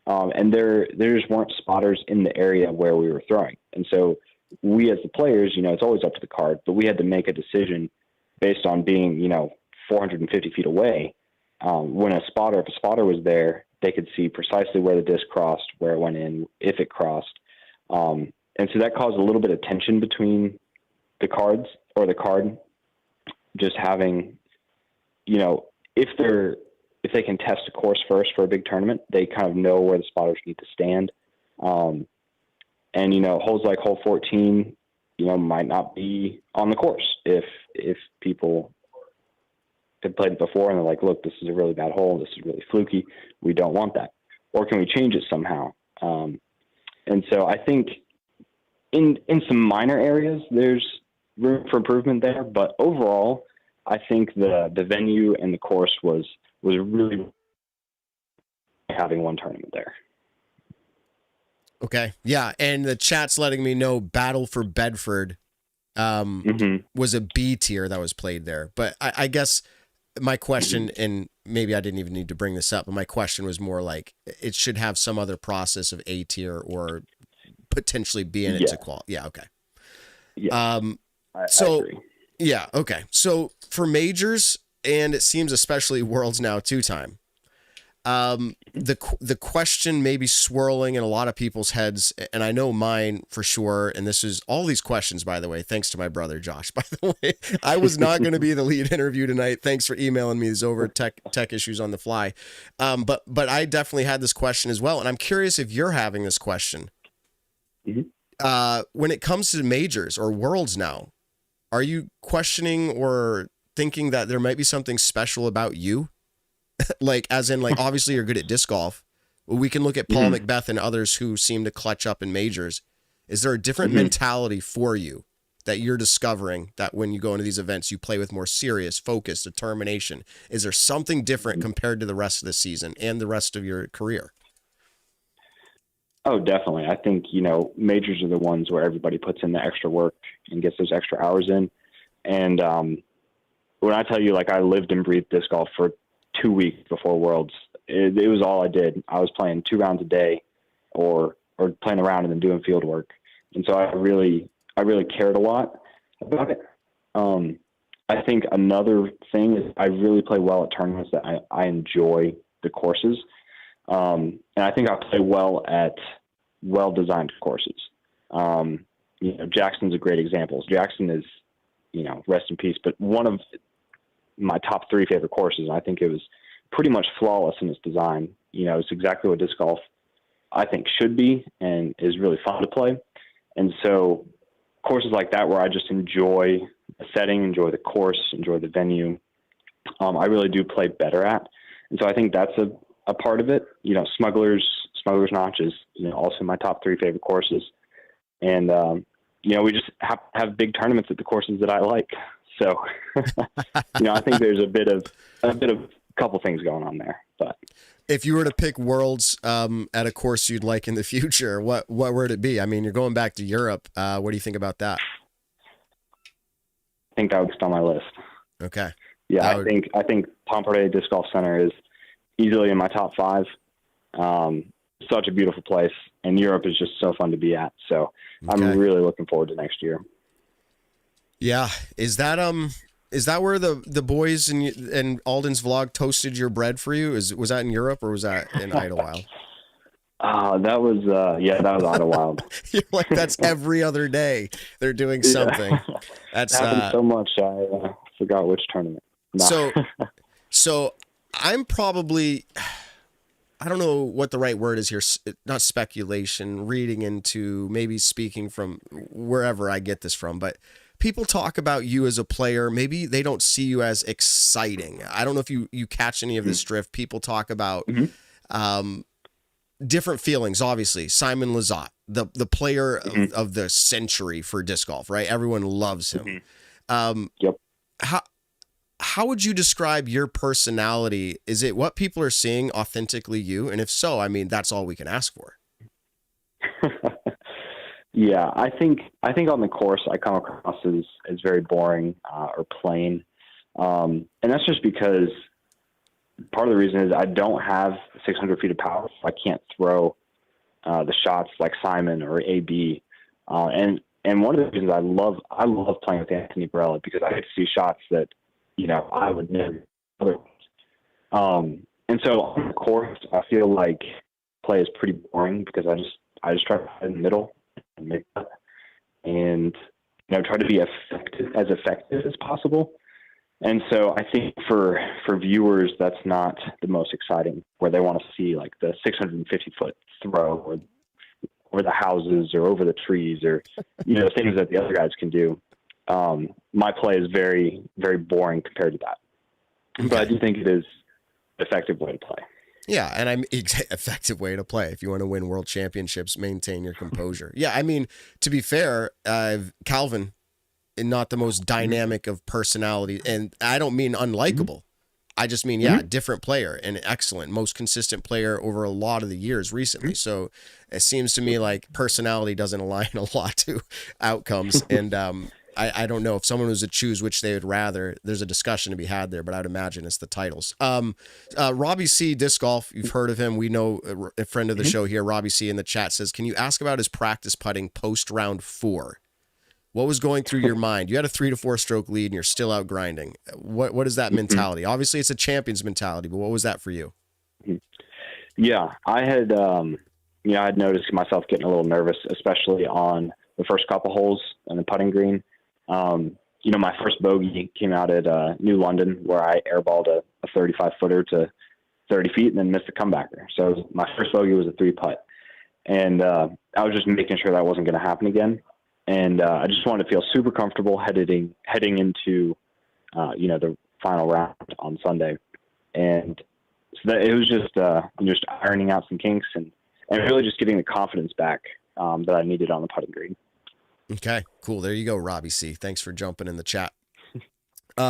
And there just weren't spotters in the area where we were throwing. And so we as the players, it's always up to the card, but we had to make a decision based on being, 450 feet away. If a spotter was there, they could see precisely where the disc crossed, where it went in, if it crossed. And so that caused a little bit of tension between the cards, or the card just having, if they can test a course first for a big tournament, they kind of know where the spotters need to stand. And, holes like hole 14, might not be on the course if people had played it before and they're like, look, this is a really bad hole. This is really fluky. We don't want that. Or can we change it somehow? And so I think in some minor areas, there's room for improvement there. But overall, I think the venue and the course was really having one tournament there. Okay. Yeah. And the chat's letting me know Battle for Bedford was a B tier that was played there. But I guess my question, and maybe I didn't even need to bring this up, but my question was more like it should have some other process of A tier or potentially be in it to qualify. Yeah. Okay. Yeah. I agree. Yeah. Okay. So for majors, and it seems especially Worlds now 2-time, the question may be swirling in a lot of people's heads, and I know mine for sure. And this is all these questions, by the way, thanks to my brother Josh. By the way, I was not going to be the lead interview tonight. Thanks for emailing me these over tech issues on the fly. But I definitely had this question as well, and I'm curious if you're having this question. When it comes to majors or Worlds now, are you questioning or thinking that there might be something special about you? Like, as in, like, obviously you're good at disc golf. We can look at Paul Macbeth and others who seem to clutch up in majors. Is there a different mentality for you that you're discovering that when you go into these events, you play with more serious focus, determination? Is there something different compared to the rest of the season and the rest of your career? Oh, definitely. I think, majors are the ones where everybody puts in the extra work and gets those extra hours in. And when I tell you, like, I lived and breathed disc golf for 2 weeks before Worlds, it was all I did. I was playing 2 rounds a day or playing around and then doing field work. And so I really cared a lot about it. I think another thing is I really play well at tournaments that I enjoy the courses. And I think I play well at well-designed courses. Jackson's a great example. Jackson is, rest in peace, but one of my top 3 favorite courses. I think it was pretty much flawless in its design. It's exactly what disc golf I think should be and is really fun to play. And so courses like that where I just enjoy the setting, enjoy the course, enjoy the venue, I really do play better at. And so I think that's a part of it. Smuggler's Notch is, also my top 3 favorite courses. And, we just have big tournaments at the courses that I like. So, I think there's a bit of couple things going on there. But if you were to pick Worlds at a course you'd like in the future, what would it be? I mean, you're going back to Europe. What do you think about that? I think that would be on my list. Okay. Yeah, I think Pompeii Disc Golf Center is easily in my top 5. Such a beautiful place, and Europe is just so fun to be at. So I'm really looking forward to next year. Yeah. Is that where the boys and Alden's vlog toasted your bread for you? Was that in Europe or was that in Idlewild? That was that was Idlewild. You're like, that's every other day they're doing something. That's happened so much I forgot which tournament. Nah. So I'm probably, I don't know what the right word is here. Not speculation, reading into, maybe speaking from wherever I get this from, but people talk about you as a player. Maybe they don't see you as exciting. I don't know if you catch any of this drift. People talk about different feelings. Obviously, Simon Lizotte, the player of the century for disc golf, right? Everyone loves him. Yep. How would you describe your personality? Is it what people are seeing authentically you? And if so, I mean, that's all we can ask for. Yeah, I think on the course I come across as very boring or plain, and that's just because part of the reason is I don't have 600 feet of power. So I can't throw the shots like Simon or AB, and one of the reasons I love playing with Anthony Barella because I get to see shots that I would never otherwise. And so on the course, I feel like play is pretty boring because I just try to play in the middle and make that, and try to be as effective as possible. And so I think for viewers, that's not the most exciting, where they want to see like the 650-foot throw or the houses or over the trees or things that the other guys can do. My play is very, very boring compared to that. Okay. But I do think it is an effective way to play. Yeah, and I'm effective way to play. If you want to win world championships, maintain your composure. Yeah, I mean, to be fair, Calvin, not the most dynamic of personality, and I don't mean unlikable. I just mean, different player and excellent, most consistent player over a lot of the years recently. So it seems to me like personality doesn't align a lot to outcomes. And I don't know if someone was to choose which they would rather, there's a discussion to be had there, but I'd imagine it's the titles. Robbie C. Disc Golf, you've heard of him. We know a friend of the show here, Robbie C. in the chat says, can you ask about his practice putting post round 4? What was going through your mind? You had a 3 to 4 stroke lead and you're still out grinding. What is that mentality? Obviously it's a champion's mentality, but what was that for you? Yeah, I had noticed myself getting a little nervous, especially on the first couple holes in the putting green. My first bogey came out at New London, where I airballed a 35-footer to 30 feet and then missed a comebacker. So my first bogey was a 3-putt. And I was just making sure that wasn't going to happen again. And I just wanted to feel super comfortable heading into, the final round on Sunday. And so that it was just ironing out some kinks and really just getting the confidence back that I needed on the putting green. Okay, cool. There you go, Robbie C. Thanks for jumping in the chat. We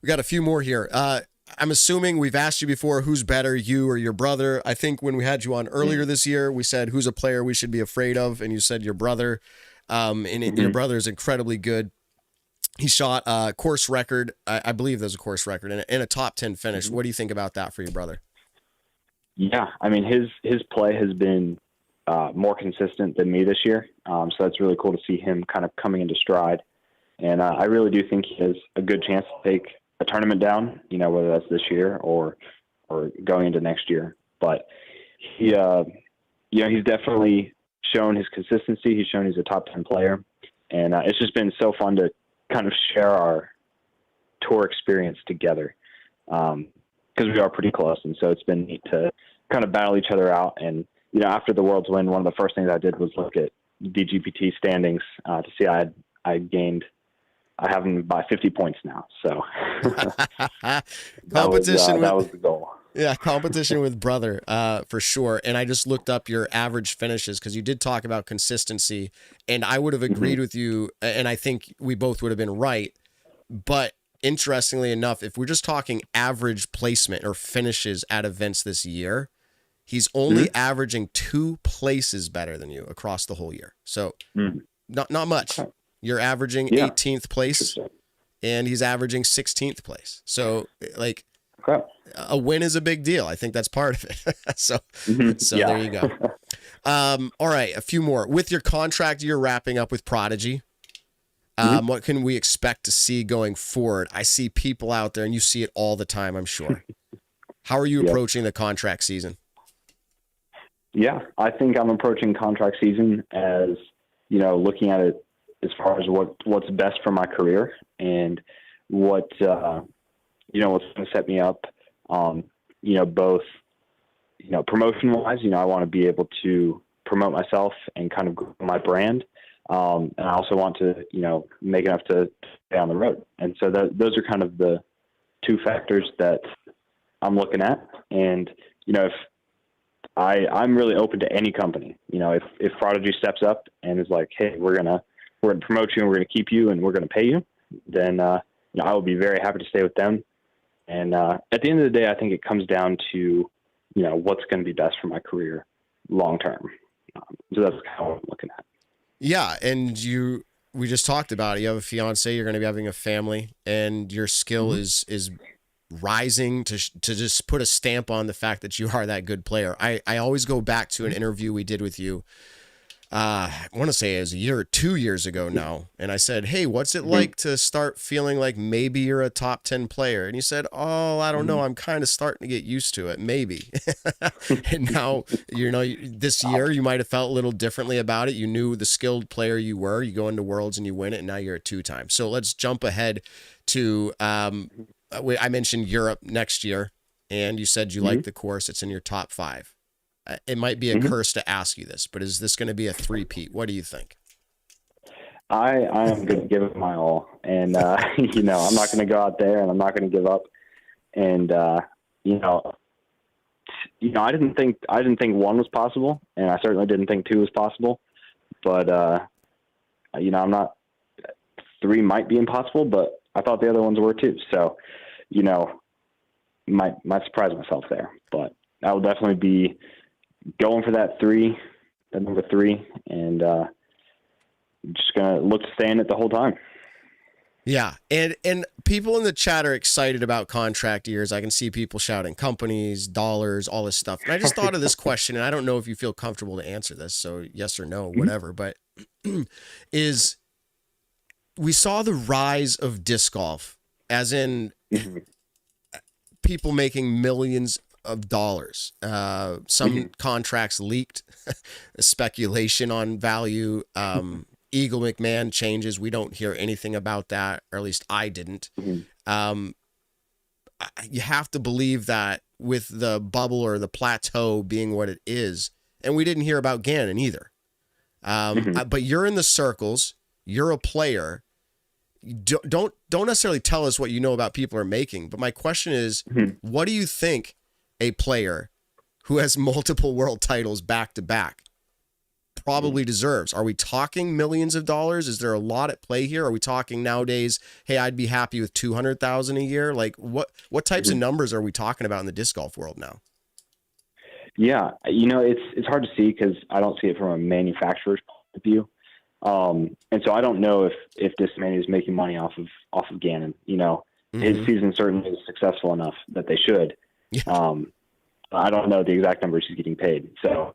got a few more here. I'm assuming we've asked you before, who's better, you or your brother? I think when we had you on earlier this year, we said, who's a player we should be afraid of? And you said your brother. Your brother is incredibly good. He shot a course record. I believe there's a course record and a top 10 finish. What do you think about that for your brother? Yeah. I mean, his play has been more consistent than me this year. So that's really cool to see him kind of coming into stride. And I really do think he has a good chance to take a tournament down, whether that's this year or going into next year. But he, he's definitely shown his consistency. He's shown he's a top 10 player. And it's just been so fun to kind of share our tour experience together because we are pretty close. And so it's been neat to kind of battle each other out. And, after the World's win, one of the first things I did was look at DGPT standings to see I have him by 50 points now. So competition that was the goal. Yeah, competition with brother, for sure. And I just looked up your average finishes because you did talk about consistency, and I would have agreed with you, and I think we both would have been right. But interestingly enough, if we're just talking average placement or finishes at events this year, he's only averaging 2 places better than you across the whole year. So not much. You're averaging 18th place, and he's averaging 16th place. So like, a win is a big deal. I think that's part of it. So there you go. All right, a few more. With your contract year wrapping up with Prodigy, what can we expect to see going forward? I see people out there, and you see it all the time, I'm sure. How are you approaching the contract season? Yeah, I think I'm approaching contract season as, looking at it as far as what's best for my career and what, what's going to set me up, both, promotion wise, I want to be able to promote myself and kind of grow my brand. And I also want to, make enough to stay on the road. And so those are kind of the two factors that I'm looking at. And, if I'm really open to any company, if Prodigy steps up and is like, hey, we're going to promote you and we're going to keep you and we're going to pay you, then, I will be very happy to stay with them. And, at the end of the day, I think it comes down to, what's going to be best for my career long-term. So that's how I'm looking at it. Yeah. And we just talked about it. You have a fiance, you're going to be having a family, and your skill is rising to just put a stamp on the fact that you are that good player. I always go back to an interview we did with you. I want to say it was a year or 2 years ago now. And I said, hey, what's it like to start feeling like maybe you're a top 10 player? And you said, oh, I don't know. I'm kind of starting to get used to it. Maybe. And now, this year you might've felt a little differently about it. You knew the skilled player you were, you go into Worlds and you win it. And now you're a 2-time. So let's jump ahead to, I mentioned Europe next year, and you said you like the course. It's in your top 5. It might be a curse to ask you this, but is this going to be a 3-peat? What do you think? I am going to give it my all. And, I'm not going to go out there and I'm not going to give up. And, I didn't think 1 was possible, and I certainly didn't think 2 was possible, but, I'm not, 3 might be impossible, but I thought the other ones were too. So, might surprise myself there, but I will definitely be going for that number 3, and just gonna look to stay in it the whole time. Yeah, and people in the chat are excited about contract years. I can see people shouting companies, dollars, all this stuff. And I just thought of this question, and I don't know if you feel comfortable to answer this, so yes or no, whatever. But we saw the rise of disc golf, as in people making millions of dollars. Some contracts leaked, speculation on value. Eagle McMahon changes. We don't hear anything about that, or at least I didn't. You have to believe that with the bubble or the plateau being what it is, and we didn't hear about Gannon either. But you're in the circles. You're a player. Don't necessarily tell us what you know about people are making. But my question is, what do you think a player who has multiple world titles back to back probably deserves? Are we talking millions of dollars? Is there a lot at play here? Are we talking nowadays, hey, I'd be happy with 200,000 a year? Like what types of numbers are we talking about in the disc golf world now? Yeah, it's hard to see because I don't see it from a manufacturer's point of view. And so I don't know if this man is making money off of Gannon. His season certainly is successful enough that they should. Yeah. I don't know the exact numbers he's getting paid. So,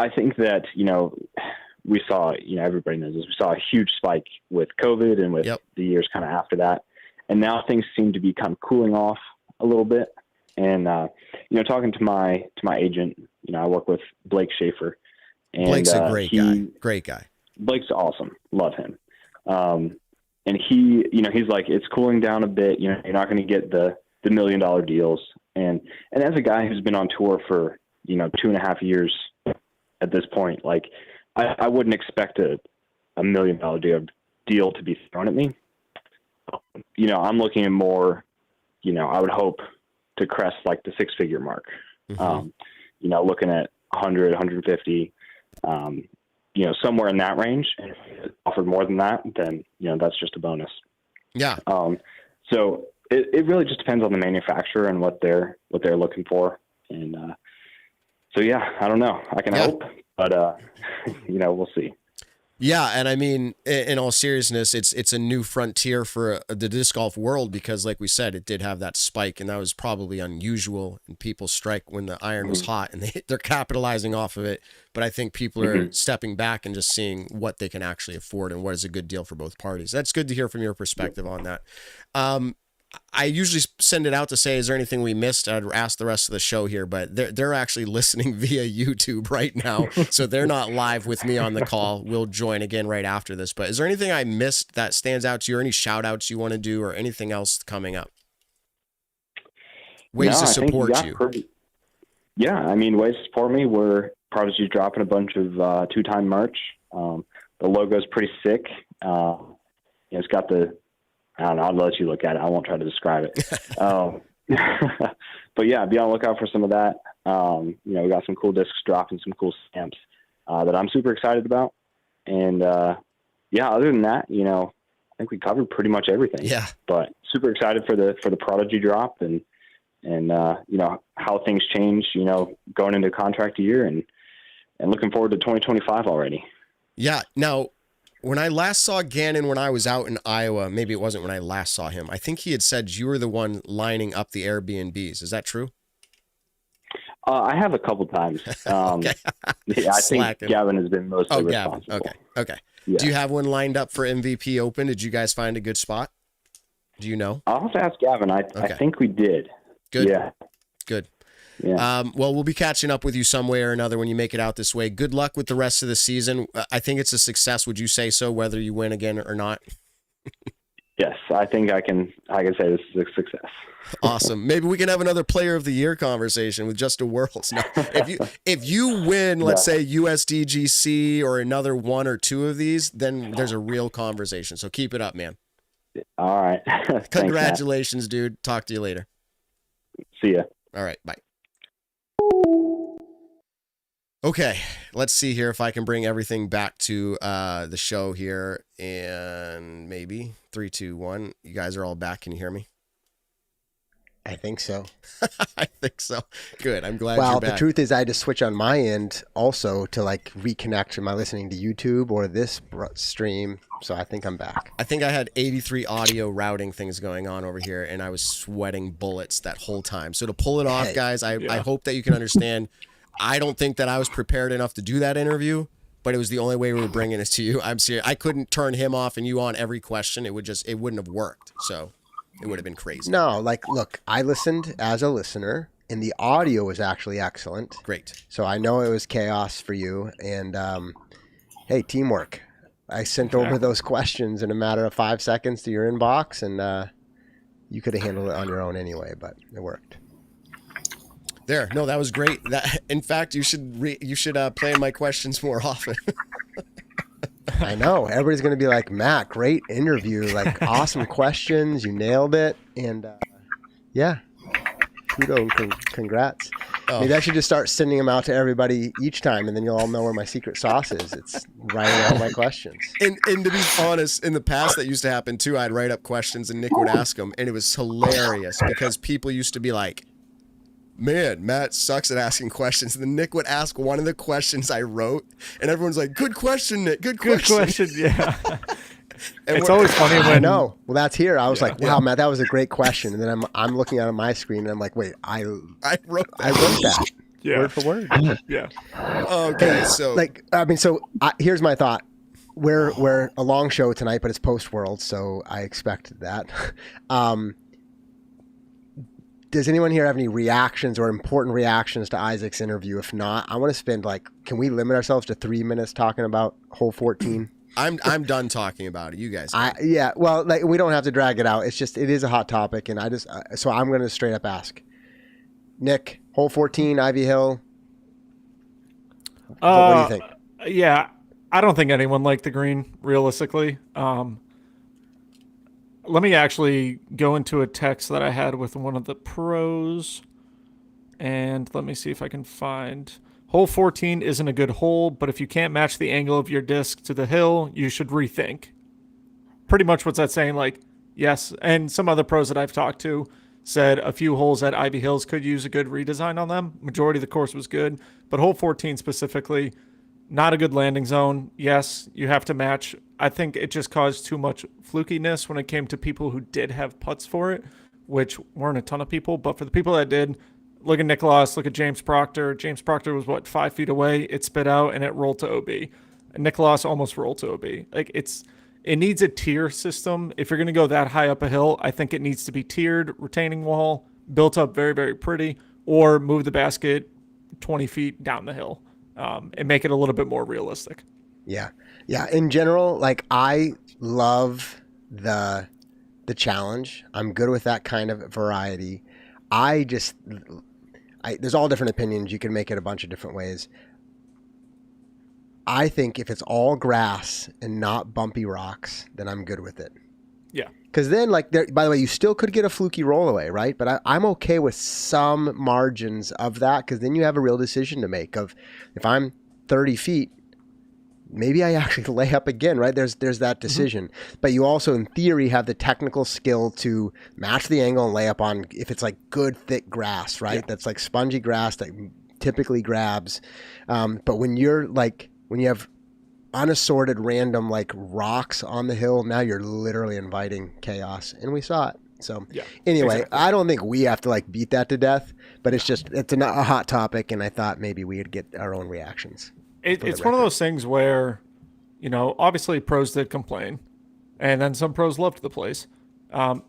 I think that, we saw, everybody knows this, we saw a huge spike with COVID and with the years kind of after that. And now things seem to be kind of cooling off a little bit. And, talking to my agent, I work with Blake Schaefer. And, Blake's a great guy. Blake's awesome. Love him. And he, he's like, it's cooling down a bit. You're not going to get the $1 million deals. And as a guy who's been on tour for, 2.5 years at this point, like I wouldn't expect a $1 million deal to be thrown at me. I'm looking at more, I would hope to crest like the 6-figure mark. Looking at 100, 150, somewhere in that range. And if offered more than that, then, that's just a bonus. Yeah. So it really just depends on the manufacturer and what they're looking for. And, so yeah, I don't know. I can hope, but, we'll see. Yeah, and I mean, in all seriousness, it's a new frontier for the disc golf world because, like we said, it did have that spike, and that was probably unusual. And people strike when the iron was hot, and they're capitalizing off of it. But I think people are stepping back and just seeing what they can actually afford and what is a good deal for both parties. That's good to hear from your perspective on that. I usually send it out to say, is there anything we missed? I'd ask the rest of the show here, but they're actually listening via YouTube right now. So they're not live with me on the call. We'll join again right after this. But is there anything I missed that stands out to you, or any shout outs you want to do, or anything else coming up? Ways to support you. Yeah, I mean, ways to support me. We're Prodigy dropping a bunch of 2-time merch. The logo's pretty sick. It's got the, I don't know, I'll let you look at it. I won't try to describe it. But yeah, be on the lookout for some of that. We got some cool discs dropping, some cool stamps that I'm super excited about. And other than that, I think we covered pretty much everything. Yeah. But super excited for the Prodigy drop and how things change, going into contract year and looking forward to 2025 already. Yeah. Now, when I last saw Gannon when I was out in Iowa, maybe it wasn't when I last saw him, I think he had said you were the one lining up the Airbnbs. Is that true? I have a couple times. Okay. Yeah, I think Gavin has been mostly responsible. Okay. Yeah. Do you have one lined up for MVP Open? Did you guys find a good spot? Do you know? I'll have to ask Gavin. I think we did. Good. Yeah. Good. Yeah. Well, we'll be catching up with you some way or another when you make it out this way. Good luck with the rest of the season. I think it's a success. Would you say so, whether you win again or not? Yes, I think I can say this is a success. Awesome. Maybe we can have another Player of the Year conversation with Just a Worlds. Now, if you win, let's say USDGC or another one or two of these, then there's a real conversation. So keep it up, man. All right. Congratulations, dude. Talk to you later. See ya. All right. Bye. Okay, let's see here if I can bring everything back to the show here. And maybe 3, 2, 1. You guys are all back. Can you hear me? I think so. I think so. Good. I'm glad well, you're back. The truth is I had to switch on my end also to reconnect. Am I listening to YouTube or this stream? So I think I'm back. I think I had 83 audio routing things going on over here, and I was sweating bullets that whole time. So to pull it off, guys, I hope that you can understand. I don't think that I was prepared enough to do that interview, but it was the only way we were bringing it to you. I'm serious. I couldn't turn him off and you on every question. It wouldn't have worked. So it would have been crazy. No, look, I listened as a listener, and the audio was actually excellent. Great. So I know it was chaos for you, and hey, teamwork. I sent over those questions in a matter of 5 seconds to your inbox, and you could have handled it on your own anyway, but it worked. There. No, that was great. In fact, you should play my questions more often. I know. Everybody's going to be like, Matt, great interview. Awesome questions. You nailed it. And kudos and congrats. Oh. Maybe I should just start sending them out to everybody each time, and then you'll all know where my secret sauce is. It's writing out my questions. And to be honest, in the past that used to happen too. I'd write up questions and Nick would ask them, and it was hilarious because people used to be like, man, Matt sucks at asking questions. And then Nick would ask one of the questions I wrote, and everyone's like, good question, Nick. Good question. Yeah. It's always funny when... I know. Well, that's here. I was like, wow, Matt, that was a great question. And then I'm looking at my screen, and I'm like, wait, I wrote that. Yeah. Word for word. Yeah. Okay, so... here's my thought. We're a long show tonight, but it's post-World, so I expected that. Does anyone here have any reactions or important reactions to Isaac's interview? If not, I want to spend can we limit ourselves to 3 minutes talking about hole 14? I'm done talking about it. You guys. Well, we don't have to drag it out. It's just, it is a hot topic, and so I'm going to straight up ask. Nick, hole 14, Ivy Hill. What do you think? Yeah, I don't think anyone liked the green, realistically. Let me actually go into a text that I had with one of the pros, and let me see if I can find. Hole 14 isn't a good hole, but if you can't match the angle of your disc to the hill, you should rethink. Pretty much what's that saying? Yes. And some other pros that I've talked to said a few holes at Ivy Hills could use a good redesign on them. Majority of the course was good, but hole 14 specifically, Not a good landing zone. Yes, you have to match. I think it just caused too much flukiness when it came to people who did have putts for it, which weren't a ton of people. But for the people that did, look at Nicholas, look at James Proctor. James Proctor was, 5 feet away? It spit out and it rolled to OB. And Nicholas almost rolled to OB. Like, it needs a tier system. If you're going to go that high up a hill, I think it needs to be tiered, retaining wall, built up very, very pretty, or move the basket 20 feet down the hill. And make it a little bit more realistic. Yeah. In general, like, I love the challenge. I'm good with that kind of variety. There's all different opinions. You can make it a bunch of different ways. I think if it's all grass and not bumpy rocks, then I'm good with it. Yeah. Because then, like, by the way, you still could get a fluky roll away, right? But I'm okay with some margins of that, because then you have a real decision to make of, if I'm 30 feet, maybe I actually lay up again, right? There's that decision. Mm-hmm. But you also, in theory, have the technical skill to match the angle and lay up on, if it's like good, thick grass, right? Yeah. That's like spongy grass that typically grabs. But when you have unassorted random like rocks on the hill, now you're literally inviting chaos, and we saw it. So anyway, exactly. I don't think we have to like beat that to death, but it's a hot topic, and I thought maybe we'd get our own reactions. It's one of those things where, obviously pros did complain, and then some pros loved the place.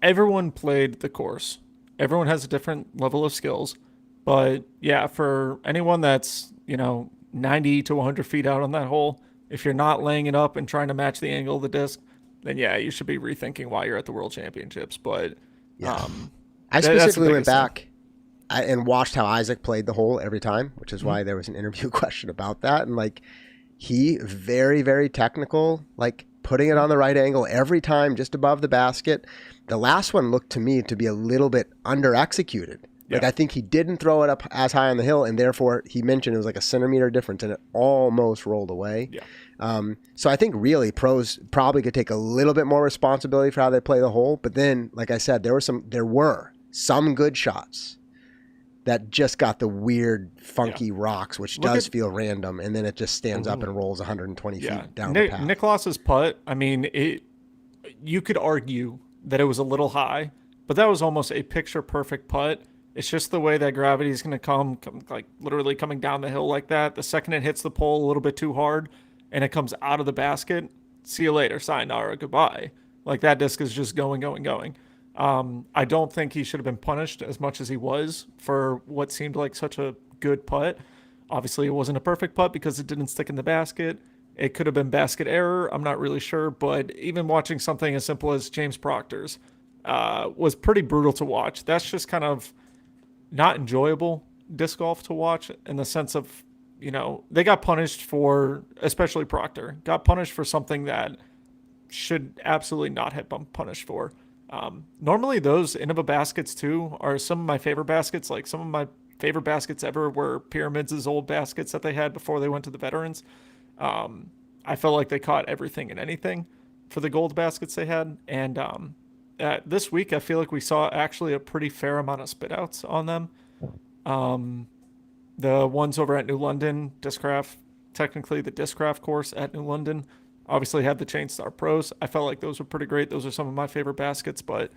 Everyone played the course. Everyone has a different level of skills, but yeah, for anyone that's 90 to 100 feet out on that hole, if you're not laying it up and trying to match the angle of the disc, then yeah, you should be rethinking why you're at the World Championships. But I specifically went back and watched how Isaac played the hole every time, which is why there was an interview question about that. And like, he very, very technical, like putting it on the right angle every time, just above the basket. The last one looked to me to be a little bit under executed. Like, I think he didn't throw it up as high on the hill, and therefore he mentioned it was like a centimeter difference, and it almost rolled away. So I think really pros probably could take a little bit more responsibility for how they play the hole. But then, like I said, there were some good shots that just got the weird, funky rocks, which does feel random, and then it just stands up and rolls 120 feet down the path. Nicholas's putt, I mean, you could argue that it was a little high, but that was almost a picture-perfect putt. It's just the way that gravity is going to come, like literally coming down the hill like that. The second it hits the pole a little bit too hard and it comes out of the basket, see you later, sayonara, goodbye. Like, that disc is just going. I don't think he should have been punished as much as he was for what seemed like such a good putt. Obviously, it wasn't a perfect putt because it didn't stick in the basket. It could have been basket error. I'm not really sure. But even watching something as simple as James Proctor's was pretty brutal to watch. That's just kind of not enjoyable disc golf to watch, in the sense of, they got punished for, especially Proctor, got punished for something that should absolutely not have been punished for. Normally those Innova baskets too are some of my favorite baskets. Like, some of my favorite baskets ever were Pyramids' old baskets that they had before they went to the veterans. I felt like they caught everything and anything for the gold baskets they had. And, this week, I feel like we saw actually a pretty fair amount of spit outs on them. The ones over at New London, Discraft, technically the Discraft course at New London, obviously had the Chainstar Pros. I felt like those were pretty great. Those are some of my favorite baskets. But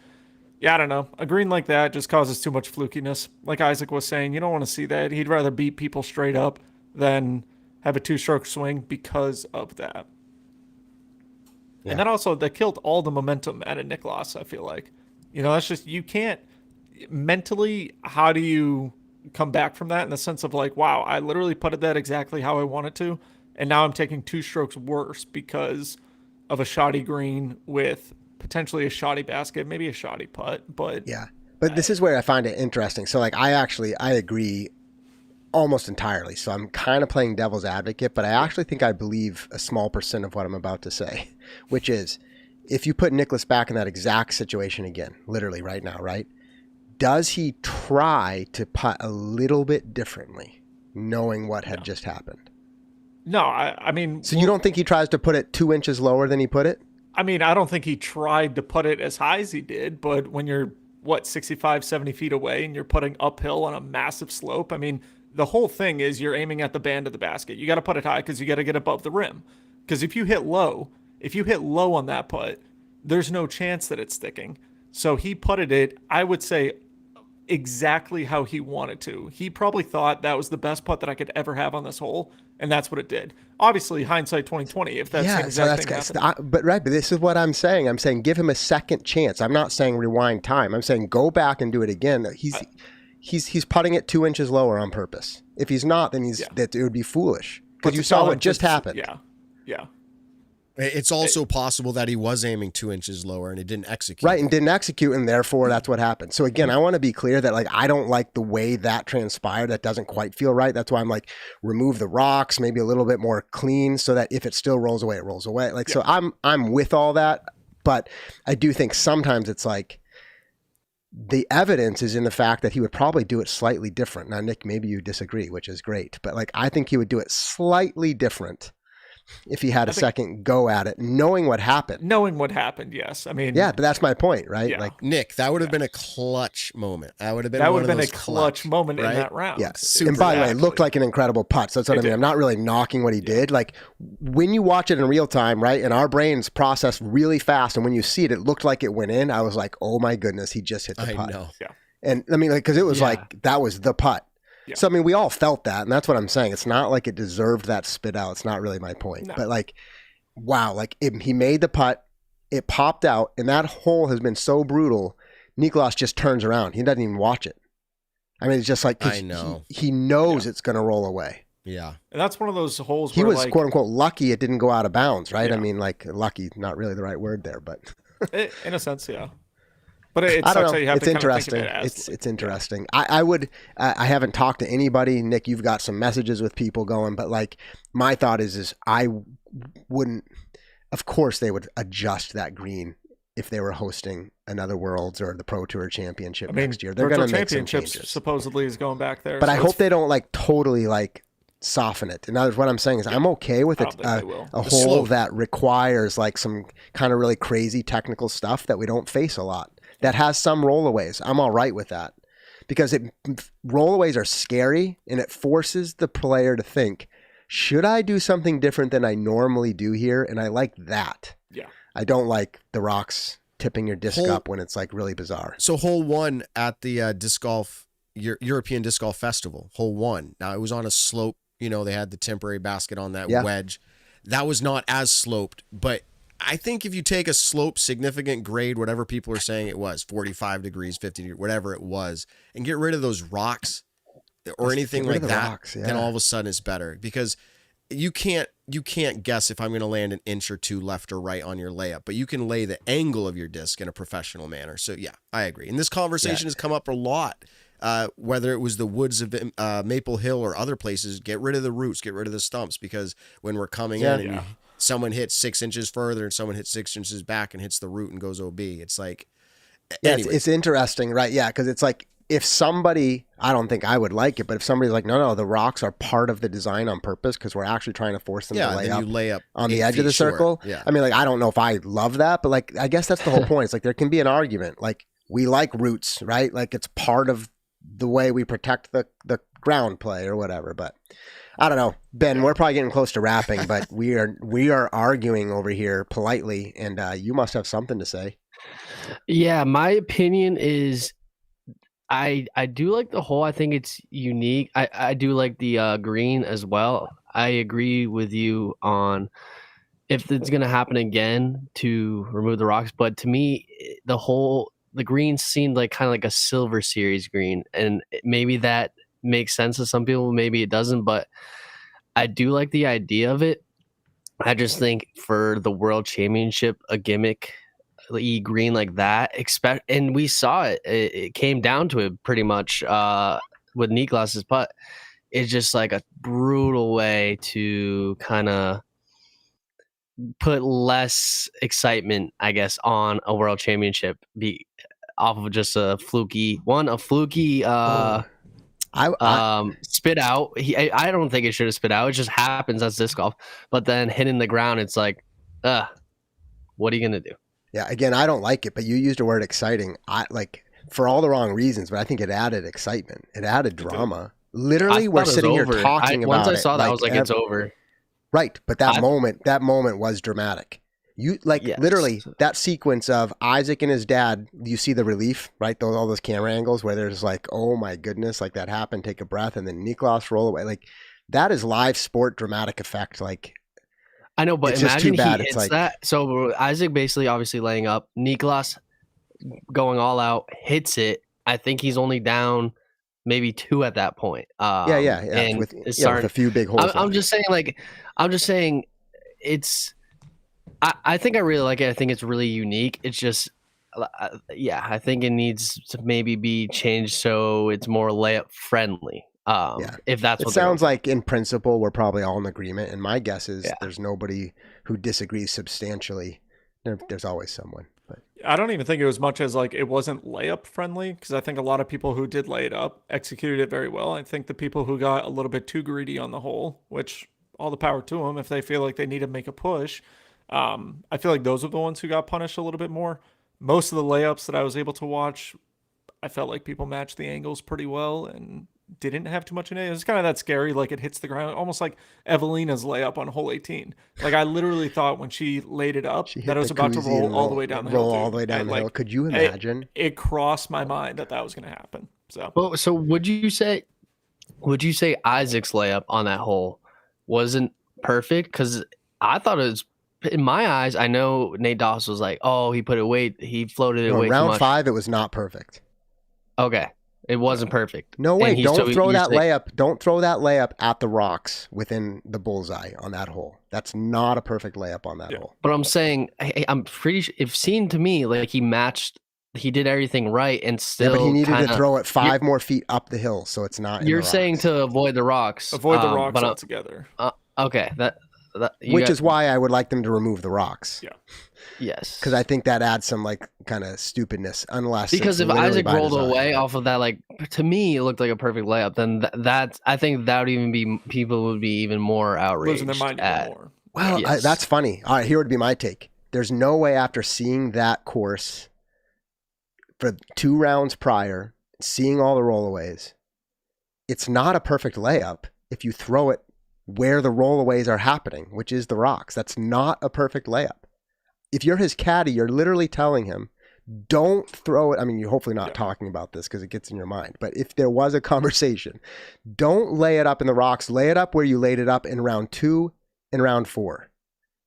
yeah, I don't know. A green like that just causes too much flukiness. Like Isaac was saying, you don't want to see that. He'd rather beat people straight up than have a two-stroke swing because of that. Yeah. And then also, that killed all the momentum out of Nicholas, I feel like. That's just, you can't mentally, how do you come back from that in the sense of like, wow, I literally putted that exactly how I wanted to, and now I'm taking 2 strokes worse because of a shoddy green with potentially a shoddy basket, maybe a shoddy putt. But this is where I find it interesting. So like, I agree almost entirely. So I'm kind of playing devil's advocate, but I actually think I believe a small percent of what I'm about to say, which is, if you put Nicholas back in that exact situation again, literally right now, right? Does he try to putt a little bit differently, knowing what had just happened? No, I mean... So you don't think he tries to put it 2 inches lower than he put it? I mean, I don't think he tried to put it as high as he did, but when you're, 65, 70 feet away and you're putting uphill on a massive slope, I mean, the whole thing is you're aiming at the band of the basket. You got to put it high because you got to get above the rim. Because if you hit low on that putt, there's no chance that it's sticking. So he putted it, I would say, exactly how he wanted to. He probably thought that was the best putt that I could ever have on this hole, and that's what it did. Obviously, hindsight 2020. If that's the exact thing happened. But this is what I'm saying. I'm saying give him a second chance. I'm not saying rewind time. I'm saying go back and do it again. He's putting it 2 inches lower on purpose. If he's not, then that it would be foolish because you saw what just happened. Yeah. It's also possible that he was aiming 2 inches lower and he didn't execute. Right, and didn't execute, and therefore that's what happened. So again, I want to be clear that I don't like the way that transpired. That doesn't quite feel right. That's why I'm remove the rocks, maybe a little bit more clean, so that if it still rolls away, it rolls away. So I'm with all that, but I do think sometimes it's the evidence is in the fact that he would probably do it slightly different. Now, Nick, maybe you disagree, which is great, but I think he would do it slightly different if he had a second go at it, knowing what happened. Yes. I mean, yeah, but that's my point, right? Yeah. Nick, that would have been a clutch moment. That would have been a clutch moment in that round. Yes. And by the way, it looked like an incredible putt. So that's what I mean. I'm not really knocking what he did. When you watch it in real time, right, and our brains process really fast, and when you see it, it looked like it went in. I was like, oh my goodness, he just hit the putt. I know. Yeah. And I mean, because it was that was the putt. Yeah. So, I mean, we all felt that, and that's what I'm saying. It's not like it deserved that spit out. It's not really my point. No. But, wow, he made the putt, it popped out, and that hole has been so brutal, Niklas just turns around. He doesn't even watch it. I mean, it's just I know. He knows it's going to roll away. Yeah. And that's one of those holes he was, quote-unquote, lucky it didn't go out of bounds, right? Yeah. I mean, lucky, not really the right word there, but... in a sense, yeah. But I don't know. It's interesting. It's interesting. I haven't talked to anybody. Nick, you've got some messages with people going, but my thought is I wouldn't. Of course, they would adjust that green if they were hosting another Worlds or the Pro Tour Championship next year. They're going to make some changes. Supposedly is going back there, but I hope they don't totally soften it. In other words, what I'm saying is I'm okay with a hole that requires some kind of really crazy technical stuff that we don't face a lot. That has some rollaways. I'm all right with that because rollaways are scary and it forces the player to think, should I do something different than I normally do here? And I like that. Yeah. I don't like the rocks tipping your disc up when it's really bizarre. So hole 1 at the disc golf, European Disc Golf Festival, hole 1. Now it was on a slope. They had the temporary basket on that wedge. That was not as sloped, but I think if you take a slope, significant grade, whatever people are saying it was, 45 degrees, 50 degrees, whatever it was, and get rid of those rocks or anything like that, then all of a sudden it's better. Because you can't guess if I'm going to land an inch or two left or right on your layup, but you can lay the angle of your disc in a professional manner. So yeah, I agree. And this conversation has come up a lot. Whether it was the woods of Maple Hill or other places, get rid of the roots, get rid of the stumps, because when we're coming in and someone hits 6 inches further and someone hits 6 inches back and hits the root and goes OB, it's it's interesting, right? Yeah, because it's if somebody, I don't think I would like it, but if somebody's no, the rocks are part of the design on purpose because we're actually trying to force them to lay up on the edge of the circle. Yeah. I mean, I don't know if I love that, but I guess that's the whole point. It's there can be an argument. We like roots, right? It's part of the way we protect the ground play or whatever, but I don't know. Ben, we're probably getting close to wrapping, but we are arguing over here politely, and you must have something to say. Yeah, my opinion is I do like the hole. I think it's unique. I do like the green as well. I agree with you on if it's going to happen again to remove the rocks, but to me, the green seemed kind of like a Silver Series green, and maybe that makes sense to some people, maybe it doesn't, but I do like the idea of it. I just think for the World Championship, a gimmick green like that, and we saw it came down to it pretty much with Niklas's putt. It's just a brutal way to kind of put less excitement, I guess, on a World Championship off of just a fluky spit out. I don't think it should have spit out. It just happens. That's disc golf. But then hitting the ground, it's what are you gonna do? Yeah, again, I don't like it, but you used the word exciting. For all the wrong reasons, but I think it added excitement. It added drama. Literally, we're sitting here talking about it. Once I saw that, I was like, it's over. Right, but that moment was dramatic. You literally that sequence of Isaac and his dad. You see the relief, right? All those camera angles where there's like, oh my goodness, like that happened. Take a breath, and then Niklas roll away. Like that is live sport dramatic effect. Like I know, but it's imagine just too bad. he It's hits like that. So Isaac basically, obviously laying up. Niklas going all out, hits it. I think he's only down maybe 2 at that point. And with a few big holes. I'm just saying it's. I think I really like it. I think it's really unique. It's just, I think it needs to maybe be changed so it's more layup friendly. If that's what it sounds like, in principle, we're probably all in agreement. And my guess is there's nobody who disagrees substantially. There's always someone. But I don't even think it was much as like it wasn't layup friendly, because I think a lot of people who did lay it up executed it very well. I think the people who got a little bit too greedy on the hole, which all the power to them if they feel like they need to make a push. I feel like those are the ones who got punished a little bit more. Most of the layups that I was able to watch, I felt like people matched the angles pretty well and didn't have too much in it. It was kind of that scary, like it hits the ground, almost like Evelina's layup on hole 18. Like I literally thought when she laid it up that it was about to roll all the way down the hill. Roll all the way down the hill. Could you imagine? It crossed my mind that was going to happen. So would you say Isaac's layup on that hole wasn't perfect? Because I thought it was. In my eyes, I know Nate Doss was like, "Oh, he floated it way too much." Round 5, it was not perfect. Okay, it wasn't perfect. No way! Don't throw that layup. Don't throw that layup at the rocks within the bullseye on that hole. That's not a perfect layup on that hole. But I'm saying, I'm pretty sure it seemed to me like he matched. He did everything right, and still. Yeah, but he needed to throw it 5 more feet up the hill, so it's not. You're saying to avoid the rocks. Avoid the rocks altogether. Okay, which is why I would like them to remove the rocks. Yeah. Yes. Because I think that adds some like kind of stupidness. Because if Isaac rolled away off of that, like to me, it looked like a perfect layup. Then I think that would even be people would be even more outraged. Losing their mind even more. Well, yes. That's funny. All right, here would be my take. There's no way after seeing that course for 2 rounds prior, seeing all the rollaways, it's not a perfect layup if you throw it where the rollaways are happening, which is the rocks. That's not a perfect layup. If you're his caddy, you're literally telling him, don't throw it. I mean, you're hopefully not talking about this because it gets in your mind. But if there was a conversation, don't lay it up in the rocks. Lay it up where you laid it up in round 2 and round 4.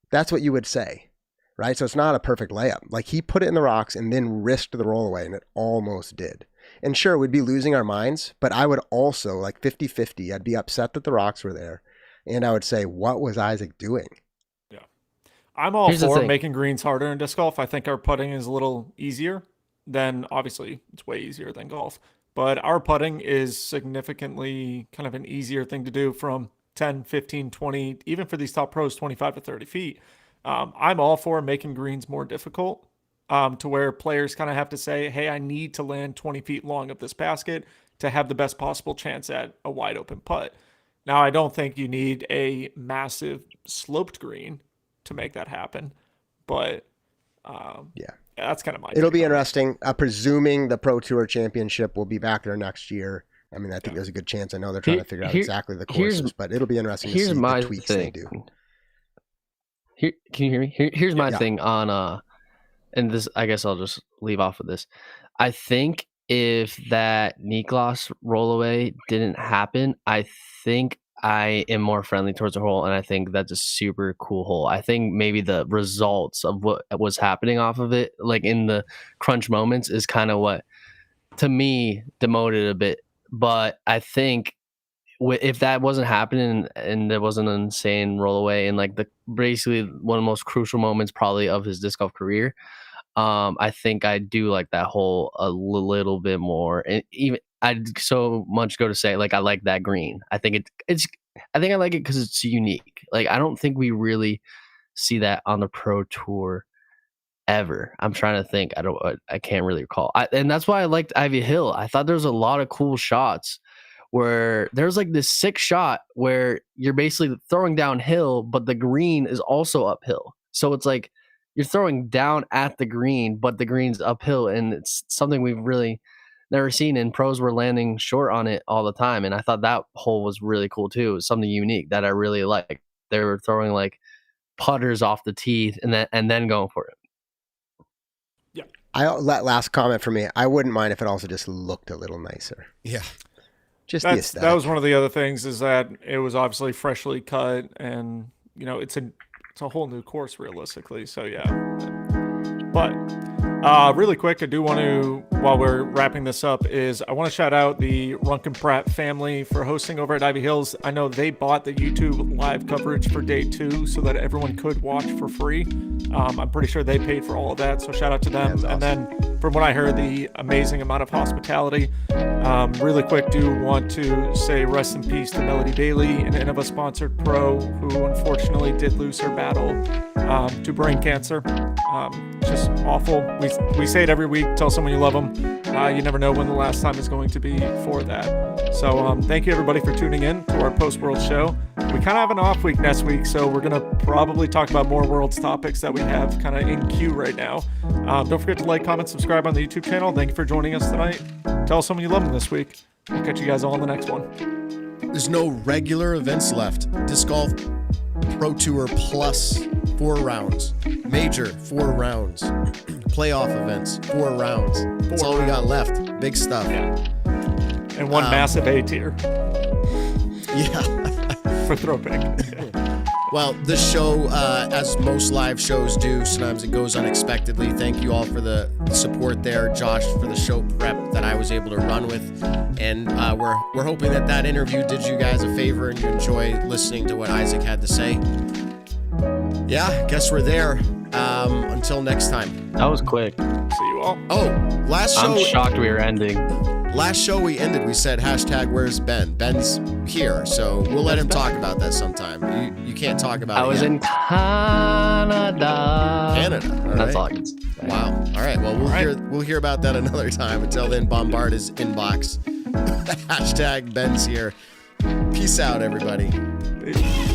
That's what you would say, right? So it's not a perfect layup. Like he put it in the rocks and then risked the rollaway, and it almost did. And sure, we'd be losing our minds, but I would also, like 50-50, I'd be upset that the rocks were there. And I would say, what was Isaac doing? Yeah. I'm all for making greens harder in disc golf. I think our putting is a little easier than, obviously, it's way easier than golf. But our putting is significantly kind of an easier thing to do from 10, 15, 20, even for these top pros, 25 to 30 feet. I'm all for making greens more difficult to where players kind of have to say, hey, I need to land 20 feet long of this basket to have the best possible chance at a wide open putt. Now, I don't think you need a massive sloped green to make that happen, but that's kind of my. It'll be interesting. Presuming the Pro Tour Championship will be back there next year. I mean, I think there's a good chance. I know they're trying to figure out exactly the courses, but it'll be interesting to see the tweaks they do. Can you hear me? Here's my thing on and this. I guess I'll just leave off with this. I think if that Niklas rollaway didn't happen, I think I am more friendly towards the hole, and I think that's a super cool hole. I think maybe the results of what was happening off of it, like in the crunch moments, is kind of what, to me, demoted a bit. But I think if that wasn't happening and there wasn't an insane rollaway and like basically one of the most crucial moments probably of his disc golf career, I think I do like that hole a little bit more, and even I'd so much go to say like I like that green. I think I like it because it's unique. Like I don't think we really see that on the Pro Tour ever. I'm trying to think. I can't really recall. And that's why I liked Ivy Hill. I thought there was a lot of cool shots where there's like this sick shot where you're basically throwing downhill, but the green is also uphill. So it's like you're throwing down at the green, but the green's uphill, and it's something we've really never seen, and pros were landing short on it all the time. And I thought that hole was really cool too. It was something unique that I really liked. They were throwing like putters off the tee and then going for it. Last comment for me. I wouldn't mind if it also just looked a little nicer. Yeah. Just the aesthetic. That was one of the other things, is that it was obviously freshly cut, and it's a whole new course realistically. So yeah. But really quick, I do want to, while we're wrapping this up, I want to shout out the Runkin Pratt family for hosting over at Ivy Hills. I know they bought the YouTube live coverage for day 2 so that everyone could watch for free. I'm pretty sure they paid for all of that, so shout out to them. Awesome. And then from what I heard, the amazing amount of hospitality. Really quick, do want to say rest in peace to Melody Bailey, an Innova-sponsored pro who unfortunately did lose her battle to brain cancer. Just awful. We say it every week. Tell someone you love them. You never know when the last time is going to be for that. So thank you everybody for tuning in to our post-World show. We kind of have an off week next week, so we're going to probably talk about more Worlds topics that we have kind of in queue right now. Don't forget to like, comment, subscribe on the YouTube channel. Thank you for joining us tonight. Tell someone you love them this week. We'll catch you guys all on the next one. There's no regular events left. Disc Golf Pro Tour Plus, 4 rounds. Major, 4 rounds. Playoff events, 4 rounds. That's all we got left. Big stuff. Yeah. And one massive A tier. Yeah. For throw pick. Well, this show, as most live shows do, sometimes it goes unexpectedly. Thank you all for the support there. Josh, for the show prep that I was able to run with. And we're hoping that interview did you guys a favor and you enjoy listening to what Isaac had to say. Yeah, guess we're there. Until next time. That was quick. See you all. Oh, last show. I'm shocked we were ending. Last show we ended, we said hashtag where's Ben? Ben's here, so we'll let him talk about that sometime. You can't talk about it I was yet. in Canada. Canada. That's all I can say. Wow. All right. Well, we'll hear about that another time. Until then, bombard his inbox. Hashtag Ben's here. Peace out, everybody. Peace.